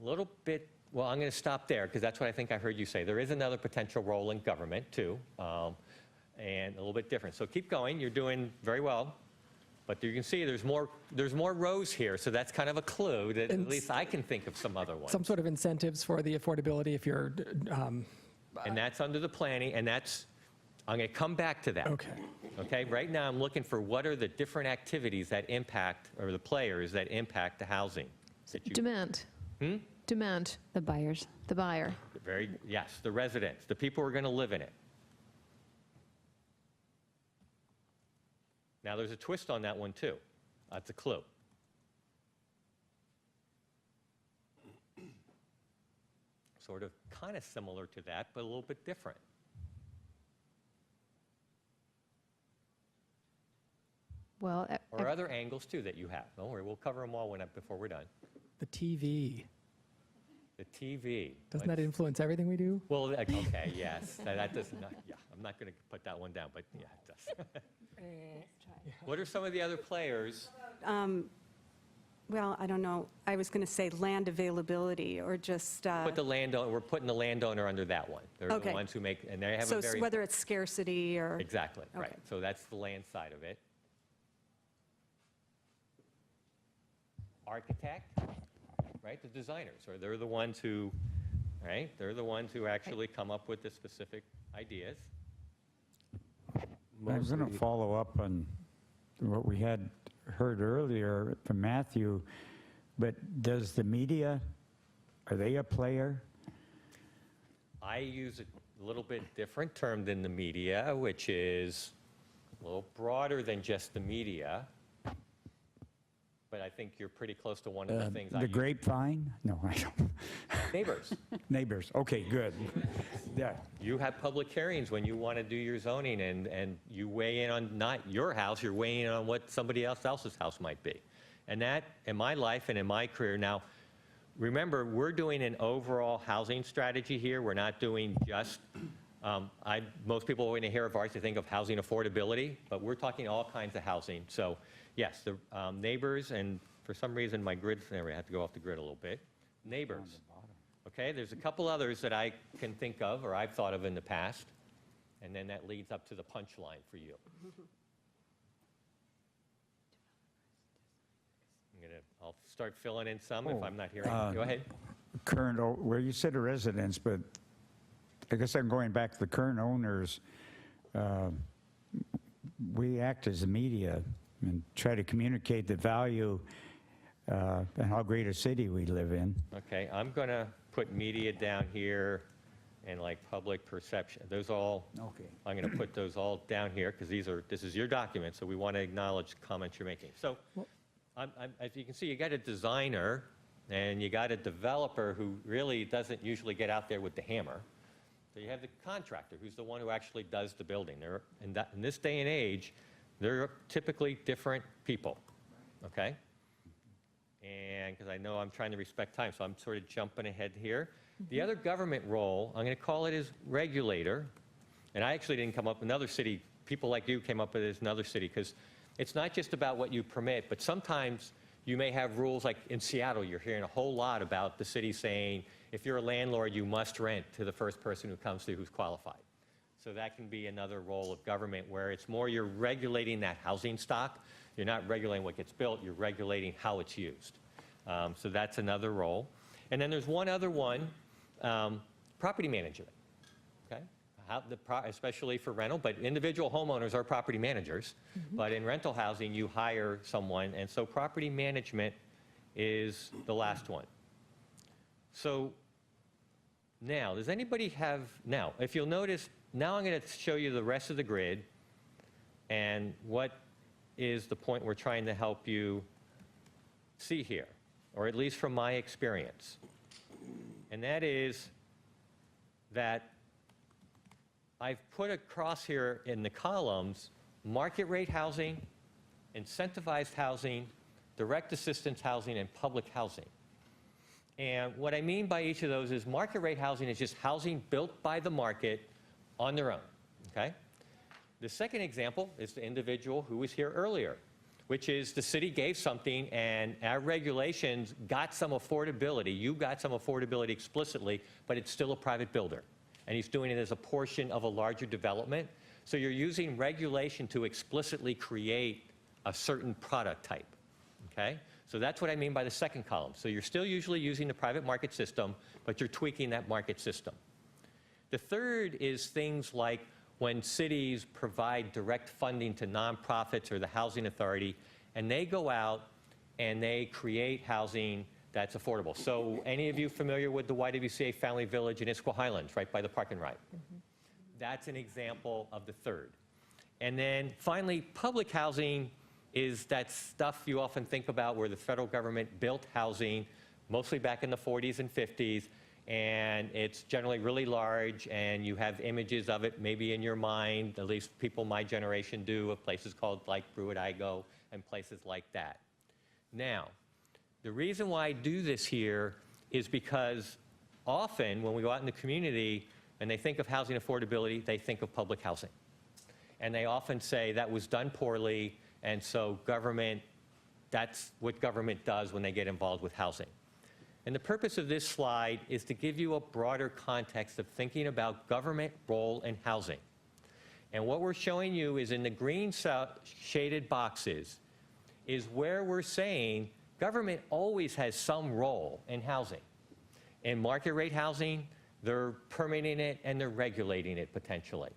a little bit, well, I'm going to stop there because that's what I think I heard you say. There is another potential role in government too, and a little bit different. So keep going, you're doing very well. But you can see there's more rows here, so that's kind of a clue that at least I can think of some other ones. Some sort of incentives for the affordability if you're. And that's under the planning, and I'm going to come back to that. Okay. Okay, right now I'm looking for what are the different activities that impact, or the players that impact the housing. Demand. Demand. The buyers. The buyer. Yes, the residents, the people who are going to live in it. Now, there's a twist on that one, too. That's a clue. Sort of kind of similar to that, but a little bit different. Well, Or other angles, too, that you have. Don't worry, we'll cover them all before we're done. The TV. The TV. Doesn't that influence everything we do? Well, okay, yes. That does not, yeah, I'm not going to put that one down, but yeah, it does. What are some of the other players? Well, I don't know. I was going to say land availability or just. We're putting the landowner under that one. They're the ones who make, and they have So a very. whether it's scarcity or. Exactly, right. Okay. So that's the land side of it. Architect, right? The designers, or they're the ones who, right? They're the ones who actually come up with the specific ideas. I was going to follow up on what we had heard earlier from Matthew, but does the media, are they a player? I use a little bit different term than the media, which is a little broader than just the media. But I think you're pretty close to one of the things I The use. grapevine? No, I don't. Neighbors. Neighbors, okay, good. Yeah. You have public hearings when you want to do your zoning, and you weigh in on not your house, you're weighing in on what somebody else's house might be. And that, in my life and in my career now, remember, we're doing an overall housing strategy here. We're not doing just, most people when they hear of ours, they think of housing affordability, but we're talking all kinds of housing. So yes, the neighbors, and for some reason my grid, I have to go off the grid a little bit. Neighbors. Okay, there's a couple others that I can think of, or I've thought of in the past, and then that leads up to the punchline for you. I'll start filling in some if I'm not hearing. Go ahead. Where you said residents, but I guess I'm going back to the current owners. We act as the media and try to communicate the value and how great a city we live in. Okay, I'm going to put media down here and like public perception. Those all, okay. I'm going to put those all down here because this is your document, so we want to acknowledge the comments you're making. So as you can see, you got a designer and you got a developer who really doesn't usually get out there with the hammer. So you have the contractor who's the one who actually does the building. In this day and age, they're typically different people, okay? And because I know I'm trying to respect time, so I'm sort of jumping ahead here. The other government role, I'm going to call it as regulator. And I actually didn't come up, another city, people like you came up with it as another city, because it's not just about what you permit, but sometimes you may have rules, like in Seattle, you're hearing a whole lot about the city saying, if you're a landlord, you must rent to the first person who comes through who's qualified. So that can be another role of government where it's more you're regulating that housing stock. You're not regulating what gets built, you're regulating how it's used. So that's another role. And then there's one other one, property management, okay? Especially for rental, but individual homeowners are property managers. But in rental housing, you hire someone, and so property management is the last one. So now, does anybody have, now, if you'll notice, now I'm going to show you the rest of the grid and what is the point we're trying to help you see here, or at least from my experience. And that is that I've put across here in the columns market rate housing, incentivized housing, direct assistance housing, and public housing. And what I mean by each of those is market rate housing is just housing built by the market on their own, okay? The second example is the individual who was here earlier, which is the city gave something and our regulations got some affordability. You got some affordability explicitly, but it's still a private builder. And he's doing it as a portion of a larger development. So you're using regulation to explicitly create a certain product type, okay? So that's what I mean by the second column. So you're still usually using the private market system, but you're tweaking that market system. The third is things like when cities provide direct funding to nonprofits or the housing authority, and they go out and they create housing that's affordable. So any of you familiar with the YWCA Family Village in Issaquah Highlands, right by the park and ride? That's an example of the third. And then finally, public housing is that stuff you often think about where the federal government built housing, mostly back in the 40s and 50s, and it's generally really large, and you have images of it maybe in your mind, at least people my generation do, of places called like Bruidigo and places like that. Now, the reason why I do this here is because often when we go out in the community and they think of housing affordability, they think of public housing. And they often say that was done poorly, and so government, that's what government does when they get involved with housing. And the purpose of this slide is to give you a broader context of thinking about government role in housing. And what we're showing you is in the green shaded boxes is where we're saying government always has some role in housing. In market rate housing, they're permitting it and they're regulating it potentially.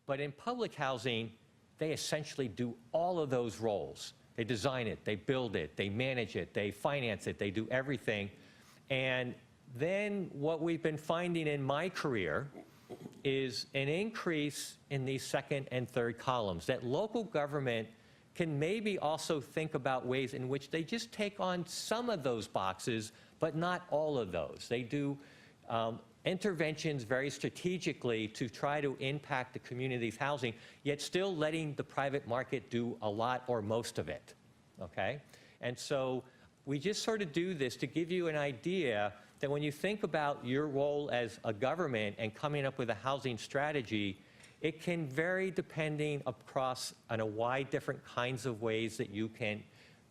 But in public housing, they essentially do all of those roles. They design it, they build it, they manage it, they finance it, they do everything. And then what we've been finding in my career is an increase in these second and third columns, that local government can maybe also think about ways in which they just take on some of those boxes, but not all of those. They do interventions very strategically to try to impact the community's housing, yet still letting the private market do a lot or most of it, okay? And so we just sort of do this to give you an idea that when you think about your role as a government and coming up with a housing strategy, it can vary depending across on a wide different kinds of ways that you can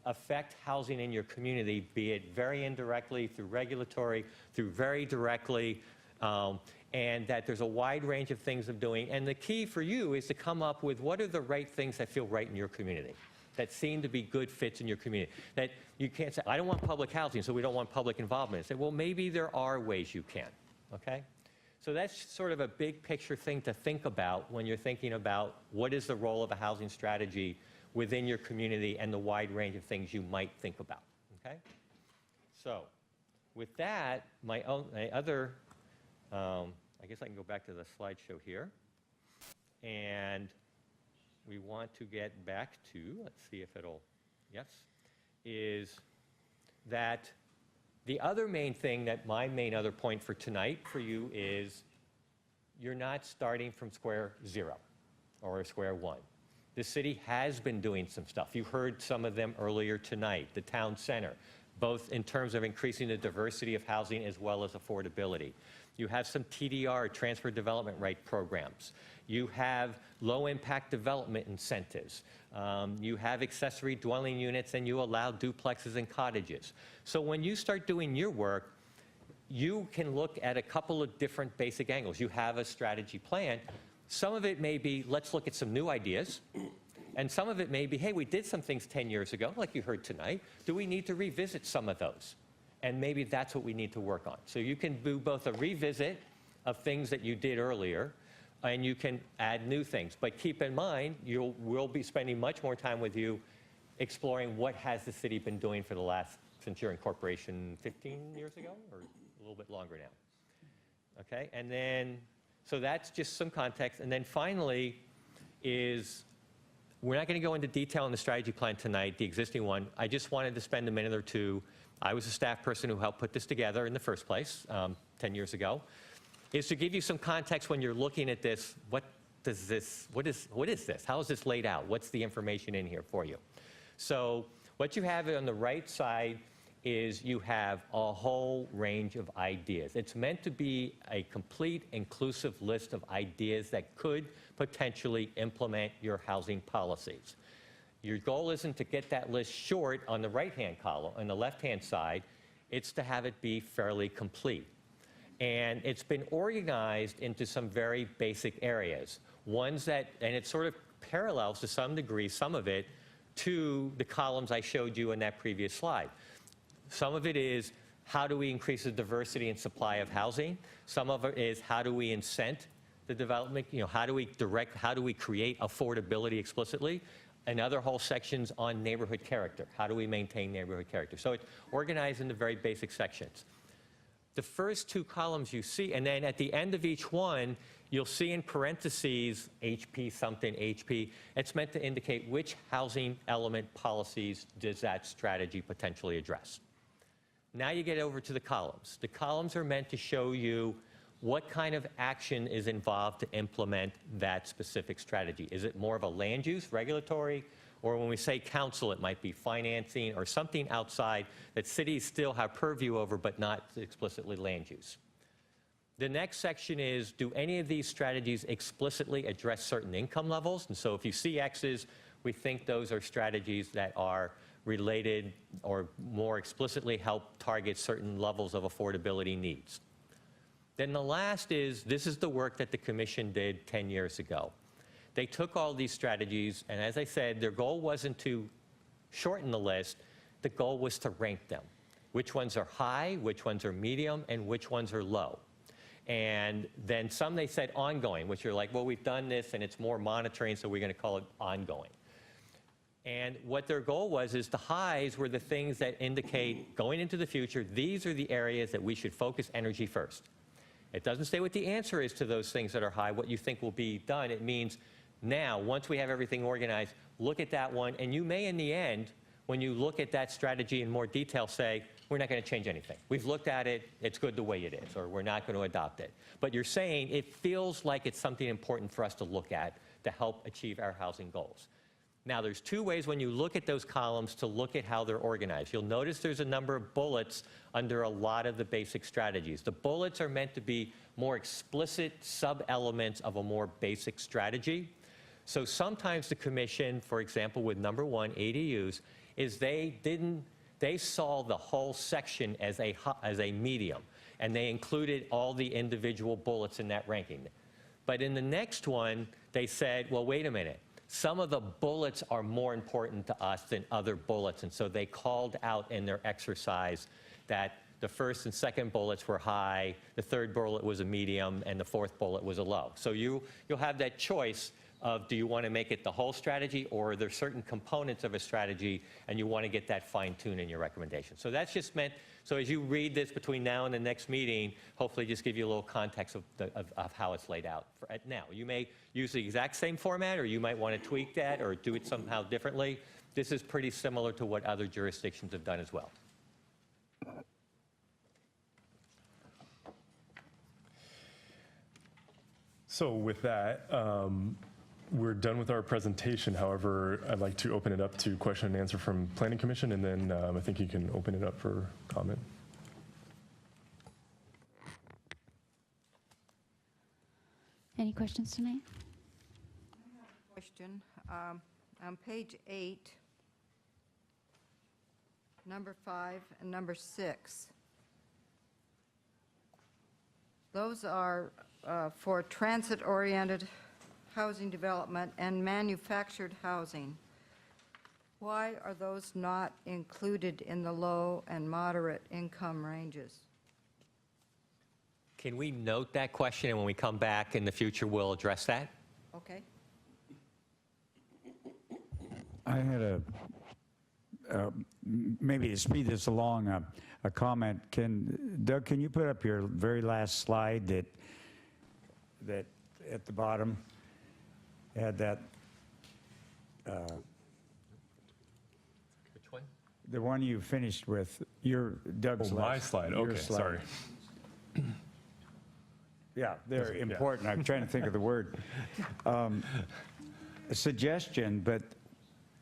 affect housing in your community, be it very indirectly through regulatory, through very directly, and that there's a wide range of things of doing. And the key for you is to come up with what are the right things that feel right in your community, that seem to be good fits in your community. That you can't say, I don't want public housing, so we don't want public involvement. Say, well, maybe there are ways you can, okay? So that's sort of a big picture thing to think about when you're thinking about what is the role of a housing strategy within your community and the wide range of things you might think about, okay? So with that, my other, I guess I can go back to the slideshow here. And we want to get back to, let's see if it'll, yes, is that the other main thing that my main other point for tonight for you is you're not starting from square zero or square one. The city has been doing some stuff. You heard some of them earlier tonight, the town center, both in terms of increasing the diversity of housing as well as affordability. You have some TDR, transfer development right programs. You have low-impact development incentives. You have accessory dwelling units, and you allow duplexes and cottages. So when you start doing your work, you can look at a couple of different basic angles. You have a strategy plan. Some of it may be, let's look at some new ideas. And some of it may be, hey, we did some things 10 years ago, like you heard tonight. Do we need to revisit some of those? And maybe that's what we need to work on. So you can do both a revisit of things that you did earlier, and you can add new things. But keep in mind, we'll be spending much more time with you exploring what has the city been doing for the last, since your incorporation 15 years ago, or a little bit longer now. Okay, and then, so that's just some context. And then finally is, we're not going to go into detail on the strategy plan tonight, the existing one. I just wanted to spend a minute or two. I was a staff person who helped put this together in the first place 10 years ago, is to give you some context when you're looking at this. What is this? How is this laid out? What's the information in here for you? So what you have on the right side is you have a whole range of ideas. It's meant to be a complete, inclusive list of ideas that could potentially implement your housing policies. Your goal isn't to get that list short on the right-hand column, on the left-hand side. It's to have it be fairly complete. And it's been organized into some very basic areas. Ones that, and it sort of parallels to some degree, some of it, to the columns I showed you in that previous slide. Some of it is, how do we increase the diversity and supply of housing? Some of it is, how do we incent the development? You know, how do we create affordability explicitly? And other whole sections on neighborhood character. How do we maintain neighborhood character? So it's organized into very basic sections. The first two columns you see, and then at the end of each one, you'll see in parentheses, HP something, HP. It's meant to indicate which housing element policies does that strategy potentially address. Now you get over to the columns. The columns are meant to show you what kind of action is involved to implement that specific strategy. Is it more of a land use, regulatory, or when we say council, it might be financing or something outside that cities still have purview over, but not explicitly land use. The next section is, do any of these strategies explicitly address certain income levels? And so if you see X's, we think those are strategies that are related or more explicitly help target certain levels of affordability needs. Then the last is, this is the work that the commission did 10 years ago. They took all these strategies, and as I said, their goal wasn't to shorten the list. The goal was to rank them. Which ones are high, which ones are medium, and which ones are low. And then some they said ongoing, which are like, well, we've done this and it's more monitoring, so we're going to call it ongoing. And what their goal was is the highs were the things that indicate going into the future, these are the areas that we should focus energy first. It doesn't say what the answer is to those things that are high, what you think will be done. It means now, once we have everything organized, look at that one, and you may in the end, when you look at that strategy in more detail, say, we're not going to change anything. We've looked at it, it's good the way it is, or we're not going to adopt it. But you're saying it feels like it's something important for us to look at to help achieve our housing goals. Now, there's two ways when you look at those columns to look at how they're organized. You'll notice there's a number of bullets under a lot of the basic strategies. The bullets are meant to be more explicit sub-elements of a more basic strategy. So sometimes the commission, for example, with number 1, ADUs, is they saw the whole section as a medium, and they included all the individual bullets in that ranking. But in the next one, they said, well, wait a minute. Some of the bullets are more important to us than other bullets, and so they called out in their exercise that the first and second bullets were high, the third bullet was a medium, and the fourth bullet was a low. So you'll have that choice of, do you want to make it the whole strategy, or are there certain components of a strategy and you want to get that fine-tuned in your recommendation. So that's just meant, so as you read this between now and the next meeting, hopefully just give you a little context of how it's laid out now. You may use the exact same format, or you might want to tweak that or do it somehow differently. This is pretty similar to what other jurisdictions have done as well. So with that, we're done with our presentation. However, I'd like to open it up to question and answer from Planning Commission, and then I think you can open it up for comment. Any questions tonight? I have a question. On page 8, number 5 and number 6, those are for transit-oriented housing development, and manufactured housing. Why are those not included in the low and moderate income ranges? Can we note that question, and when we come back in the future, we'll address that? Okay. I had maybe to speed this along, a comment. Doug, can you put up your very last slide that at the bottom had that? Which one? The one you finished with, Doug's Oh, my slide. your Okay, slide. sorry. Yeah, they're important. I'm trying to think of the word. A suggestion, but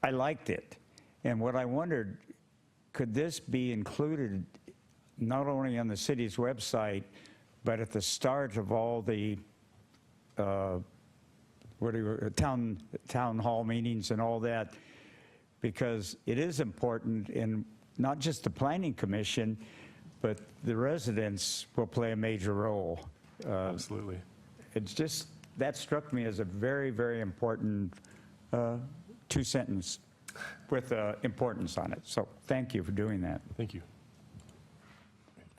I liked it. And what I wondered, could this be included not only on the city's website, but at the start of all the town hall meetings and all that? Because it is important in not just the planning commission, but the residents will play a major role. Absolutely. It's just, that struck me as a very, very important two-sentence with importance on it. So thank you for doing that. Thank you.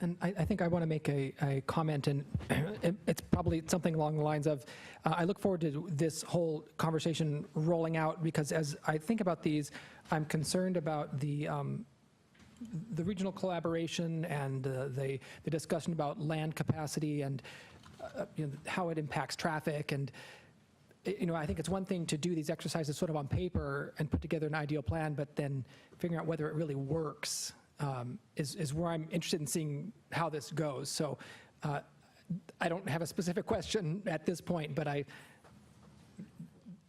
And I think I want to make a comment, and it's probably something along the lines of, I look forward to this whole conversation rolling out, because as I think about these, I'm concerned about the regional collaboration and the discussion about land capacity and how it impacts traffic. And I think it's one thing to do these exercises sort of on paper and put together an ideal plan, but then figuring out whether it really works is where I'm interested in seeing how this goes. So I don't have a specific question at this point, but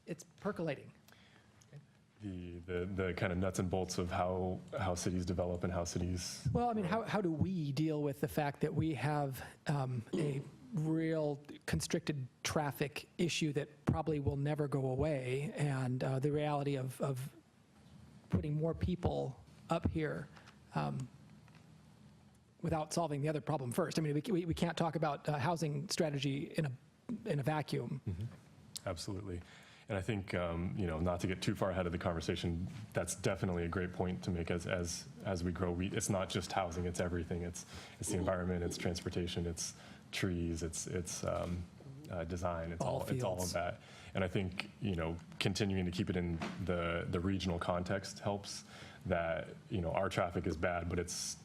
it's percolating. The kind of nuts and bolts of how cities develop and how cities... Well, I mean, how do we deal with the fact that we have a real constricted traffic issue that probably will never go away, and the reality of putting more people up here without solving the other problem first? I mean, we can't talk about housing strategy in a vacuum. Mm-hmm. Absolutely. And I think, not to get too far ahead of the conversation, that's definitely a great point to make as we grow. It's not just housing, it's everything. It's the environment, it's transportation, it's trees, it's design, it's all of that. And I think, continuing to keep it in the regional context helps. That, our traffic is bad, but it's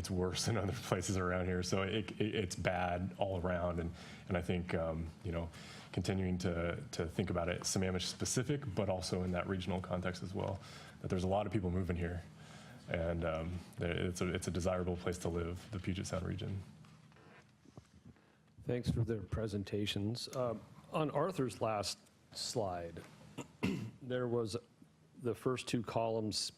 worse in other places around here. So it's bad all around. And I think, continuing to think about it Sammamish specific, but also in that regional context as well, that there's a lot of people moving here, and it's a desirable place to live, the Puget Sound region. Thanks for their presentations. On Arthur's last slide, there was the first two columns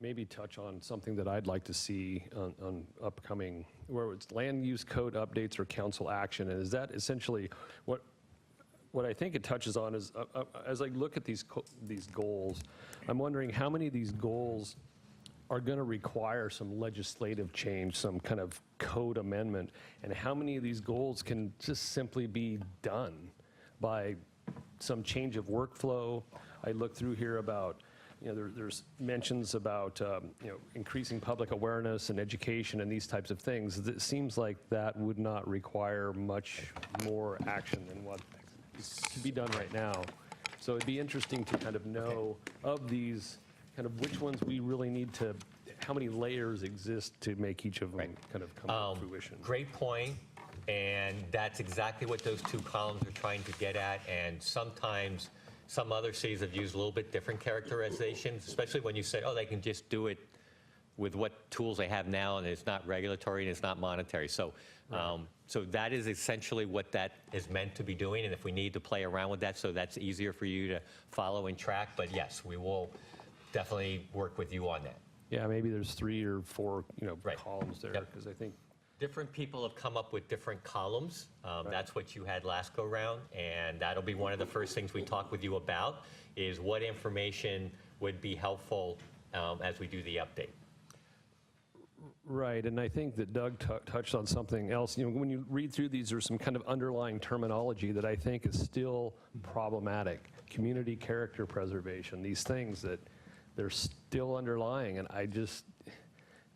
maybe touch on something that I'd like to see on upcoming, where it's land use code updates or council action. And is that essentially what I think it touches on is, as I look at these goals, I'm wondering how many of these goals are going to require some legislative change, some kind of code amendment, and how many of these goals can just simply be done by some change of workflow. I look through here about, there's mentions about, increasing public awareness and education and these types of things. It seems like that would not require much more action than what could be done right now. So it'd be interesting to kind of know of these, kind of which ones we really need to, how many layers exist to make each of them kind of come to fruition. Great point, and that's exactly what those two columns are trying to get at, and sometimes some other cities have used a little bit different characterizations, especially when you say, oh, they can just do it with what tools they have now, and it's not regulatory and it's not monetary. So, so that is essentially what that is meant to be doing, and if we need to play around with that so that's easier for you to follow and track, but yes, we will definitely work with you on that. Yeah, maybe there's 3 or 4, columns there, because I think different people have come up with different columns. That's what you had last go round, and that'll be one of the first things we talk with you about, is what information would be helpful as we do the update. Right, and I think that Doug touched on something else. You know, when you read through these, there's some kind of underlying terminology that I think is still problematic. Community character preservation, these things that they're still underlying, and I just,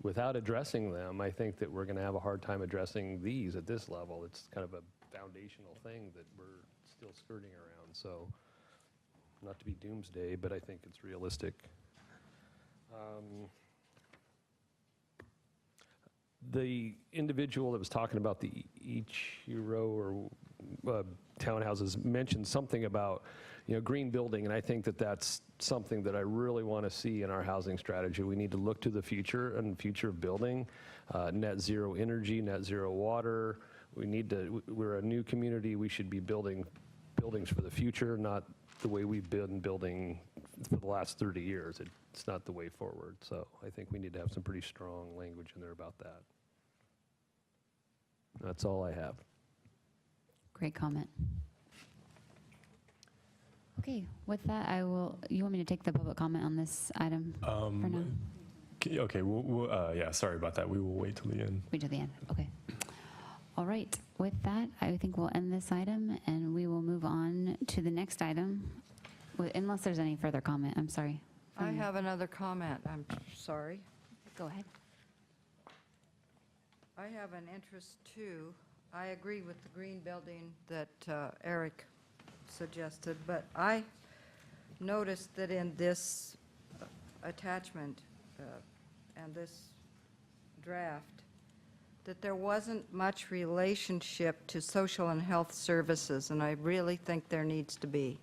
without addressing them, I think that we're going to have a hard time addressing these at this level. It's kind of a foundational thing that we're still skirting around, so not to be doomsday, but I think it's realistic. The individual that was talking about the Ichiro or townhouses mentioned something about, you know, green building, and I think that that's something that I really want to see in our housing strategy. We need to look to the future and future of building, net zero energy, net zero water. We need to, we're a new community, we should be building buildings for the future, not the way we've been building for the last 30 years. It's not the way forward. So I think we need to have some pretty strong language in there about that. That's all I have. Great comment. Okay, with that, you want me to take the public comment on this item for now? Okay, yeah, sorry about that. We will wait till the end. Wait till the end, okay. All right, with that, I think we'll end this item and we will move on to the next item, unless there's any further comment, I'm sorry. I have another comment, I'm sorry. Go ahead. I have an interest too. I agree with the green building that Eric suggested, but I noticed that in this attachment and this draft, that there wasn't much relationship to social and health services, and I really think there needs to be.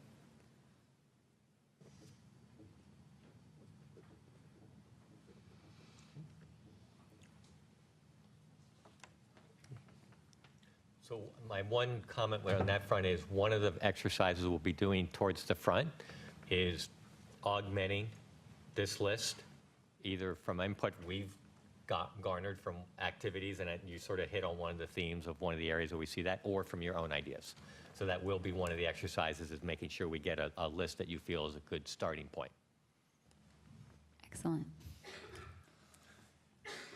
So my one comment on that front is one of the exercises we'll be doing towards the front is augmenting this list, either from input we've garnered from activities, and you sort of hit on one of the themes of one of the areas where we see that, or from your own ideas. So that will be one of the exercises, is making sure we get a list that you feel is a good starting point. Excellent.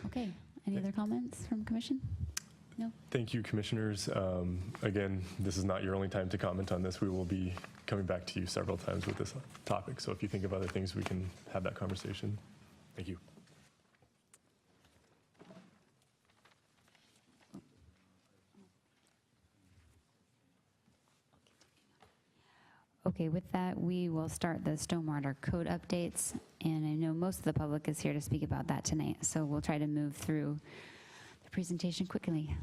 Okay, any other comments from Commission? No? Thank you, commissioners. Again, this is not your only time to comment on this. We will be coming back to you several times with this topic. So if you think of other things, we can have that conversation. Thank you. Okay, with that, we will start the stormwater code updates, and I know most of the public is here to speak about that tonight, so we'll try to move through the presentation quickly.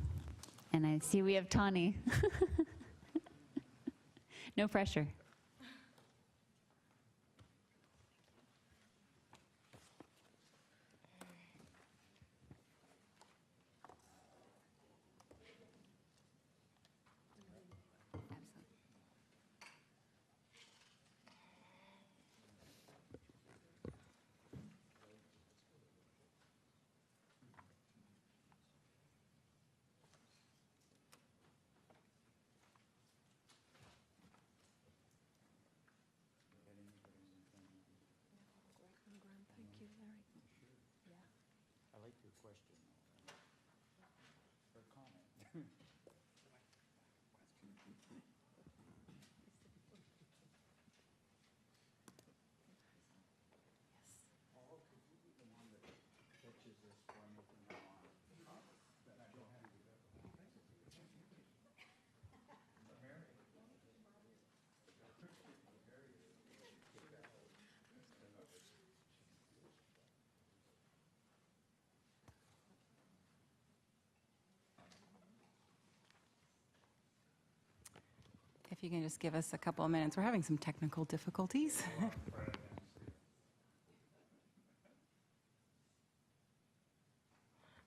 And I see we have Tawny. No pressure. I like your question or comment. Paul, could you be the one that pitches this for me from now on? That I don't have to do that. If you can just give us a couple of minutes. We're having some technical difficulties.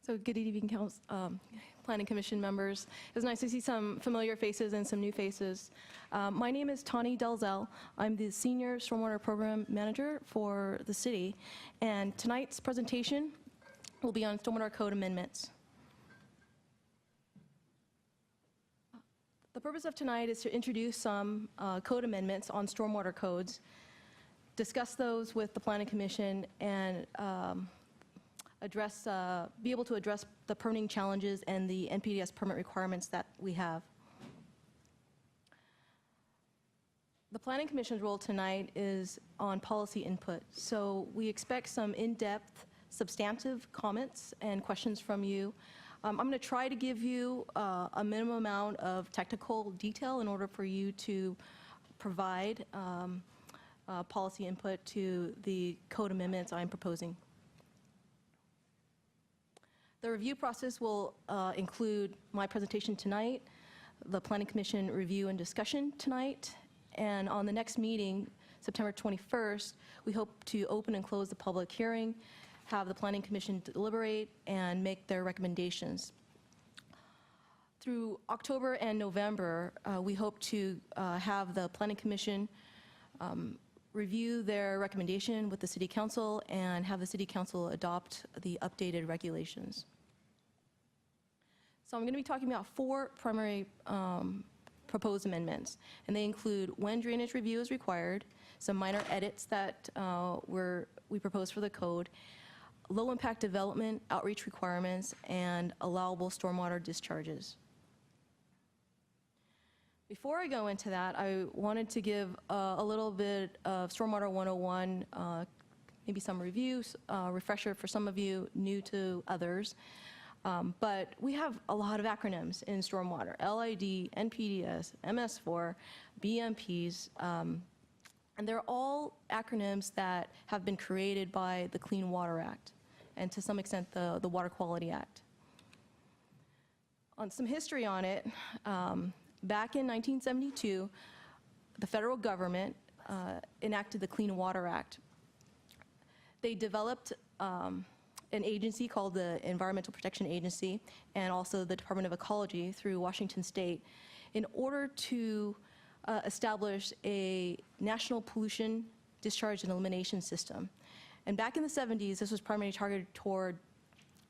So good evening, Planning Commission members. It was nice to see some familiar faces and some new faces. My name is Tawny Delzell. I'm the Senior Stormwater Program Manager for the city, and tonight's presentation will be on stormwater code amendments. The purpose of tonight is to introduce some code amendments on stormwater codes, discuss those with the Planning Commission, and be able to address the permitting challenges and the NPDES permit requirements that we have. The Planning Commission's role tonight is on policy input, so we expect some in-depth, substantive comments and questions from you. I'm going to try to give you a minimum amount of technical detail in order for you to provide policy input to the code amendments I'm proposing. The review process will include my presentation tonight, the Planning Commission review and discussion tonight, and on the next meeting, September 21st, we hope to open and close the public hearing, have the Planning Commission deliberate, and make their recommendations. Through October and November, we hope to have the Planning Commission review their recommendation with the City Council and have the City Council adopt the updated regulations. So I'm going to be talking about 4 primary proposed amendments, and they include when drainage review is required, some minor edits that we propose for the code, low impact development, outreach requirements, and allowable stormwater discharges. Before I go into that, I wanted to give a little bit of Stormwater 101, maybe some reviews, refresher for some of you, new to others. But we have a lot of acronyms in stormwater: LID, NPDES, MS4, BMPs, and they're all acronyms that have been created by the Clean Water Act and to some extent the Water Quality Act. On some history on it, back in 1972, the federal government enacted the Clean Water Act. They developed an agency called the Environmental Protection Agency and also the Department of Ecology through Washington State in order to establish a national pollution discharge and elimination system. And back in the 70s, this was primarily targeted toward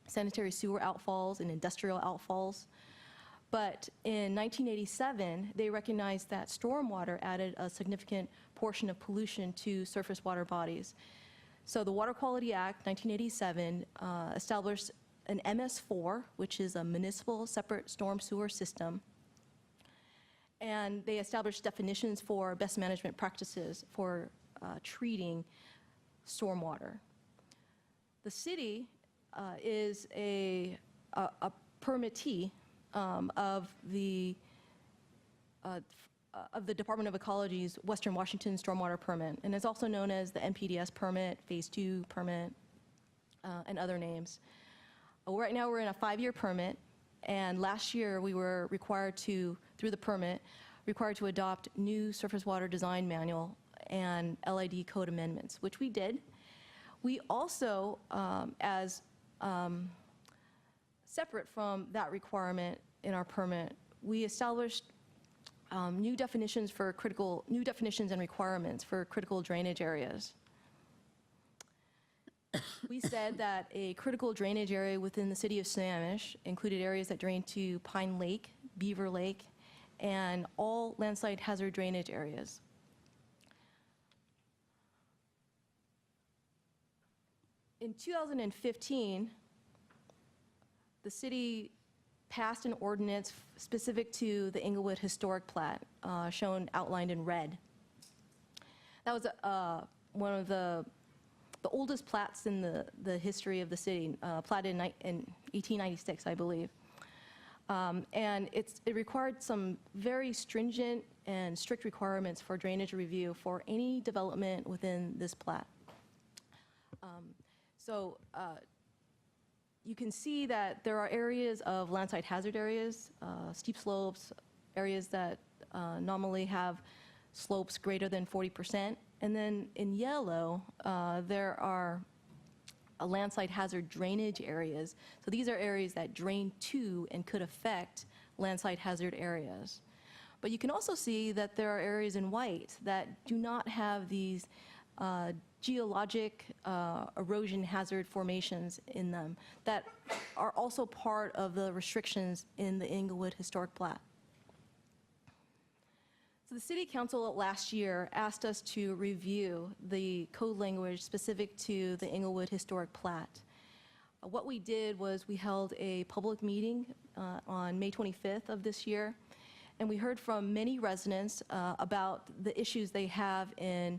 sanitary sewer outfalls and industrial outfalls. But in 1987, they recognized that stormwater added a significant portion of pollution to surface water bodies. So the Water Quality Act, 1987, established an MS4, which is a municipal separate storm sewer system. And they established definitions for best management practices for treating stormwater. The city is a permittee of the Department of Ecology's Western Washington Stormwater Permit, and it's also known as the NPDES permit, Phase 2 permit, and other names. Right now we're in a 5-year permit, and last year we were required to, through the permit, required to adopt new surface water design manual and LID code amendments, which we did. We also, separate from that requirement in our permit, we established new definitions and requirements for critical drainage areas. We said that a critical drainage area within the city of Sammamish included areas that drain to Pine Lake, Beaver Lake, and all landslide hazard drainage areas. In 2015, the city passed an ordinance specific to the Inglewood Historic Plat, outlined in red. That was one of the oldest plats in the history of the city, platted in 1896, I believe. And it required some very stringent and strict requirements for drainage review for any development within this plat. You can see that there are areas of landslide hazard areas, steep slopes, areas that normally have slopes greater than 40%. And then in yellow, there are landslide hazard drainage areas. So these are areas that drain to and could affect landslide hazard areas. But you can also see that there are areas in white that do not have these geologic erosion hazard formations in them that are also part of the restrictions in the Inglewood Historic Plat. So the City Council last year asked us to review the code language specific to the Inglewood Historic Plat. What we did was we held a public meeting on May 25th of this year, and we heard from many residents about the issues they have in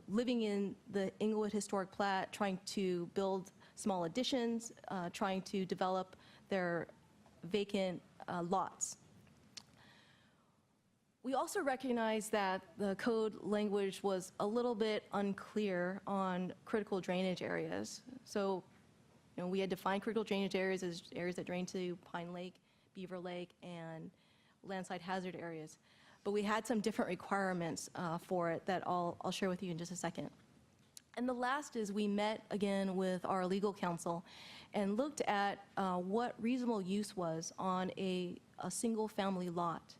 living in the Inglewood Historic Plat, trying to build small additions, trying to develop their vacant lots. We also recognize that the code language was a little bit unclear on critical drainage areas. So, we had defined critical drainage areas as areas that drain to Pine Lake, Beaver Lake, and landside hazard areas. But we had some different requirements for it that I'll share with you in just a second. And the last is we met again with our legal counsel and looked at what reasonable use was on a single-family lot.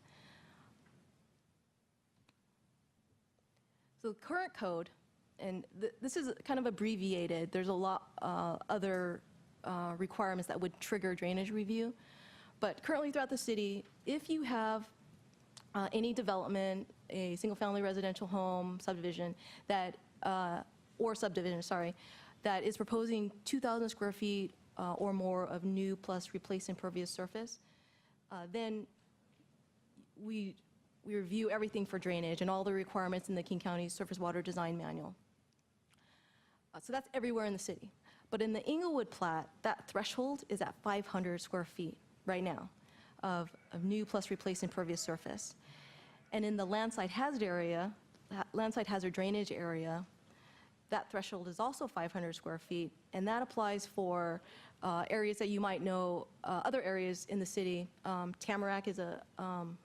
So the current code, and this is kind of abbreviated, there's a lot other requirements that would trigger drainage review. But currently throughout the city, if you have any development, a single-family residential home subdivision that, or subdivision, sorry, that is proposing 2,000 square feet or more of new plus replace impervious surface, then we review everything for drainage and all the requirements in the King County Surface Water Design Manual. So that's everywhere in the city. But in the Inglewood Plat, that threshold is at 500 square feet right now of new plus replace impervious surface. And in the landslide hazard area, landslide hazard drainage area, that threshold is also 500 square feet, and that applies for areas that you might know, other areas in the city. Tamarack is an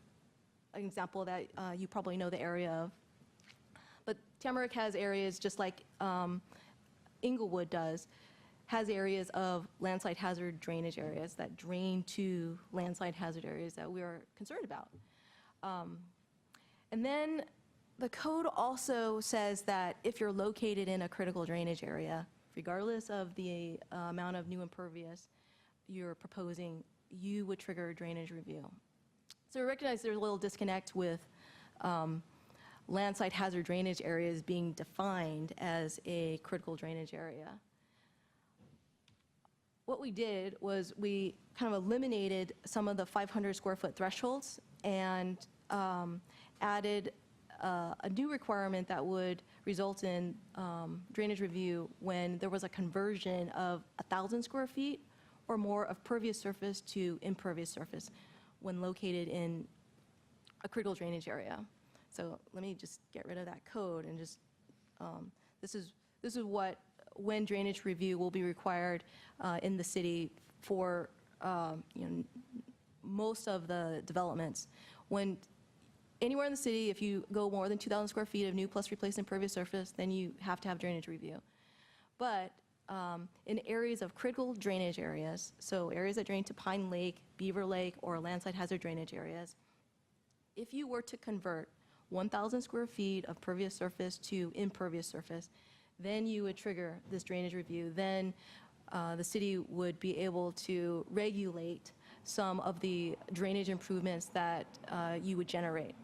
example that you probably know the area of. But Tamarack has areas just like Inglewood does, has areas of landslide hazard drainage areas that drain to landslide hazard areas that we are concerned about. And then the code also says that if you're located in a critical drainage area, regardless of the amount of new impervious you're proposing, you would trigger a drainage review. So we recognize there's a little disconnect with landslide hazard drainage areas being defined as a critical drainage area. What we did was we kind of eliminated some of the 500 square foot thresholds and added a new requirement that would result in drainage review when there was a conversion of 1,000 square feet or more of pervious surface to impervious surface when located in a critical drainage area. So let me just get rid of that code and just, this is what, when drainage review will be required in the city for most of the developments. When anywhere in the city, if you go more than 2,000 square feet of new plus replace impervious surface, then you have to have drainage review. But in areas of critical drainage areas, so areas that drain to Pine Lake, Beaver Lake, or landslide hazard drainage areas, if you were to convert 1,000 square feet of pervious surface to impervious surface, then you would trigger this drainage review. Then the city would be able to regulate some of the drainage improvements that you would generate.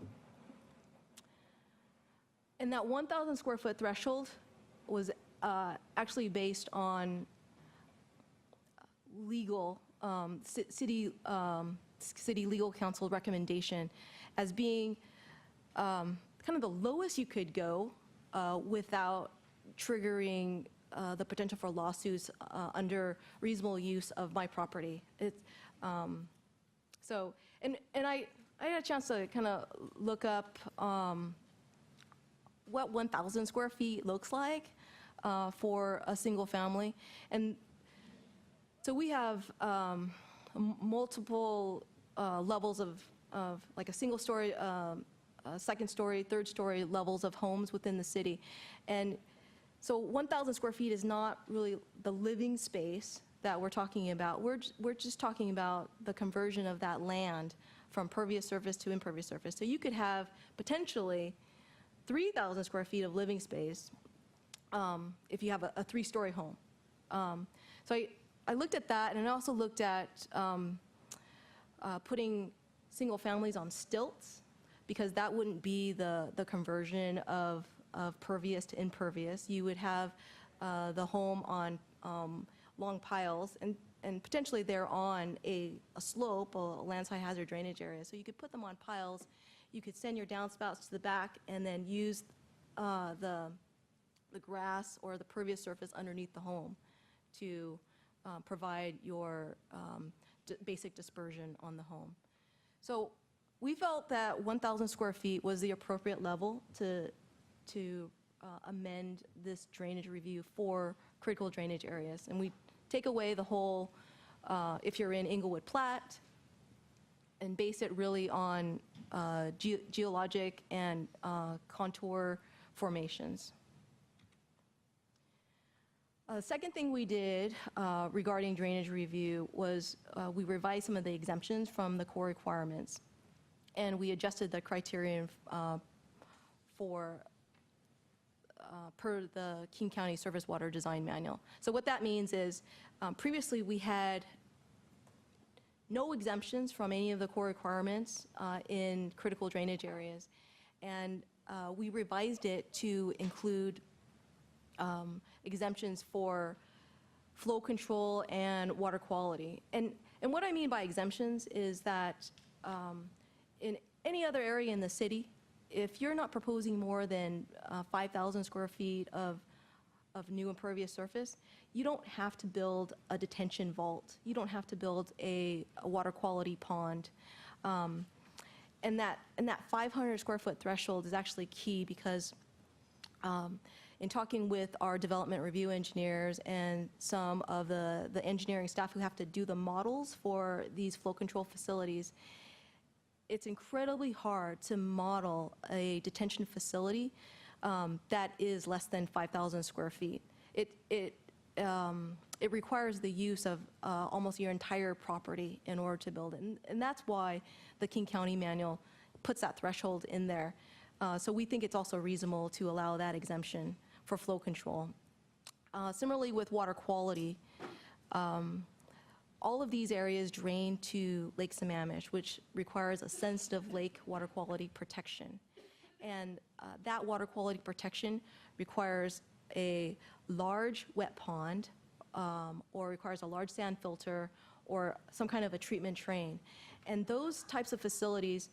And that 1,000 square foot threshold was actually based on legal, city legal counsel recommendation as being kind of the lowest you could go without triggering the potential for lawsuits under reasonable use of my property. It's, so, and I had a chance to kind of look up what 1,000 square feet looks like for a single family. And so we have multiple levels of like a single story, second story, third story levels of homes within the city. And so 1,000 square feet is not really the living space that we're talking about. We're just talking about the conversion of that land from pervious surface to impervious surface. So you could have potentially 3,000 square feet of living space if you have a three-story home. So I looked at that, and I also looked at putting single families on stilts, because that wouldn't be the conversion of pervious to impervious. You would have the home on long piles, and potentially they're on a slope, a landslide hazard drainage area. So you could put them on piles, you could send your downspouts to the back, and then use the grass or the pervious surface underneath the home to provide your basic dispersion on the home. So we felt that 1,000 square feet was the appropriate level to amend this drainage review for critical drainage areas. And we take away the whole, if you're in Inglewood Platte, and base it really on geologic and contour formations. The second thing we did regarding drainage review was we revised some of the exemptions from the core requirements, and we adjusted the criterion for per the King County Surface Water Design Manual. So what that means is previously we had no exemptions from any of the core requirements in critical drainage areas, and we revised it to include exemptions for flow control and water quality. And what I mean by exemptions is that in any other area in the city, if you're not proposing more than 5,000 square feet of new impervious surface, you don't have to build a detention vault. You don't have to build a water quality pond. And that 500 square foot threshold is actually key because in talking with our development review engineers and some of the engineering staff who have to do the models for these flow control facilities, it's incredibly hard to model a detention facility that is less than 5,000 square feet. It requires the use of almost your entire property in order to build it. And that's why the King County Manual puts that threshold in there. So we think it's also reasonable to allow that exemption for flow control. Similarly with water quality, all of these areas drain to Lake Sammamish, which requires a sensitive lake water quality protection. And that water quality protection requires a large wet pond or requires a large sand filter or some kind of a treatment train. And those types of facilities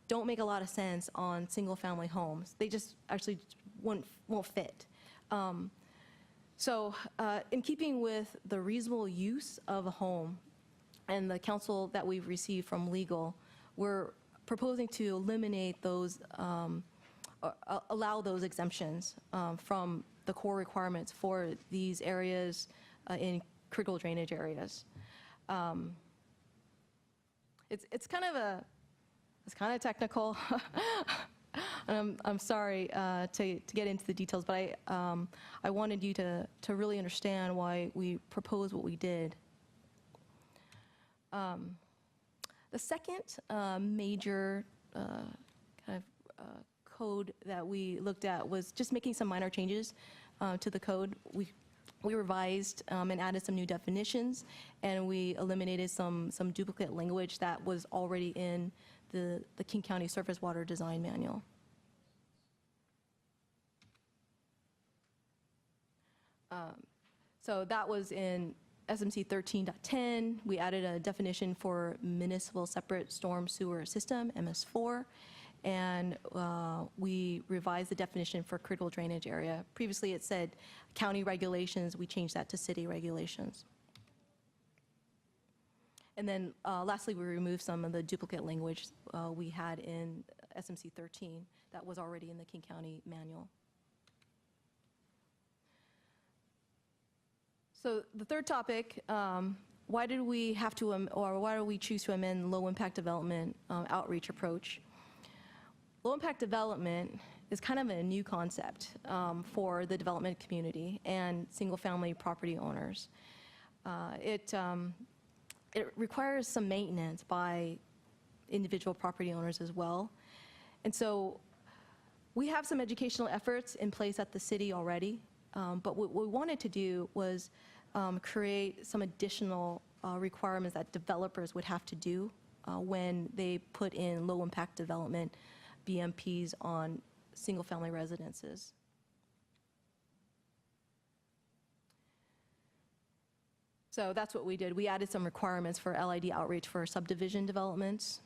don't make a lot of sense on single-family homes. They just actually won't fit. So in keeping with the reasonable use of a home and the counsel that we've received from legal, we're proposing to eliminate those, allow those exemptions from the core requirements for these areas in critical drainage areas. It's kind of technical. And I'm sorry to get into the details, but I wanted you to really understand why we proposed what we did. The second major kind of code that we looked at was just making some minor changes to the code. We revised and added some new definitions, and we eliminated some duplicate language that was already in the King County Surface Water Design Manual. So that was in SMC 13.10. We added a definition for municipal separate storm sewer system, MS4, and we revised the definition for critical drainage area. Previously it said county regulations, we changed that to city regulations. And then lastly, we removed some of the duplicate language we had in SMC 13 that was already in the King County Manual. So the third topic, why did we have to, or why do we choose to amend low impact development outreach approach? Low impact development is kind of a new concept for the development community and single family property owners. It requires some maintenance by individual property owners as well. And so we have some educational efforts in place at the city already, but what we wanted to do was create some additional requirements that developers would have to do when they put in low impact development BMPs on single family residences. So that's what we did. We added some requirements for LID outreach for subdivision developments.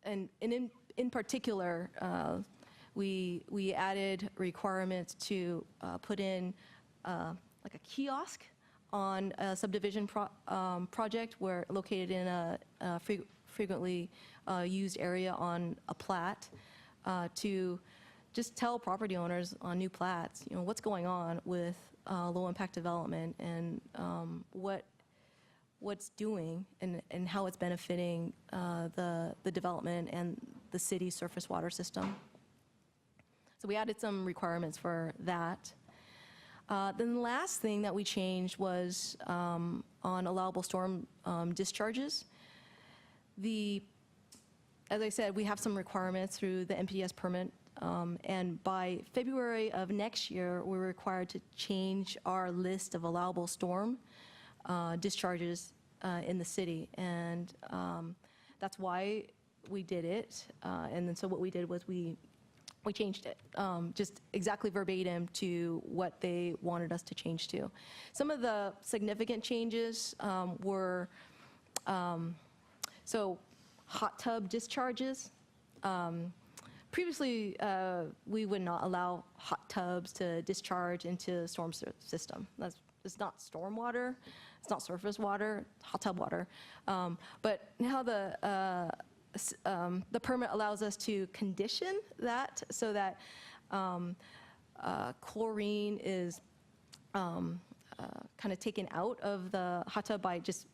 And in particular, we added requirements to put in like a kiosk on a subdivision project where located in a frequently used area on a plat, to just tell property owners on new plats, what's going on with low-impact development and what's doing and how it's benefiting the development and the city's surface water system. So we added some requirements for that. Then the last thing that we changed was on allowable storm discharges. As I said, we have some requirements through the MPDS permit, and by February of next year, we're required to change our list of allowable storm discharges in the city, and that's why we did it. And then so what we did was we changed it, just exactly verbatim to what they wanted us to change to. Some of the significant changes were, so hot tub discharges. Previously, we would not allow hot tubs to discharge into the storm system. It's not storm water, it's not surface water, hot tub water. But now the permit allows us to condition that so that chlorine is kind of taken out of the hot tub by just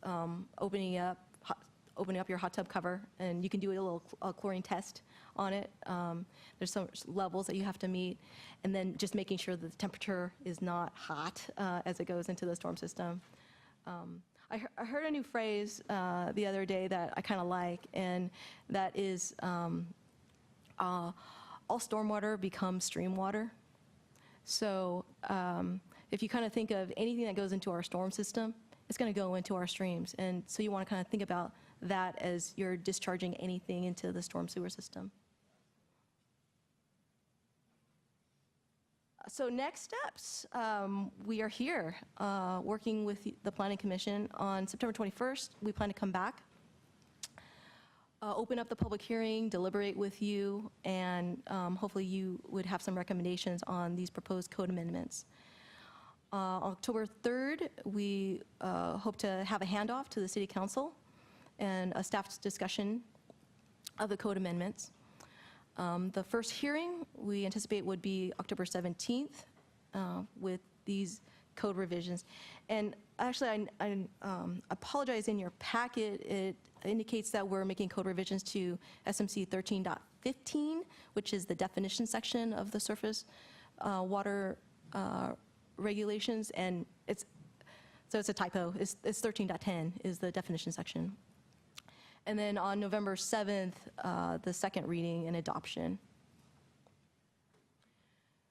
opening up your hot tub cover, and you can do a little chlorine test on it. There's some levels that you have to meet, and then just making sure that the temperature is not hot as it goes into the storm system. I heard a new phrase the other day that I kind of like, and that is all stormwater becomes stream water. So if you kind of think of anything that goes into our storm system, it's going to go into our streams. And so you want to kind of think about that as you're discharging anything into the storm sewer system. So next steps, we are here working with the Planning Commission. On September 21st, we plan to come back, open up the public hearing, deliberate with you, and hopefully you would have some recommendations on these proposed code amendments. October 3rd, we hope to have a handoff to the City Council and a staff discussion of the code amendments. The first hearing we anticipate would be October 17th with these code revisions. And actually, I apologize, in your packet, it indicates that we're making code revisions to SMC 13.15, which is the definition section of the surface water regulations, and it's a typo. It's 13.10 is the definition section. And then on November 7th, the second reading and adoption.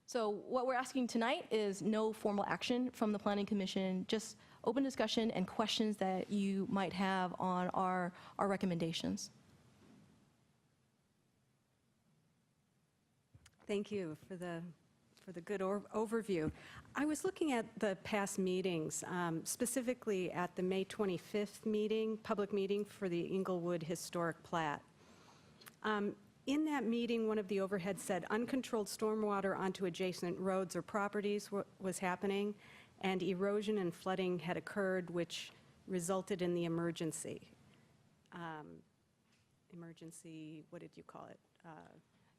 So what we're asking tonight is no formal action from the Planning Commission, just open discussion and questions that you might have on our recommendations. Thank you for the good overview. I was looking at the past meetings, specifically at the May 25th meeting, public meeting for the Inglewood Historic Plat. In that meeting, one of the overheads said uncontrolled stormwater onto adjacent roads or properties was happening, and erosion and flooding had occurred, which resulted in the emergency. What did you call it?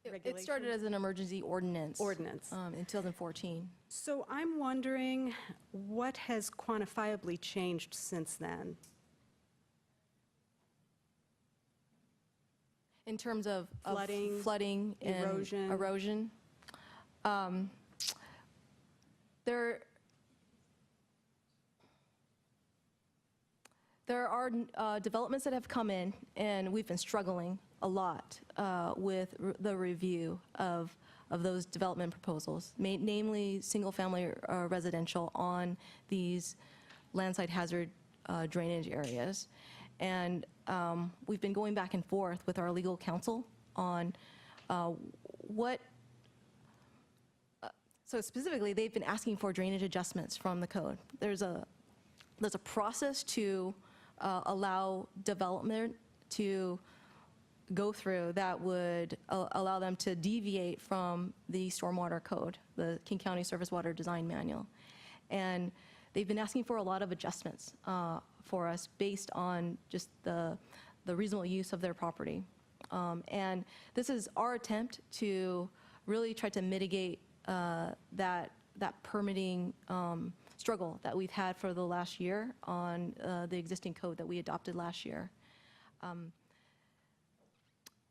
It started as an emergency ordinance. In 2014. So I'm wondering what has quantifiably changed since then? In terms of flooding and erosion. There are developments that have come in, and we've been struggling a lot with the review of those development proposals, namely single-family residential on these landside hazard drainage areas. And we've been going back and forth with our legal counsel on what, so specifically, they've been asking for drainage adjustments from the code. There's a there's a process to allow development to go through that would allow them to deviate from the stormwater code, the King County Surface Water Design Manual. And they've been asking for a lot of adjustments for us based on just the reasonable use of their property. And this is our attempt to really try to mitigate that permitting struggle that we've had for the last year on the existing code that we adopted last year.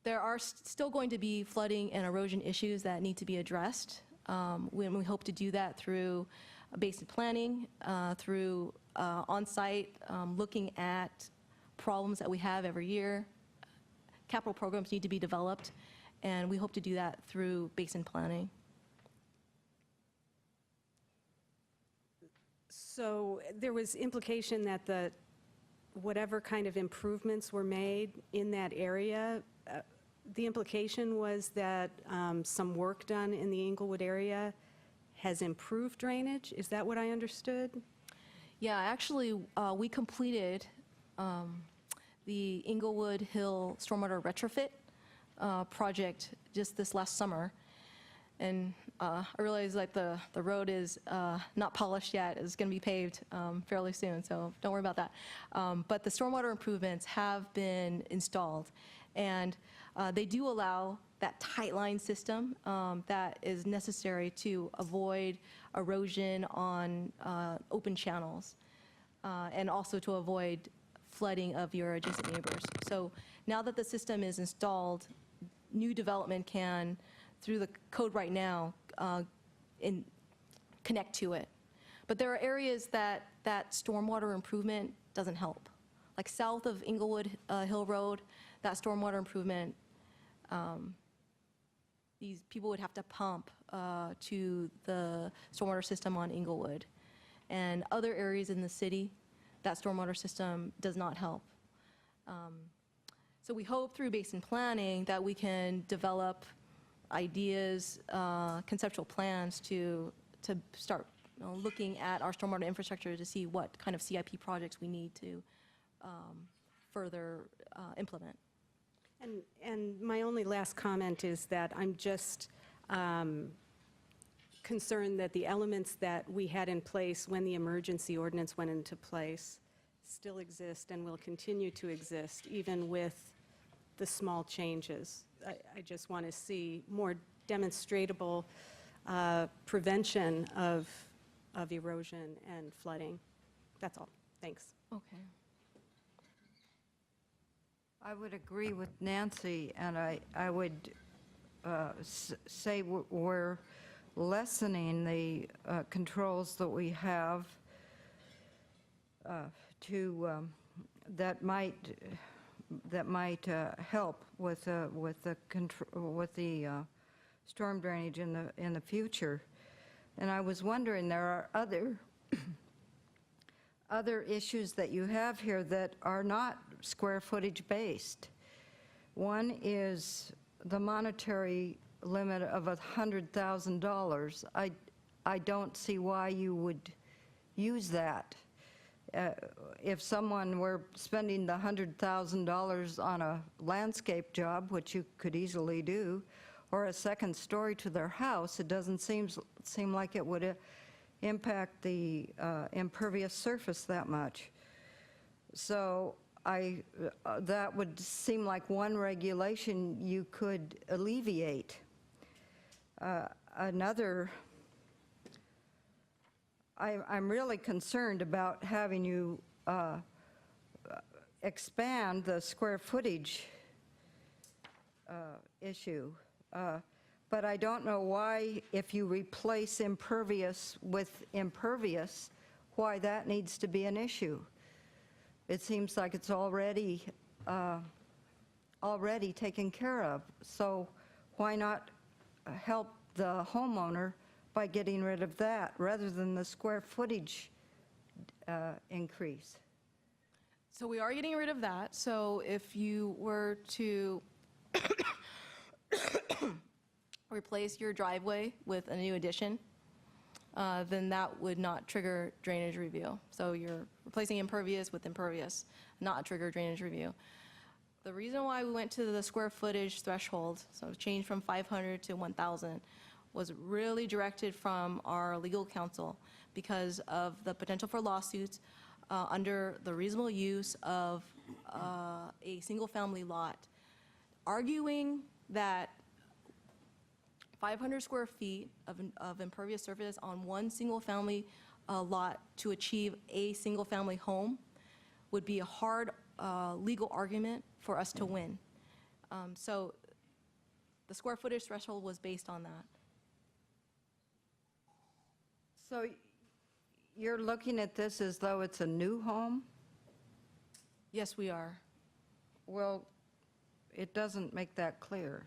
There are still going to be flooding and erosion issues that need to be addressed. We hope to do that through basin planning, through on-site, looking at problems that we have every year. Capital programs need to be developed, and we hope to do that through basin planning. So there was implication that whatever kind of improvements were made in that area, the implication was that some work done in the Inglewood area has improved drainage? Is that what I understood? Yeah, actually, we completed the Inglewood Hill Stormwater Retrofit project just this last summer. And I realize like the road is not polished yet. It's going to be paved fairly soon, so don't worry about that. But the stormwater improvements have been installed, and they do allow that tight line system that is necessary to avoid erosion on open channels, and also to avoid flooding of your adjacent neighbors. So now that the system is installed, new development can, through the code right now, connect to it. But there are areas that stormwater improvement doesn't help. Like south of Inglewood Hill Road, that stormwater improvement, these people would have to pump to the stormwater system on Inglewood. And other areas in the city, that stormwater system does not help. So we hope through basin planning that we can develop ideas, conceptual plans to start looking at our stormwater infrastructure to see what kind of CIP projects we need to further implement. And my only last comment is that I'm just concerned that the elements that we had in place when the emergency ordinance went into place still exist and will continue to exist, even with the small changes. I just want to see more demonstrable prevention of erosion and flooding. That's all. Thanks. Okay. I would agree with Nancy, and I would say we're lessening the controls that we have that might help with the storm drainage in the future. And I was wondering, there are other issues that you have here that are not square footage based. One is the monetary limit of $100,000. I don't see why you would use that. If someone were spending the $100,000 on a landscape job, which you could easily do, or a second story to their house, it doesn't seem like it would impact the impervious surface that much. So that would seem like one regulation you could alleviate. Another, I'm really concerned about having you expand the square footage issue. But I don't know why, if you replace impervious with impervious, why that needs to be an issue. It seems like it's already taken care of. So why not help the homeowner by getting rid of that rather than the square footage increase? So we are getting rid of that. So if you were to replace your driveway with a new addition, then that would not trigger drainage review. So you're replacing impervious with impervious, not trigger drainage review. The reason why we went to the square footage threshold, so changed from 500 to 1,000, was really directed from our legal counsel because of the potential for lawsuits under the reasonable use of a single-family lot. Arguing that 500 square feet of impervious surface on one single-family lot to achieve a single-family home would be a hard legal argument for us to win. So the square footage threshold was based on that. So you're looking at this as though it's a new home? Yes, we are. Well, it doesn't make that clear.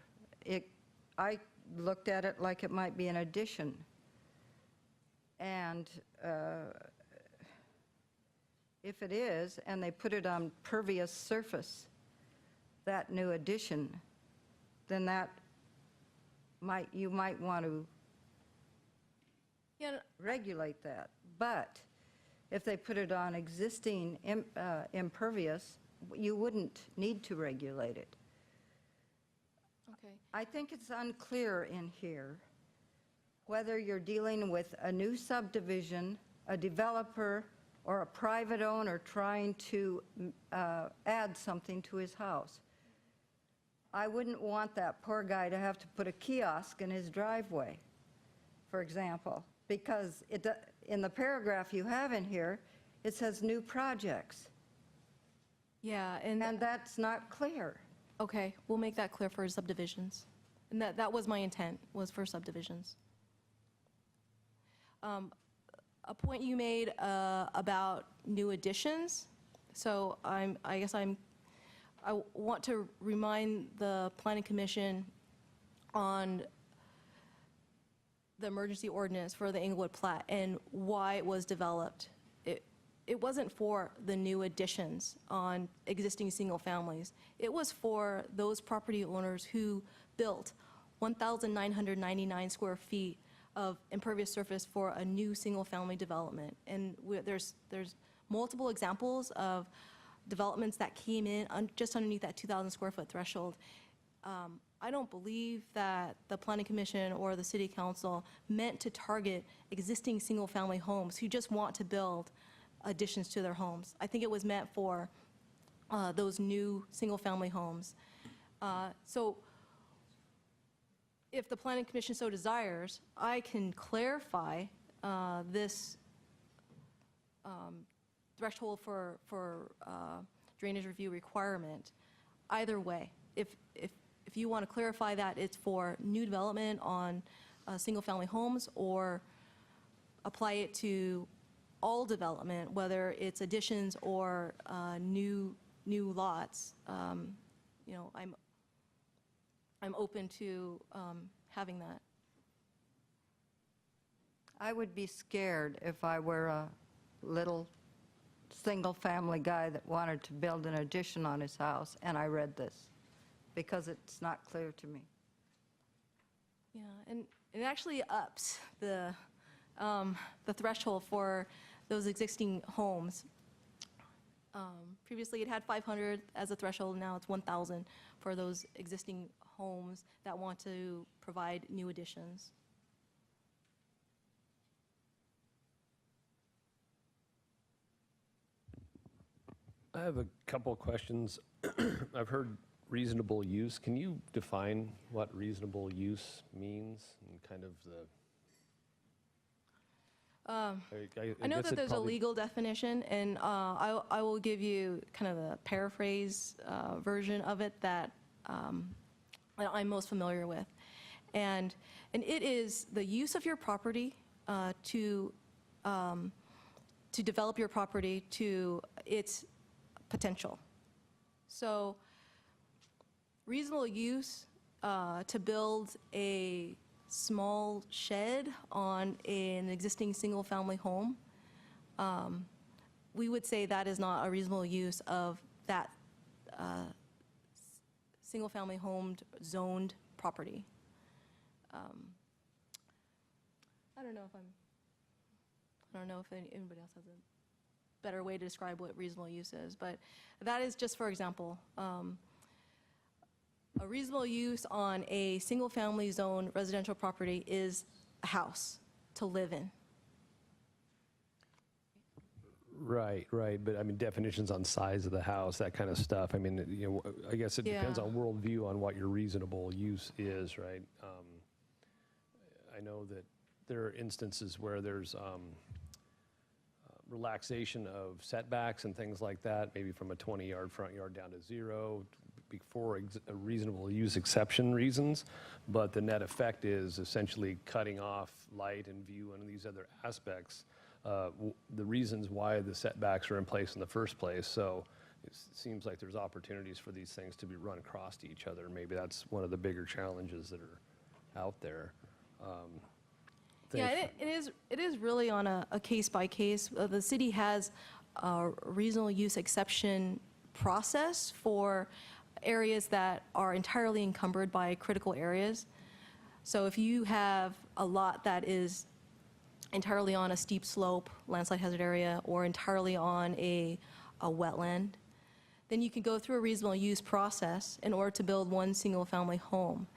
I looked at it like it might be an addition. And if it is, and they put it on pervious surface, that new addition, then you might want to regulate that. But if they put it on existing impervious, you wouldn't need to regulate it. Okay. I think it's unclear in here whether you're dealing with a new subdivision, a developer, or a private owner trying to add something to his house. I wouldn't want that poor guy to have to put a kiosk in his driveway, for example, because in the paragraph you have in here, it says new projects. Yeah, and that's not clear. Okay, we'll make that clear for subdivisions. And that was my intent, was for subdivisions. A point you made about new additions. So I want to remind the Planning Commission on the emergency ordinance for the Inglewood plat and why it was developed. It wasn't for the new additions on existing single families. It was for those property owners who built 1,999 square feet of impervious surface for a new single-family development. And there's multiple examples of developments that came in just underneath that 2,000 square foot threshold. I don't believe that the Planning Commission or the City Council meant to target existing single-family homes who just want to build additions to their homes. I think it was meant for those new single-family homes. So if the Planning Commission so desires, I can clarify this threshold for drainage review requirement either way. If you want to clarify that it's for new development on single-family homes, or apply it to all development, whether it's additions or new lots, I'm open to having that. I would be scared if I were a little single-family guy that wanted to build an addition on his house, and I read this, because it's not clear to me. Yeah, and it actually ups the threshold for those existing homes. Previously, it had 500 as a threshold, now it's 1,000 for those existing homes that want to provide new additions. I have a couple of questions. I've heard reasonable use. Can you define what reasonable use means and kind of the... I know that there's a legal definition, and I will give you kind of a paraphrase version of it that I'm most familiar with. And it is the use of your property to develop your property to its potential. So reasonable use to build a small shed on an existing single-family home, we would say that is not a reasonable use of that single-family homed zoned property. I don't know if I'm I don't know if anybody else has a better way to describe what reasonable use is, but that is just for example. A reasonable use on a single-family zone residential property is a house to live in. Right, right, but I mean, definitions on size of the house, that kind of stuff. I mean, you know, I guess it depends Yeah. on worldview on what your reasonable use is, right? I know that there are instances where there's relaxation of setbacks and things like that, maybe from a 20-yard front yard down to 0, for a reasonable use exception reasons, but the net effect is essentially cutting off light and view and these other aspects, the reasons why the setbacks are in place in the first place. So it seems like there's opportunities for these things to be run across to each other. Maybe that's one of the bigger challenges that are out there. Yeah, it is really on a case by case. The city has a reasonable use exception process for areas that are entirely encumbered by critical areas. So if you have a lot that is entirely on a steep slope, landslide hazard area, or entirely on a wetland, then you can go through a reasonable use process in order to build one single family home.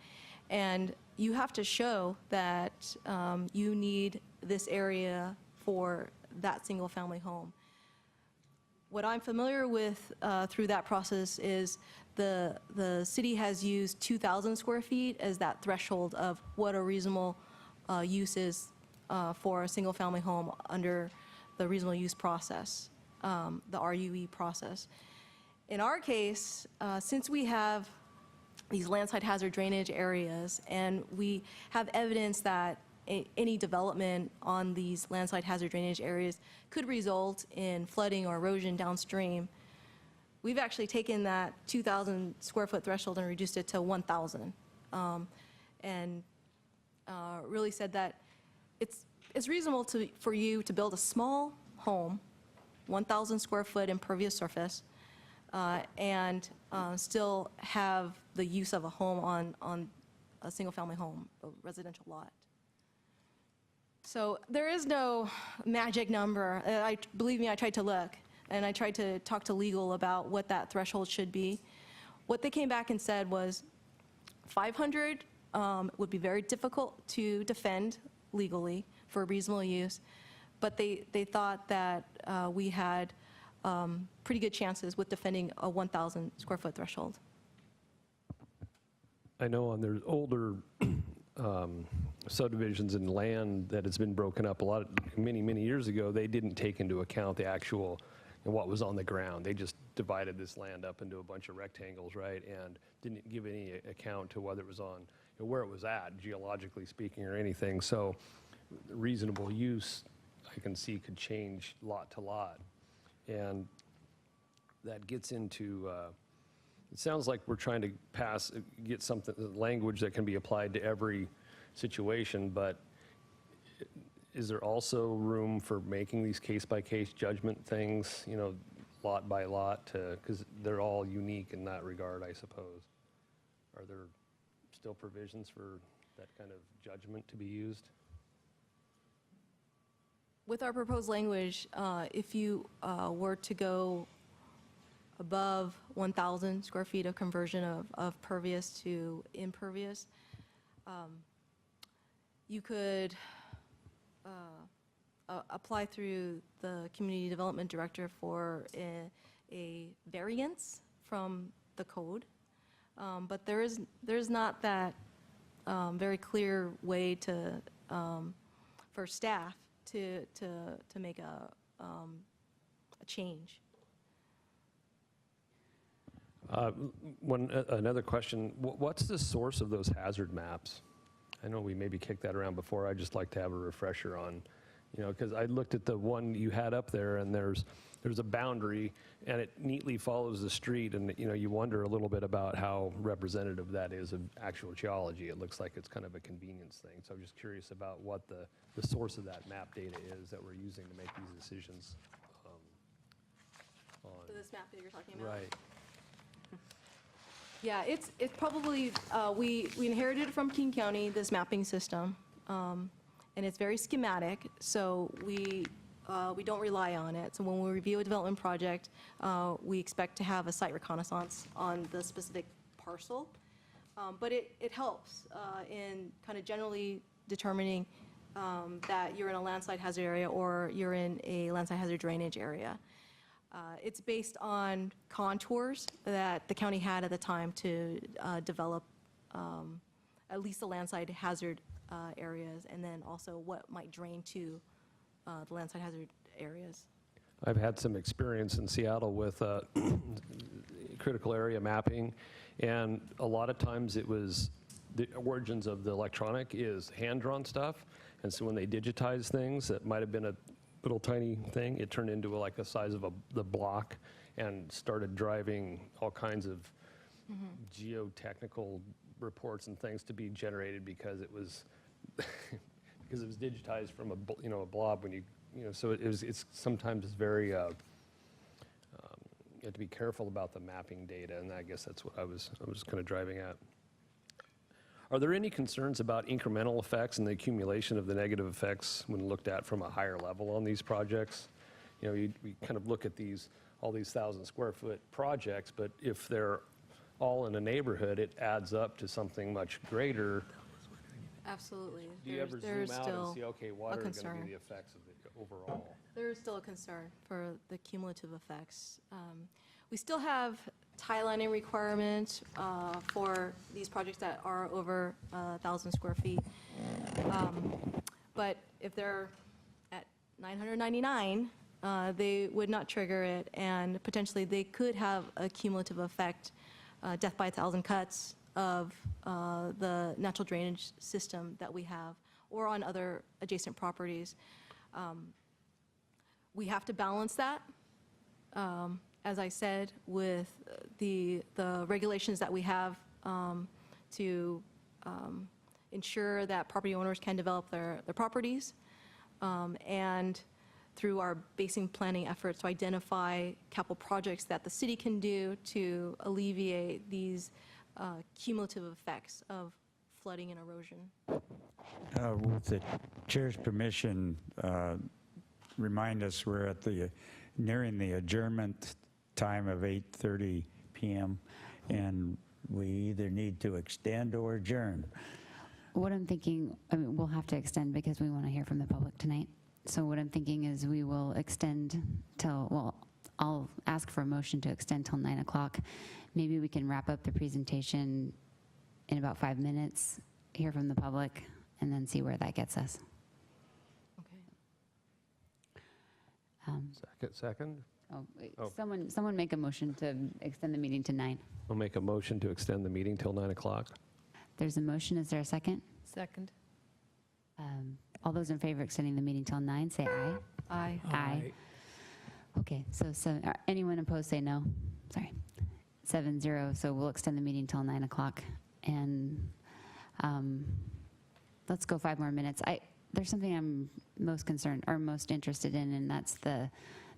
And you have to show that you need this area for that single family home. What I'm familiar with through that process is the city has used 2,000 square feet as that threshold of what a reasonable use is for a single family home under the reasonable use process, the RUE process. In our case, since we have these landslide hazard drainage areas and we have evidence that any development on these landslide hazard drainage areas could result in flooding or erosion downstream, we've actually taken that 2,000 square foot threshold and reduced it to 1,000. And really said that it's reasonable for you to build a small home, 1,000 square foot impervious surface, and still have the use of a home on a single family home, a residential lot. So there is no magic number. Believe me, I tried to look, and I tried to talk to legal about what that threshold should be. What they came back and said was 500 would be very difficult to defend legally for reasonable use, but they thought that we had pretty good chances with defending a 1,000 square foot threshold. I know on there's older subdivisions and land that has been broken up many years ago, they didn't take into account the actual what was on the ground. They just divided this land up into a bunch of rectangles, right, and didn't give any account to whether it was on where it was at, geologically speaking, or anything. So reasonable use, I can see, could change lot to lot, and that gets into. It sounds like we're trying to get something, language that can be applied to every situation, but is there also room for making these case-by-case judgment things, lot by lot, because they're all unique in that regard, I suppose? Are there still provisions for that kind of judgment to be used? With our proposed language, if you were to go above 1,000 square feet of conversion of pervious to impervious, you could apply through the community development director for a variance from the code. But there's not that very clear way for staff to make a change. Another question, what's the source of those hazard maps? I know we maybe kicked that around before. I'd just like to have a refresher on, because I looked at the one you had up there, and there's a boundary, and it neatly follows the street, and you wonder a little bit about how representative that is of actual geology. It looks like it's kind of a convenience thing. So I'm just curious about what the source of that map data is that we're using to make these decisions. So this map that you're talking about? Right. Yeah, it's probably, we inherited from King County, this mapping system, and it's very schematic, so we we don't rely on it. So when we review a development project, we expect to have a site reconnaissance on the specific parcel. But it helps in kind of generally determining that you're in a landslide hazard area or you're in a landslide hazard drainage area. It's based on contours that the county had at the time to develop at least the landslide hazard areas, and then also what might drain to the landslide hazard areas. I've had some experience in Seattle with critical area mapping, and a lot of times it was the origins of the electronic is hand-drawn stuff, and so when they digitize things that might have been a little tiny thing, it turned into like the size of the block and started driving all kinds of geotechnical reports and things to be generated because it was because it was digitized from a blob when so it's sometimes very you have to be careful about the mapping data, and I guess that's what I was kind of driving at. Are there any concerns about incremental effects and the accumulation of the negative effects when looked at from a higher level on these projects? We kind of look at all these 1,000 square foot projects, but if they're all in a neighborhood, it adds up to something much greater. Absolutely. Do you ever There's zoom out still and see, okay, what are going to be the effects of it overall? There is still a concern for the cumulative effects. We still have tie lining requirements for these projects that are over 1,000 square feet. But if they're at 999, they would not trigger it, and potentially they could have a cumulative effect, death by 1,000 cuts of the natural drainage system that we have, or on other adjacent properties. We have to balance that, as I said, with the regulations that we have to ensure that property owners can develop their properties, and through our basing planning efforts to identify capital projects that the city can do to alleviate these cumulative effects of flooding and erosion. With the chair's permission, remind us we're at nearing the adjournment time of 8:30 p.m. and we either need to extend or adjourn. What I'm thinking, we'll have to extend because we want to hear from the public tonight. So what I'm thinking is we will extend till, I'll ask for a motion to extend till 9 o'clock. Maybe we can wrap up the presentation in about 5 minutes, hear from the public, and then see where that gets us. Second? Someone make a motion to extend the meeting to 9. I'll make a motion to extend the meeting till 9 o'clock. There's a motion. Is there a second? Second. All those in favor of extending the meeting till 9, say aye. Aye. Aye. Okay, so anyone opposed, say no. Sorry. 7-0, so we'll extend the meeting till 9 o'clock. And let's go 5 more minutes. There's something I'm most concerned or most interested in, and that's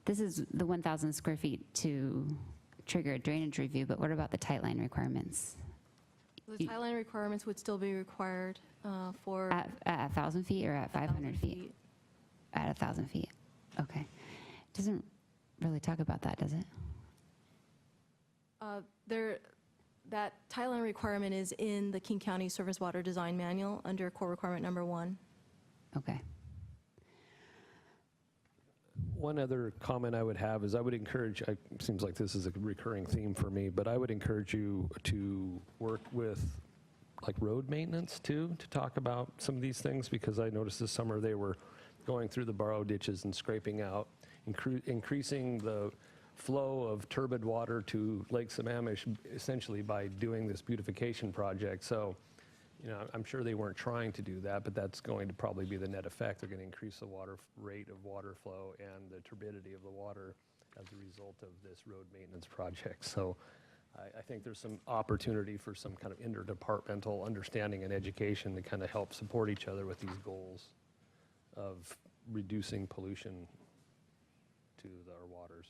this is the 1,000 square feet to trigger a drainage review, but what about the tight line requirements? The tie line requirements would still be required for... At 1,000 feet or at 500 feet? At 1,000 feet, okay. It doesn't really talk about that, does it? That tie line requirement is in the King County Surface Water Design Manual under core requirement number 1. Okay. One other comment I would have is I would encourage, it seems like this is a recurring theme for me, but I would encourage you to work with like road maintenance too, to talk about some of these things, because I noticed this summer they were going through the borrow ditches and scraping out, increasing the flow of turbid water to Lake Sammamish essentially by doing this beautification project. So, I'm sure they weren't trying to do that, but that's going to probably be the net effect. They're going to increase the rate of water flow and the turbidity of the water as a result of this road maintenance project. So I think there's some opportunity for some kind of interdepartmental understanding and education to kind of help support each other with these goals of reducing pollution to our waters.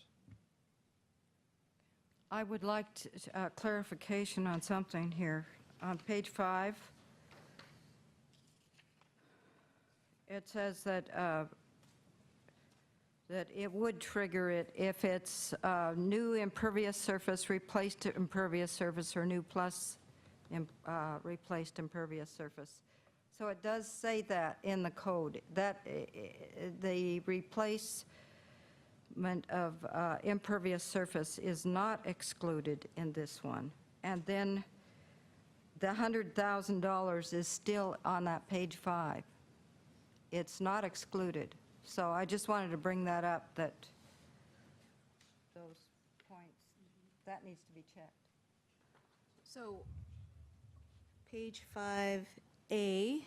I would like clarification on something here. On page 5, it says that that it would trigger it if it's new impervious surface, replaced impervious surface, or new plus replaced impervious surface. So it does say that in the code, that the replacement of impervious surface is not excluded in this one. And then the $100,000 is still on that page 5. It's not excluded. So I just wanted to bring that up, that those points, that needs to be checked. So, page 5A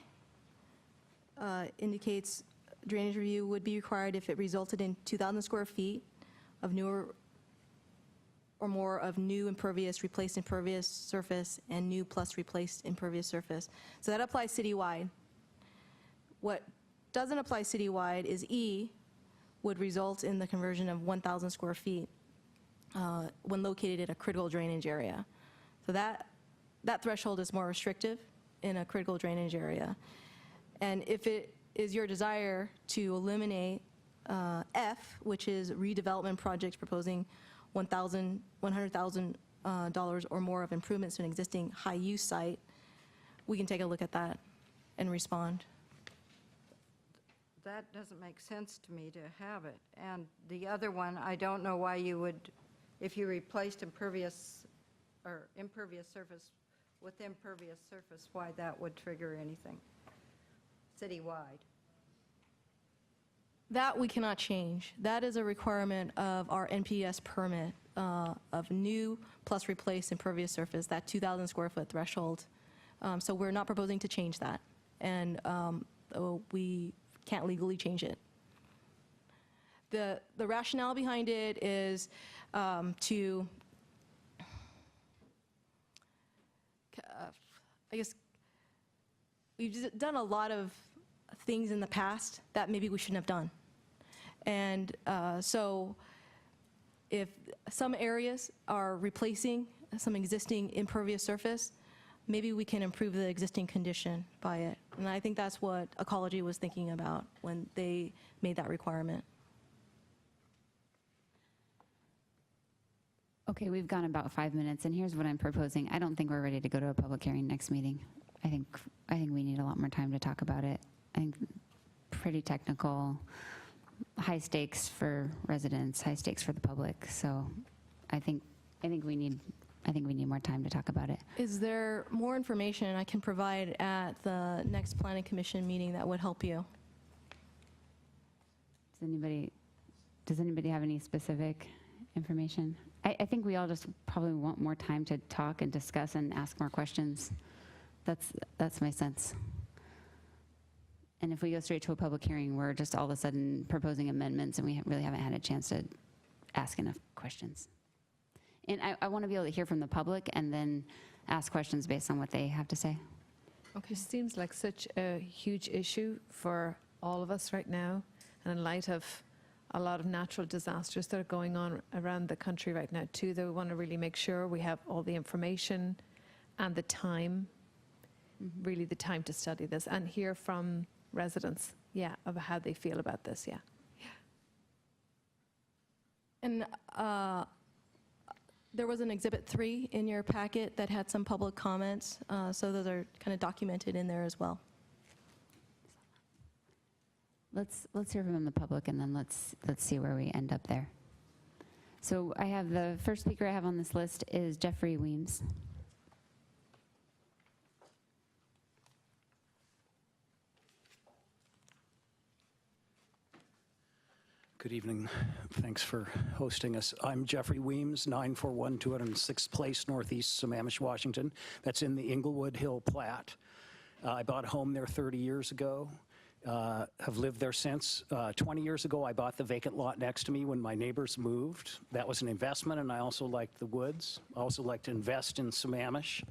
indicates drainage review would be required if it resulted in 2,000 square feet of newer or more of new impervious, replaced impervious surface, and new plus replaced impervious surface. So that applies citywide. What doesn't apply citywide is E would result in the conversion of 1,000 square feet when located in a critical drainage area. So that threshold is more restrictive in a critical drainage area. And if it is your desire to eliminate F, which is redevelopment projects proposing $100,000 or more of improvements to an existing high-use site, we can take a look at that and respond. That doesn't make sense to me to have it. And the other one, I don't know why you would, if you replaced impervious surface with impervious surface, why that would trigger anything citywide. That we cannot change. That is a requirement of our NPS permit of new plus replaced impervious surface, that 2,000 square foot threshold. So we're not proposing to change that. And we can't legally change it. The rationale behind it is to, I guess, we've done a lot of things in the past that maybe we shouldn't have done. And so if some areas are replacing some existing impervious surface, maybe we can improve the existing condition by it. And I think that's what Ecology was thinking about when they made that requirement. Okay, we've gone about 5 minutes, and here's what I'm proposing. I don't think we're ready to go to a public hearing next meeting. I think we need a lot more time to talk about it. I think pretty technical, high stakes for residents, high stakes for the public. So I think we need more time to talk about it. Is there more information I can provide at the next Planning Commission meeting that would help you? Does anybody have any specific information? I think we all just probably want more time to talk and discuss and ask more questions. That's my sense. And if we go straight to a public hearing, we're just all of a sudden proposing amendments and we really haven't had a chance to ask enough questions. And I want to be able to hear from the public and then ask questions based on what they have to say. Okay, seems like such a huge issue for all of us right now, and in light of a lot of natural disasters that are going on around the country right now too, that we want to really make sure we have all the information and the time, really the time to study this and hear from residents, of how they feel about this, And there was an Exhibit 3 in your packet that had some public comments, so those are kind of documented in there as well. Let's hear from the public, and then let's see where we end up there. So I have the first speaker I have on this list is Jeffrey Weems. Good evening. Thanks for hosting us. I'm Jeffrey Weems, 941 206th Place, Northeast Sammamish, Washington. That's in the Inglewood Hill Plat. I bought a home there 30 years ago. Have lived there since. 20 years ago, I bought the vacant lot next to me when my neighbors moved. That was an investment, and I also liked the woods. I also like to invest in Sammamish,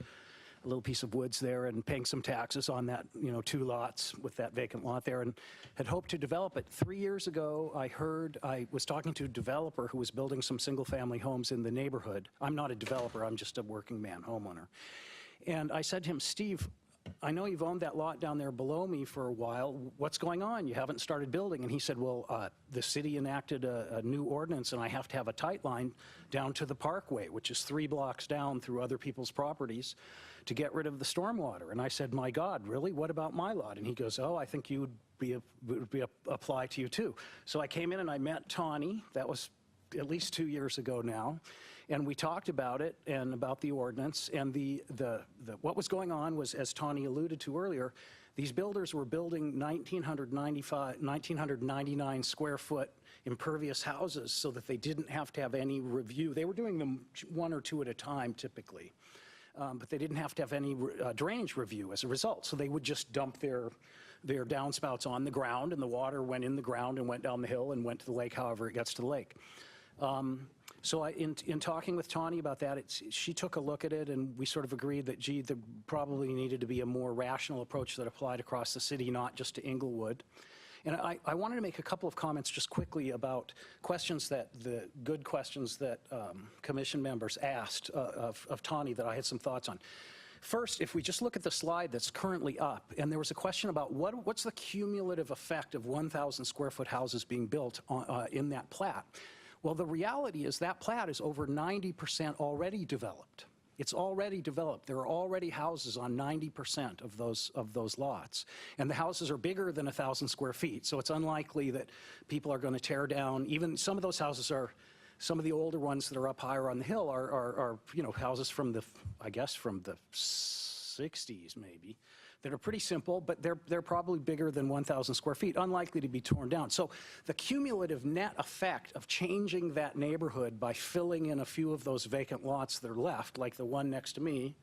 a little piece of woods there, and paying some taxes on that, 2 lots with that vacant lot there, and had hoped to develop it. 3 years ago, I was talking to a developer who was building some single-family homes in the neighborhood. I'm not a developer, I'm just a working man homeowner. And I said to him, Steve, I know you've owned that lot down there below me for a while. What's going on? You haven't started building. And he said, well, the city enacted a new ordinance, and I have to have a tight line down to the Parkway, which is 3 blocks down through other people's properties, to get rid of the stormwater. And I said, my God, really? What about my lot? And he goes, oh, I think you would apply to you too. So I came in and I met Tawny. That was at least 2 years ago now. And we talked about it and about the ordinance. And what was going on was, as Tawny alluded to earlier, these builders were building 1,999 square foot impervious houses so that they didn't have to have any review. They were doing them 1 or 2 at a time typically, but they didn't have to have any drainage review as a result. So they would just dump their downspouts on the ground, and the water went in the ground and went down the hill and went to the lake, however it gets to the lake. So in talking with Tawny about that, she took a look at it, and we sort of agreed that, gee, there probably needed to be a more rational approach that applied across the city, not just to Inglewood. And I wanted to make a couple of comments just quickly about the good questions that commission members asked of Tawny that I had some thoughts on. First, if we just look at the slide that's currently up, and there was a question about what's the cumulative effect of 1,000 square foot houses being built in that plat. Well, the reality is that plat is over 90% already developed. It's already developed. There are already houses on 90% of those lots. And the houses are bigger than 1,000 square feet, so it's unlikely that people are going to tear down. Even some of those houses are, some of the older ones that are up higher on the hill are houses from the 60s maybe, that are pretty simple, but they're probably bigger than 1,000 square feet, unlikely to be torn down. So the cumulative net effect of changing that neighborhood by filling in a few of those vacant lots that are left, like the one next to me,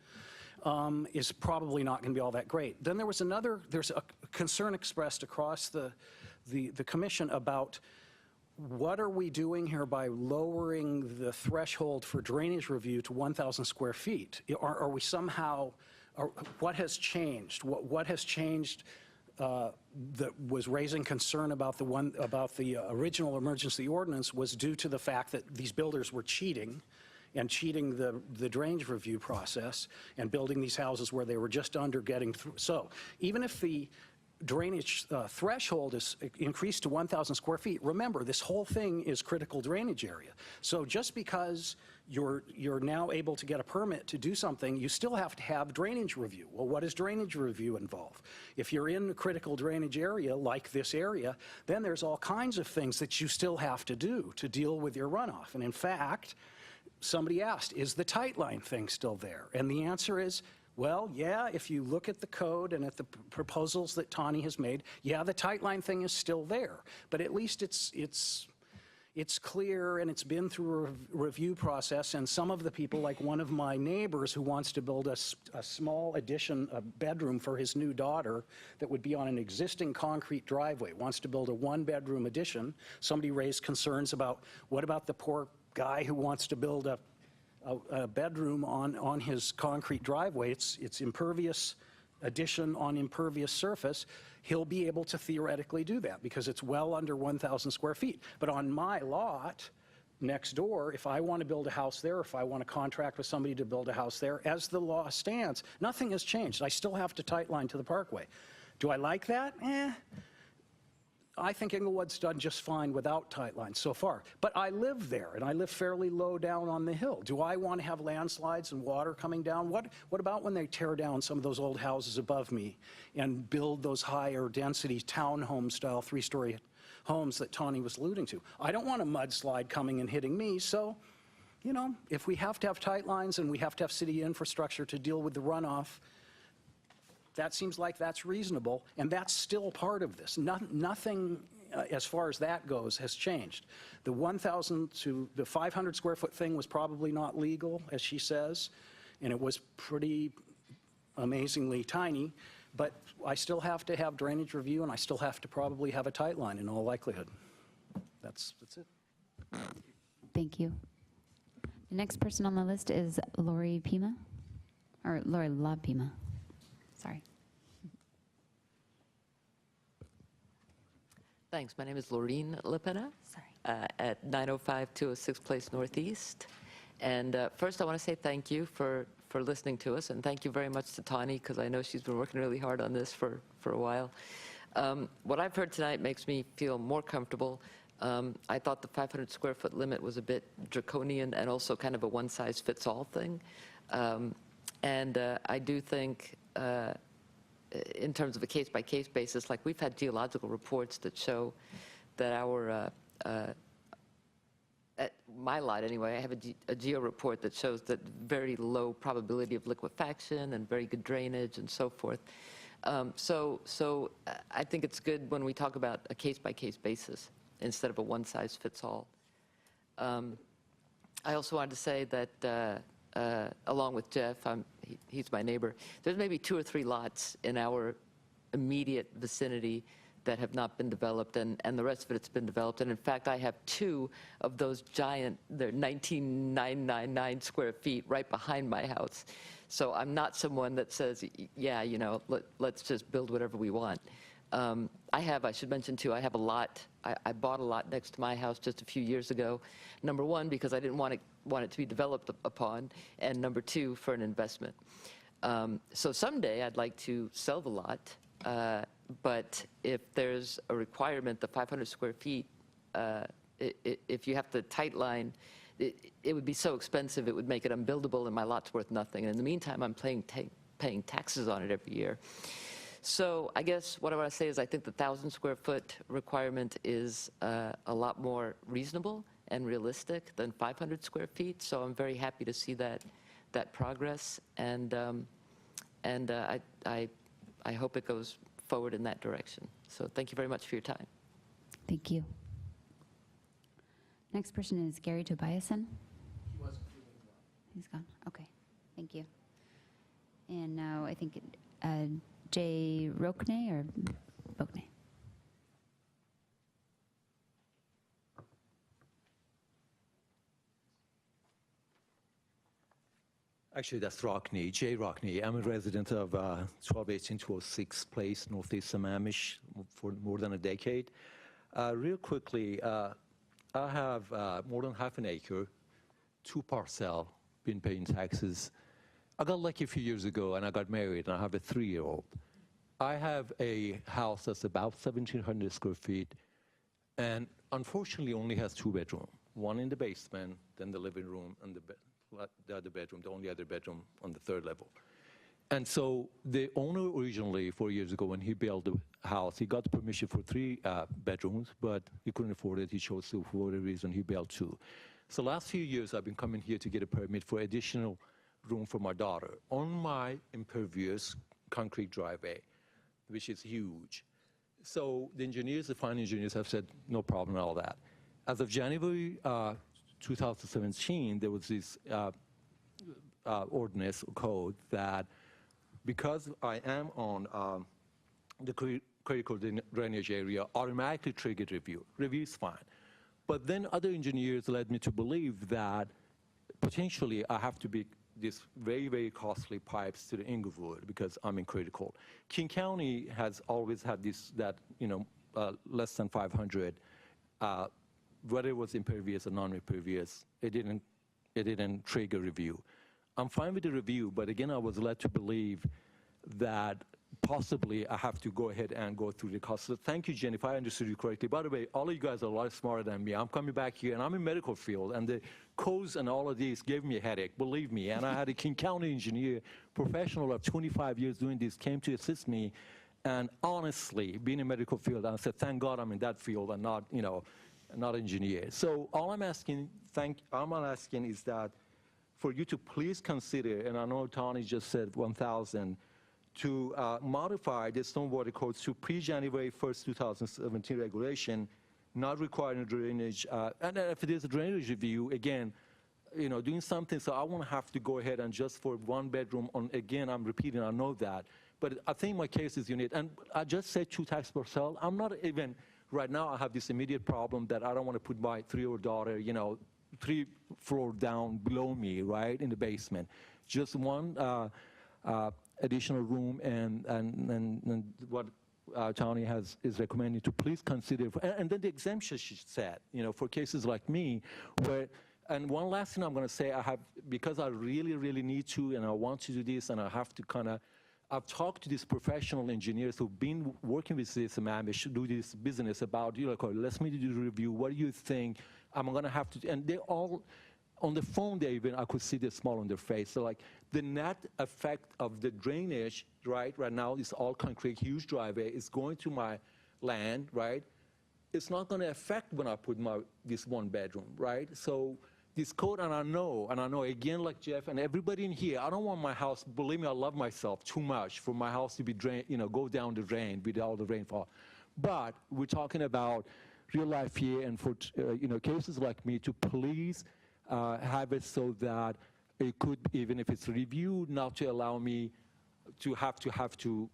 is probably not going to be all that great. Then there's a concern expressed across the commission about what are we doing here by lowering the threshold for drainage review to 1,000 square feet? Are we somehow... What has changed? What has changed that was raising concern about the original emergency ordinance was due to the fact that these builders were cheating the drainage review process and building these houses where they were just under getting through. So even if the drainage threshold is increased to 1,000 square feet, remember, this whole thing is critical drainage area. So just because you're now able to get a permit to do something, you still have to have drainage review. Well, what does drainage review involve? If you're in a critical drainage area, like this area, then there's all kinds of things that you still have to do to deal with your runoff. And in fact, somebody asked, is the tightline thing still there? And the answer is, well, yeah, if you look at the code and at the proposals that Tawny has made, yeah, the tightline thing is still there. But at least it's clear, and it's been through a review process, and some of the people, like one of my neighbors who wants to build a small addition, a bedroom for his new daughter that would be on an existing concrete driveway, wants to build a 1-bedroom addition. Somebody raised concerns about, what about the poor guy who wants to build a bedroom on his concrete driveway? It's impervious addition on impervious surface. He'll be able to theoretically do that because it's well under 1,000 square feet. But on my lot next door, if I want to build a house there, if I want to contract with somebody to build a house there, as the law stands, nothing has changed. I still have to tightline to the Parkway. Do I like that? I think Inglewood's done just fine without tightline so far. But I live there, and I live fairly low down on the hill. Do I want to have landslides and water coming down? What about when they tear down some of those old houses above me and build those higher density townhome style 3-story homes that Tawny was alluding to? I don't want a mudslide coming and hitting me, so, you know, if we have to have tightlines and we have to have city infrastructure to deal with the runoff, that seems like that's reasonable, and that's still part of this. Nothing, as far as that goes, has changed. The 1,000 to the 500 square foot thing was probably not legal, as she says, and it was pretty amazingly tiny, but I still have to have drainage review, and I still have to probably have a tightline in all likelihood. That's it. Thank you. The next person on the list is Lori Pima, or Lori La Pima. Sorry. Thanks. My name is Laureen Lipina at 905 206 Place Northeast. And first, I want to say thank you for for listening to us, and thank you very much to Tani, because I know she's been working really hard on this for a while. What I've heard tonight makes me feel more comfortable. I thought the 500 square foot limit was a bit draconian and also kind of a one-size-fits-all thing. And I do think, in terms of a case-by-case basis, like we've had geological reports that show that our, at my lot anyway, I have a geo report that shows that very low probability of liquefaction and very good drainage and so forth. So I think it's good when we talk about a case-by-case basis instead of a one-size-fits-all. I also wanted to say that along with Jeff, he's my neighbor, there's maybe 2 or 3 lots in our immediate vicinity that have not been developed, and the rest of it's been developed. And in fact, I have 2 of those giant, they're 19,999 square feet right behind my house. So I'm not someone that says, yeah, you know, let's just build whatever we want. I should mention too, I have a lot, I bought a lot next to my house just a few years ago. Number 1, because I didn't want it to be developed upon, and number 2, for an investment. So someday I'd like to sell the lot, but if there's a requirement, the 500 square feet, if you have to tight line, it would be so expensive it would make it unbuildable and my lot's worth nothing. And in the meantime, I'm paying taxes on it every year. So I guess what I want to say is I think the 1,000 square foot requirement is a lot more reasonable and realistic than 500 square feet. So I'm very happy to see that progress, and I hope it goes forward in that direction. So thank you very much for your time. Thank you. Next person is Gary Tobiasen. He's gone. Okay, thank you. And now I think Jay Rokne or Bokne. Actually, that's Rockney, Jay Rockney. I'm a resident of 1218-206 Place, Northeast Sammamish, for more than a decade. Real quickly, I have more than half an acre, 2 parcel, been paying taxes. I got lucky a few years ago, and I got married, and I have a 3-year-old. I have a house that's about 1,700 square feet, and unfortunately only has 2 bedrooms, one in the basement, then the living room, and the other bedroom, the only other bedroom on the 3rd level. And so the owner originally, 4 years ago, when he built the house, he got permission for 3 bedrooms, but he couldn't afford it. He chose to, for whatever reason, he built 2. So last few years, I've been coming here to get a permit for additional room for my daughter on my impervious concrete driveway, which is huge. So the engineers, the fine engineers, have said, no problem, all that. As of January 2017, there was this ordinance code that because I am on the critical drainage area, automatically triggered review. Review is fine. But then other engineers led me to believe that potentially I have to be these very, very costly pipes to the Inglewood because I'm in critical. King County has always had this, less than 500, whether it was impervious or non-impervious, it didn't trigger review. I'm fine with the review, but again, I was led to believe that possibly I have to go ahead and go through the cost. So thank you, Jen, if I understood you correctly. By the way, all of you guys are a lot smarter than me. I'm coming back here, and I'm in medical field, and the codes and all of these gave me a headache, believe me. And I had a King County engineer, professional of 25 years doing this, came to assist me. And honestly, being in medical field, I said, thank God I'm in that field and not, not engineer. So all I'm asking is that for you to please consider, and I know Tony just said 1,000, to modify the stormwater codes to pre-January 1st, 2017 regulation, not requiring drainage. And if it is a drainage review, again, doing something, so I won't have to go ahead and just for 1 bedroom on, again, I'm repeating, I know that. But I think my case is unique. And I just said 2 tax parcel. I'm not even, right now I have this immediate problem that I don't want to put my 3-year-old daughter, 3 floors down below me, right, in the basement. Just 1 additional room, and what Tony is recommending to please consider. And then the exemption she said, for cases like me, where And one last thing I'm going to say, because I really, really need to, and I want to do this, and I have to I've talked to these professional engineers who've been working with this Sammamish, do this business about, let's me do the review. What do you think? I'm going to have to, and they all, on the phone, I could see the smile on their face. So like the net effect of the drainage, right now is all concrete, huge driveway. It's going to my land, right? It's not going to affect when I put this one bedroom, right? So this code, and I know, again, like Jeff and everybody in here, I don't want my house, believe me, I love myself too much for my house to be drained, go down the drain with all the rainfall. But we're talking about real life here, and for, cases like me, to please have it so that it could, even if it's reviewed, not to allow me to have to,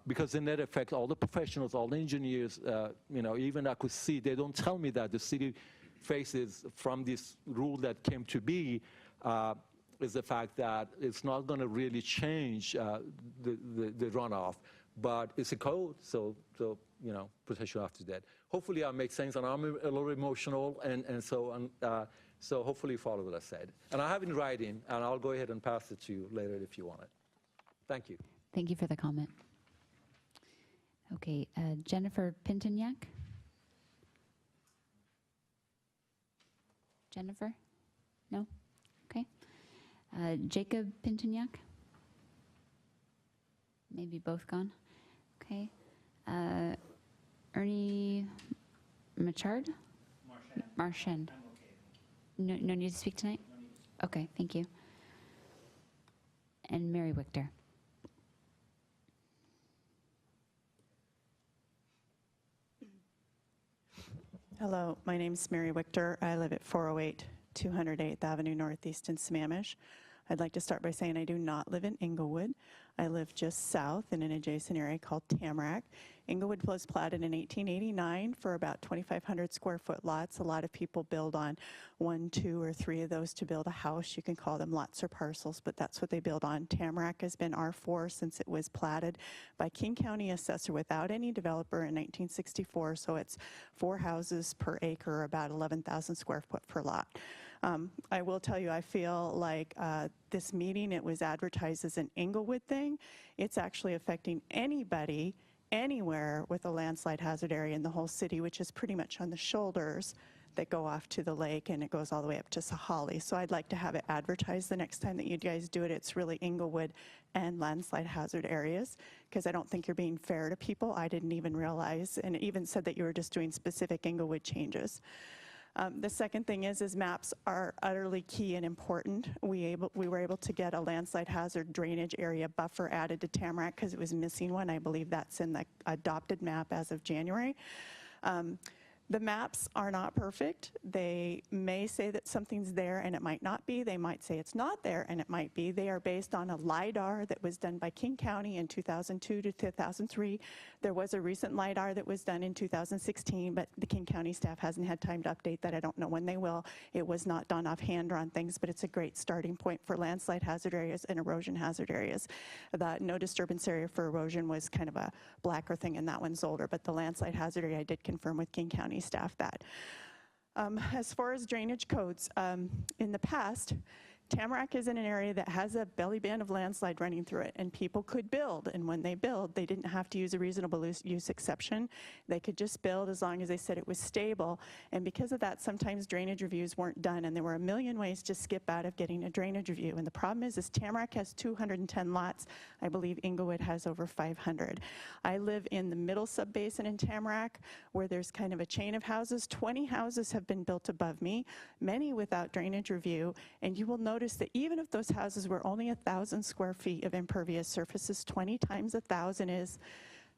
because the net effect, all the professionals, all the engineers, even I could see, they don't tell me that the city faces from this rule that came to be is the fact that it's not going to really change the runoff, but it's a code, so potential after that. Hopefully I make sense, and I'm a little emotional, and so hopefully you follow what I said. And I have it in writing, and I'll go ahead and pass it to you later if you want it. Thank you. Thank you for the comment. Okay, Jennifer Pintonyak. Jennifer? No? Okay. Jacob Pintonyak? Maybe both gone. Okay. Ernie Machard? Marchand. No need to speak tonight? Okay, thank you. And Mary Wichter. Hello, my name is Mary Wichter. I live at 408 208th Avenue Northeast in Sammamish. I'd like to start by saying I do not live in Inglewood. I live just south in an adjacent area called Tamarack. Inglewood was platted in 1889 for about 2,500 square foot lots. A lot of people build on 1, 2, or 3 of those to build a house. You can call them lots or parcels, but that's what they build on. Tamarack has been R4 since it was platted by King County assessor without any developer in 1964, so it's 4 houses per acre, about 11,000 square foot per lot. I will tell you, I feel like this meeting, it was advertised as an Inglewood thing. It's actually affecting anybody, anywhere with a landslide hazard area in the whole city, which is pretty much on the shoulders that go off to the lake, and it goes all the way up to Sahali. So I'd like to have it advertised the next time that you guys do it. It's really Inglewood and landslide hazard areas, because I don't think you're being fair to people. I didn't even realize, and it even said that you were just doing specific Inglewood changes. The second thing is maps are utterly key and important. We were able to get a landslide hazard drainage area buffer added to Tamarack because it was missing one. I believe that's in the adopted map as of January. The maps are not perfect. They may say that something's there and it might not be. They might say it's not there and it might be. They are based on a LIDAR that was done by King County in 2002 to 2003. There was a recent LIDAR that was done in 2016, but the King County staff hasn't had time to update that. I don't know when they will. It was not done offhand on things, but it's a great starting point for landslide hazard areas and erosion hazard areas. The no disturbance area for erosion was kind of a blacker thing, and that one's older, but the landslide hazard area, I did confirm with King County staff that. As far as drainage codes, in the past, Tamarack is in an area that has a belly band of landslide running through it, and people could build, and when they build, they didn't have to use a reasonable use exception. They could just build as long as they said it was stable, and because of that, sometimes drainage reviews weren't done, and there were a million ways to skip out of getting a drainage review, and the problem is Tamarack has 210 lots. I believe Inglewood has over 500. I live in the middle sub-basin in Tamarack, where there's kind of a chain of houses. 20 houses have been built above me, many without drainage review, and you will notice that even if those houses were only 1,000 square feet of impervious surfaces, 20 times 1,000 is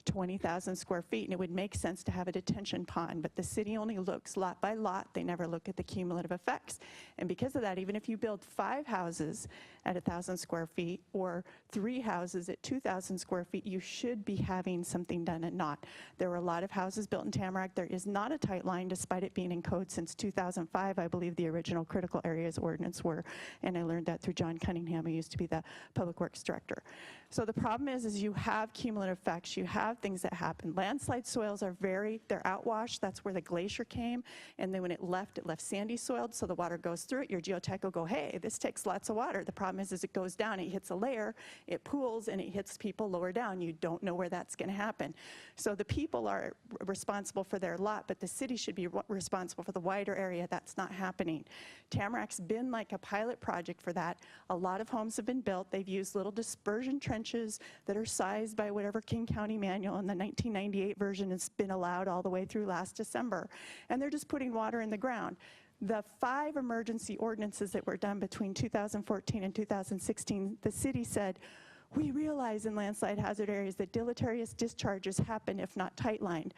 20,000 square feet, and it would make sense to have a detention pond, but the city only looks lot by lot. They never look at the cumulative effects. And because of that, even if you build 5 houses at 1,000 square feet or 3 houses at 2,000 square feet, you should be having something done and not. There were a lot of houses built in Tamarack. There is not a tight line, despite it being in code since 2005. I believe the original critical areas ordinance were, and I learned that through John Cunningham, who used to be the Public Works Director. So the problem is you have cumulative effects. You have have things that happen. Landslide soils are they're outwashed. That's where the glacier came. And then when it left sandy soiled, so the water goes through it. Your geotech will go, hey, this takes lots of water. The problem is it goes down, it hits a layer, it pools, and it hits people lower down. You don't know where that's going to happen. So the people are responsible for their lot, but the city should be responsible for the wider area. That's not happening. Tamarack's been like a pilot project for that. A lot of homes have been built. They've used little dispersion trenches that are sized by whatever King County manual, and the 1998 version has been allowed all the way through last December. And they're just putting water in the ground. The 5 emergency ordinances that were done between 2014 and 2016, the city said, we realize in landslide hazard areas that deleterious discharges happen if not tight-lined.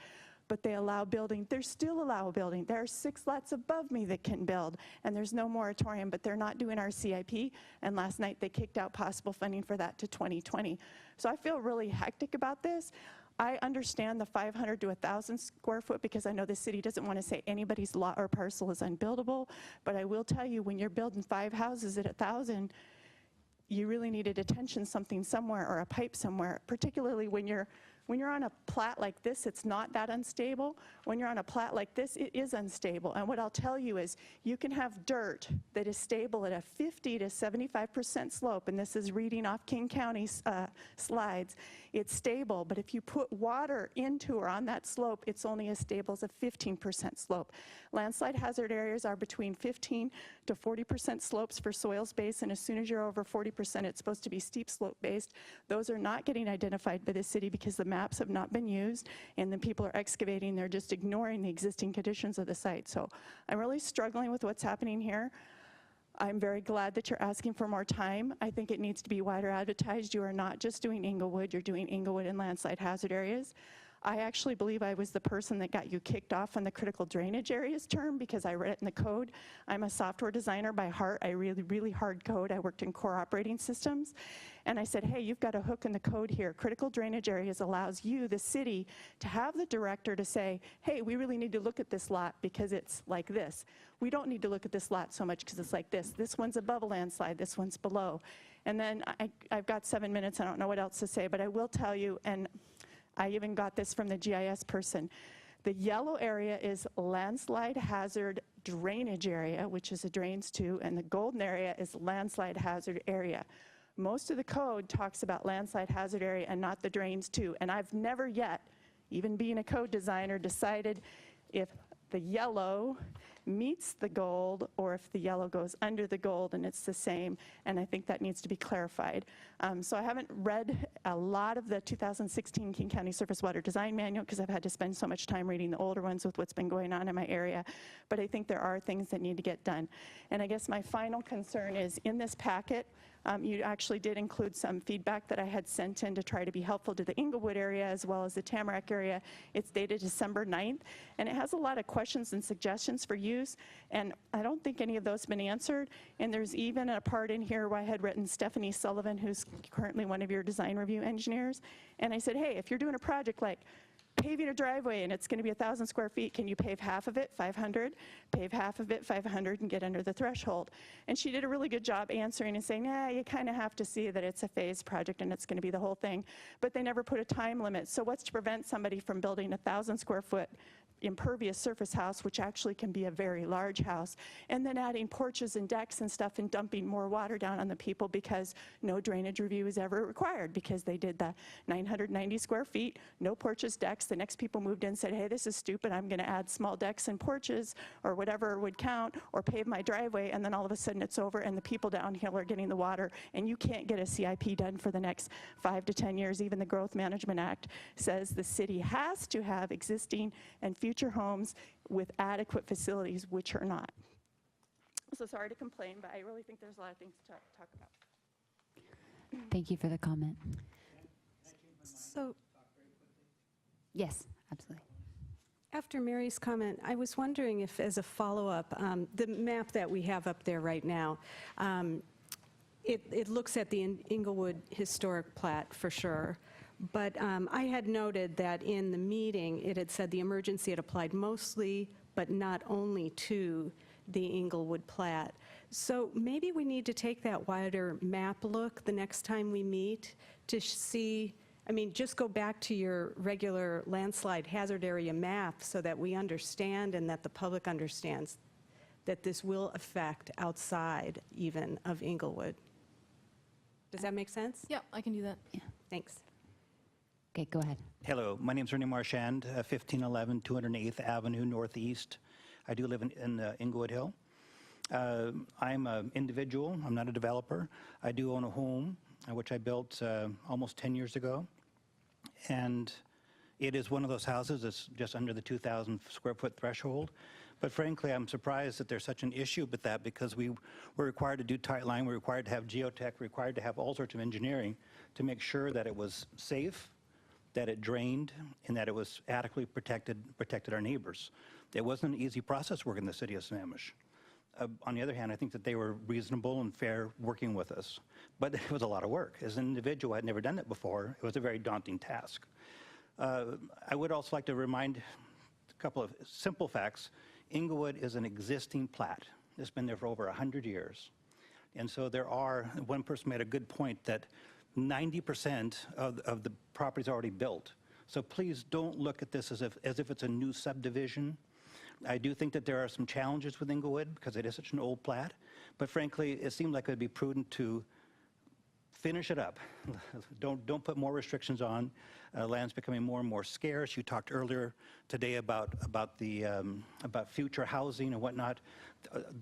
But they allow building, they still allow building. There are 6 lots above me that can build, and there's no moratorium, but they're not doing our CIP, and last night they kicked out possible funding for that to 2020. So I feel really hectic about this. I understand the 500 to 1,000 square foot because I know the city doesn't want to say anybody's lot or parcel is unbuildable, but I will tell you, when you're building 5 houses at 1,000, you really need a detention something somewhere or a pipe somewhere, particularly when you're on a plat like this, it's not that unstable. When you're on a plat like this, it is unstable. And what I'll tell you is you can have dirt that is stable at a 50 to 75% slope, and this is reading off King County's slides. It's stable, but if you put water into or on that slope, it's only as stable as a 15% slope. Landslide hazard areas are between 15 to 40% slopes for soils based, and as soon as you're over 40%, it's supposed to be steep slope based. Those are not getting identified by the city because the maps have not been used, and then people are excavating. They're just ignoring the existing conditions of the site. So I'm really struggling with what's happening here. I'm very glad that you're asking for more time. I think it needs to be wider advertised. You are not just doing Inglewood, you're doing Inglewood and landslide hazard areas. I actually believe I was the person that got you kicked off on the critical drainage areas term because I read it in the code. I'm a software designer by heart. I really hard code. I worked in core operating systems. And I said, hey, you've got a hook in the code here. Critical drainage areas allows you, the city, to have the director to say, hey, we really need to look at this lot because it's like this. We don't need to look at this lot so much because it's like this. This one's above a landslide, this one's below. And then I've got 7 minutes, I don't know what else to say, but I will tell you, and I even got this from the GIS person. The yellow area is landslide hazard drainage area, which is a drains too, and the golden area is landslide hazard area. Most of the code talks about landslide hazard area and not the drains too, and I've never yet, even being a code designer, decided if the yellow meets the gold or if the yellow goes under the gold and it's the same, and I think that needs to be clarified. So I haven't read a lot of the 2016 King County Surface Water Design Manual because I've had to spend so much time reading the older ones with what's been going on in my area, but I think there are things that need to get done. And I guess my final concern is in this packet, you actually did include some feedback that I had sent in to try to be helpful to the Inglewood area as well as the Tamarack area. It's dated December 9th, and it has a lot of questions and suggestions for use, and I don't think any of those have been answered. And there's even a part in here where I had written Stephanie Sullivan, who's currently one of your design review engineers, and I said, hey, if you're doing a project like paving a driveway and it's going to be 1,000 square feet, can you pave half of it, 500, pave half of it, 500, and get under the threshold? And she did a really good job answering and saying, nah, you kind of have to see that it's a phased project and it's going to be the whole thing. But they never put a time limit. So what's to prevent somebody from building a 1,000 square foot impervious surface house, which actually can be a very large house, and then adding porches and decks and stuff and dumping more water down on the people because no drainage review is ever required because they did the 990 square feet, no porches, decks. The next people moved in and said, hey, this is stupid. I'm going to add small decks and porches or whatever would count or pave my driveway, and then all of a sudden it's over and the people down here are getting the water, and you can't get a CIP done for the next 5 to 10 years. Even the Growth Management Act says the city has to have existing and future homes with adequate facilities, which are not. So sorry to complain, but I really think there's a lot of things to talk about. Thank you for the comment. So, yes, absolutely. after Mary's comment, I was wondering if, as a follow-up, the map that we have up there right now, it looks at the Inglewood Historic Plat for sure. But I had noted that in the meeting, it had said the emergency had applied mostly, but not only to the Inglewood Plat. So maybe we need to take that wider map look the next time we meet to see I mean, just go back to your regular landslide hazard area map so that we understand and that the public understands that this will affect outside even of Inglewood. Does that make sense? Yeah, I can do that. Yeah. Thanks. Okay, go ahead. Hello, my name's Ernie Marchand, 1511 208th Avenue Northeast. I do live in Inglewood Hill. I'm an individual, I'm not a developer. I do own a home, which I built almost 10 years ago. And it is one of those houses that's just under the 2,000 square foot threshold. But frankly, I'm surprised that there's such an issue with that, because we're required to do tight line, we're required to have geotech, required to have all sorts of engineering to make sure that it was safe, that it drained, and that it was adequately protected our neighbors. It wasn't an easy process working in the city of Sammamish. On the other hand, I think that they were reasonable and fair working with us. But it was a lot of work. As an individual, I had never done it before. It was a very daunting task. I would also like to remind a couple of simple facts. Inglewood is an existing plat. It's been there for over 100 years. And so one person made a good point that 90% of the property is already built. So please don't look at this as if it's a new subdivision. I do think that there are some challenges with Inglewood because it is such an old plat, but frankly, it seemed like it would be prudent to finish it up. Don't put more restrictions on. Land's becoming more and more scarce. You talked earlier today about future housing and whatnot.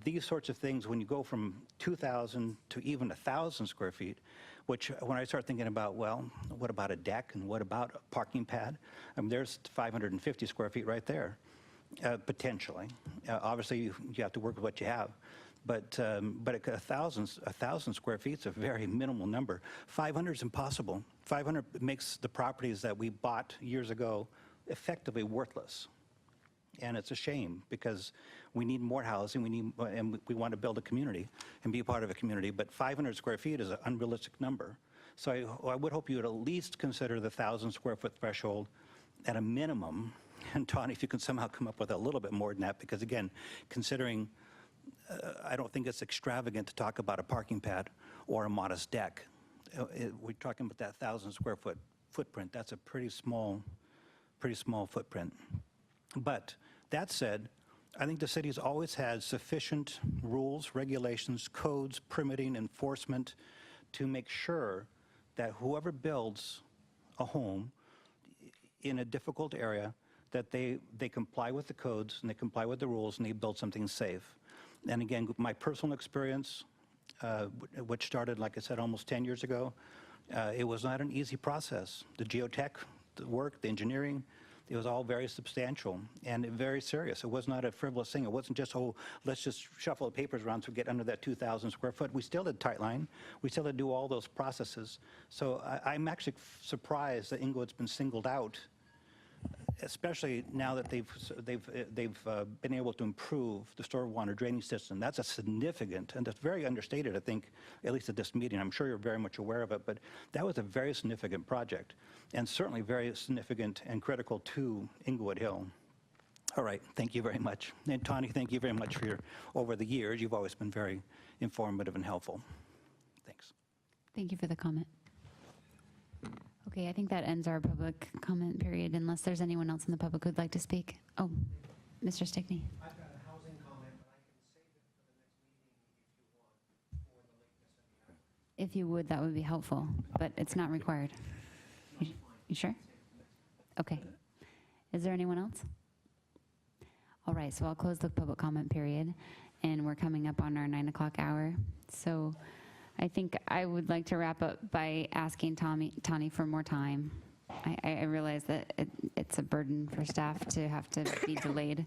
These sorts of things, when you go from 2,000 to even 1,000 square feet, which when I start thinking about, well, what about a deck and what about a parking pad? I mean, there's 550 square feet right there, potentially. Obviously, you have to work with what you have. But 1,000 square feet is a very minimal number. 500 is impossible. 500 makes the properties that we bought years ago effectively worthless. And it's a shame because we need more housing, and we want to build a community and be part of a community, but 500 square feet is an unrealistic number. So I would hope you would at least consider the 1,000 square foot threshold at a minimum. And Tawny, if you can somehow come up with a little bit more than that, because again, considering I don't think it's extravagant to talk about a parking pad or a modest deck. We're talking about that 1,000 square foot footprint. That's a pretty small footprint. But that said, I think the city's always had sufficient rules, regulations, codes, permitting, enforcement to make sure that whoever builds a home in a difficult area, that they comply with the codes and they comply with the rules and they build something safe. And again, my personal experience, which started, like I said, almost 10 years ago, it was not an easy process. The geotech, the work, the engineering, it was all very substantial and very serious. It was not a frivolous thing. It wasn't just, oh, let's just shuffle the papers around to get under that 2,000 square foot. We still did tight line. We still had to do all those processes. So I'm actually surprised that Inglewood's been singled out, especially now that they've been able to improve the stormwater drainage system. That's a significant, and that's very understated, I think, at least at this meeting. I'm sure you're very much aware of it, but that was a very significant project, and certainly very significant and critical to Inglewood Hill. All right, thank you very much. And Tawny, thank you very much for over the years, you've always been very informative and helpful. Thanks. Thank you for the comment. Okay, I think that ends our public comment period, unless there's anyone else in the public who'd like to speak. Oh, Mr. Stickney. I've got a housing comment, but I can save it for the next meeting if you want, for the lateness of the hour. If you would, that would be helpful, but it's not required. You sure? Okay. Is there anyone else? All right, so I'll close the public comment period, and we're coming up on our 9 o'clock hour. So I think I would like to wrap up by asking Tawny for more time. I realize that it's a burden for staff to have to be delayed,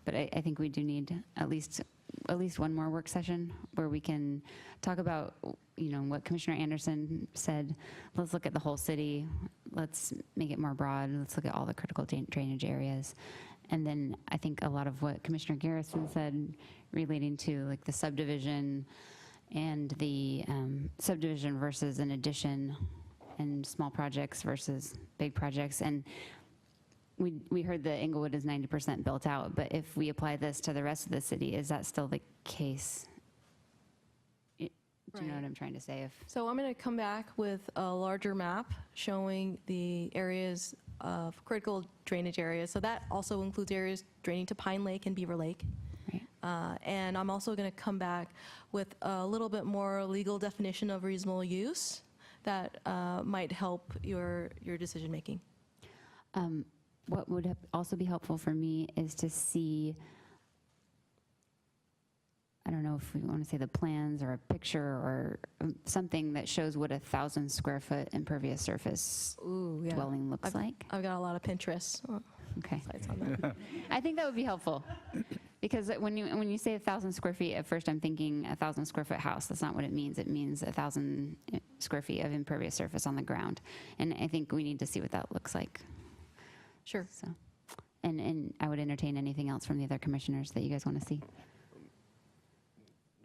but I think we do need at least one more work session where we can talk about, what Commissioner Anderson said. Let's look at the whole city. Let's make it more broad. Let's look at all the critical drainage areas. And then I think a lot of what Commissioner Garrison said relating to like the subdivision and the subdivision versus an addition and small projects versus big projects. And we heard that Inglewood is 90% built out, but if we apply this to the rest of the city, is that still the case? Do you know what I'm trying to say? So I'm going to come back with a larger map showing the areas of critical drainage areas. So that also includes areas draining to Pine Lake and Beaver Lake. And I'm also going to come back with a little bit more legal definition of reasonable use that might help your decision making. What would also be helpful for me is to see, I don't know if we want to say the plans or a picture or something that shows what 1,000 square foot impervious surface dwelling looks like. I've got a lot of Pinterest sites on that. I think that would be helpful. Because when you say 1,000 square feet, at first I'm thinking 1,000 square foot house. That's not what it means. It means 1,000 square feet of impervious surface on the ground. And I think we need to see what that looks like. Sure. So, and I would entertain anything else from the other commissioners that you guys want to see.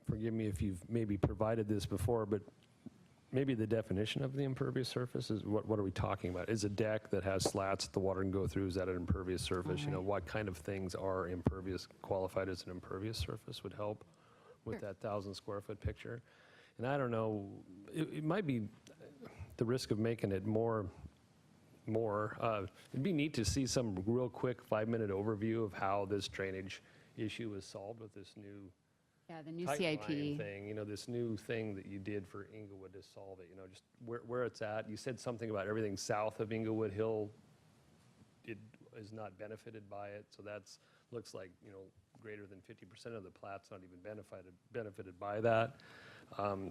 Forgive me if you've maybe provided this before, but maybe the definition of the impervious surface is, what are we talking about? Is a deck that has slats that the water can go through, is that an impervious surface? You know, what kind of things are impervious, qualified as an impervious surface would help with that 1,000 square foot picture. And I don't know, it might be the risk of making it more, it'd be neat to see some real quick 5-minute overview of how this drainage issue is solved with this new the new pipeline CIP thing, you know, this new thing that you did for Inglewood to solve it, you know, just where it's at. You said something about everything south of Inglewood Hill, it is not benefited by it, so that's, looks like, you know, greater than 50% of the plat's not even benefited by that.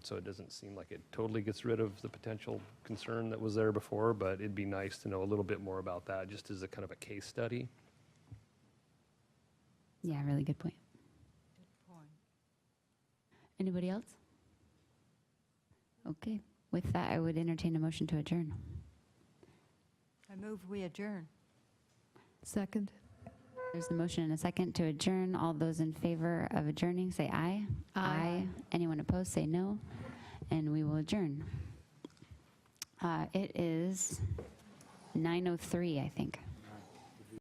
So it doesn't seem like it totally gets rid of the potential concern that was there before, but it'd be nice to know a little bit more about that, just as a kind of a case study. Yeah, really good point. Anybody else? Okay. With that, I would entertain a motion to adjourn. I move we adjourn. Second. There's a motion and a second to adjourn. All those in favor of adjourning, say aye. Aye. Anyone opposed, say no. And we will adjourn. It is 9:03, I think.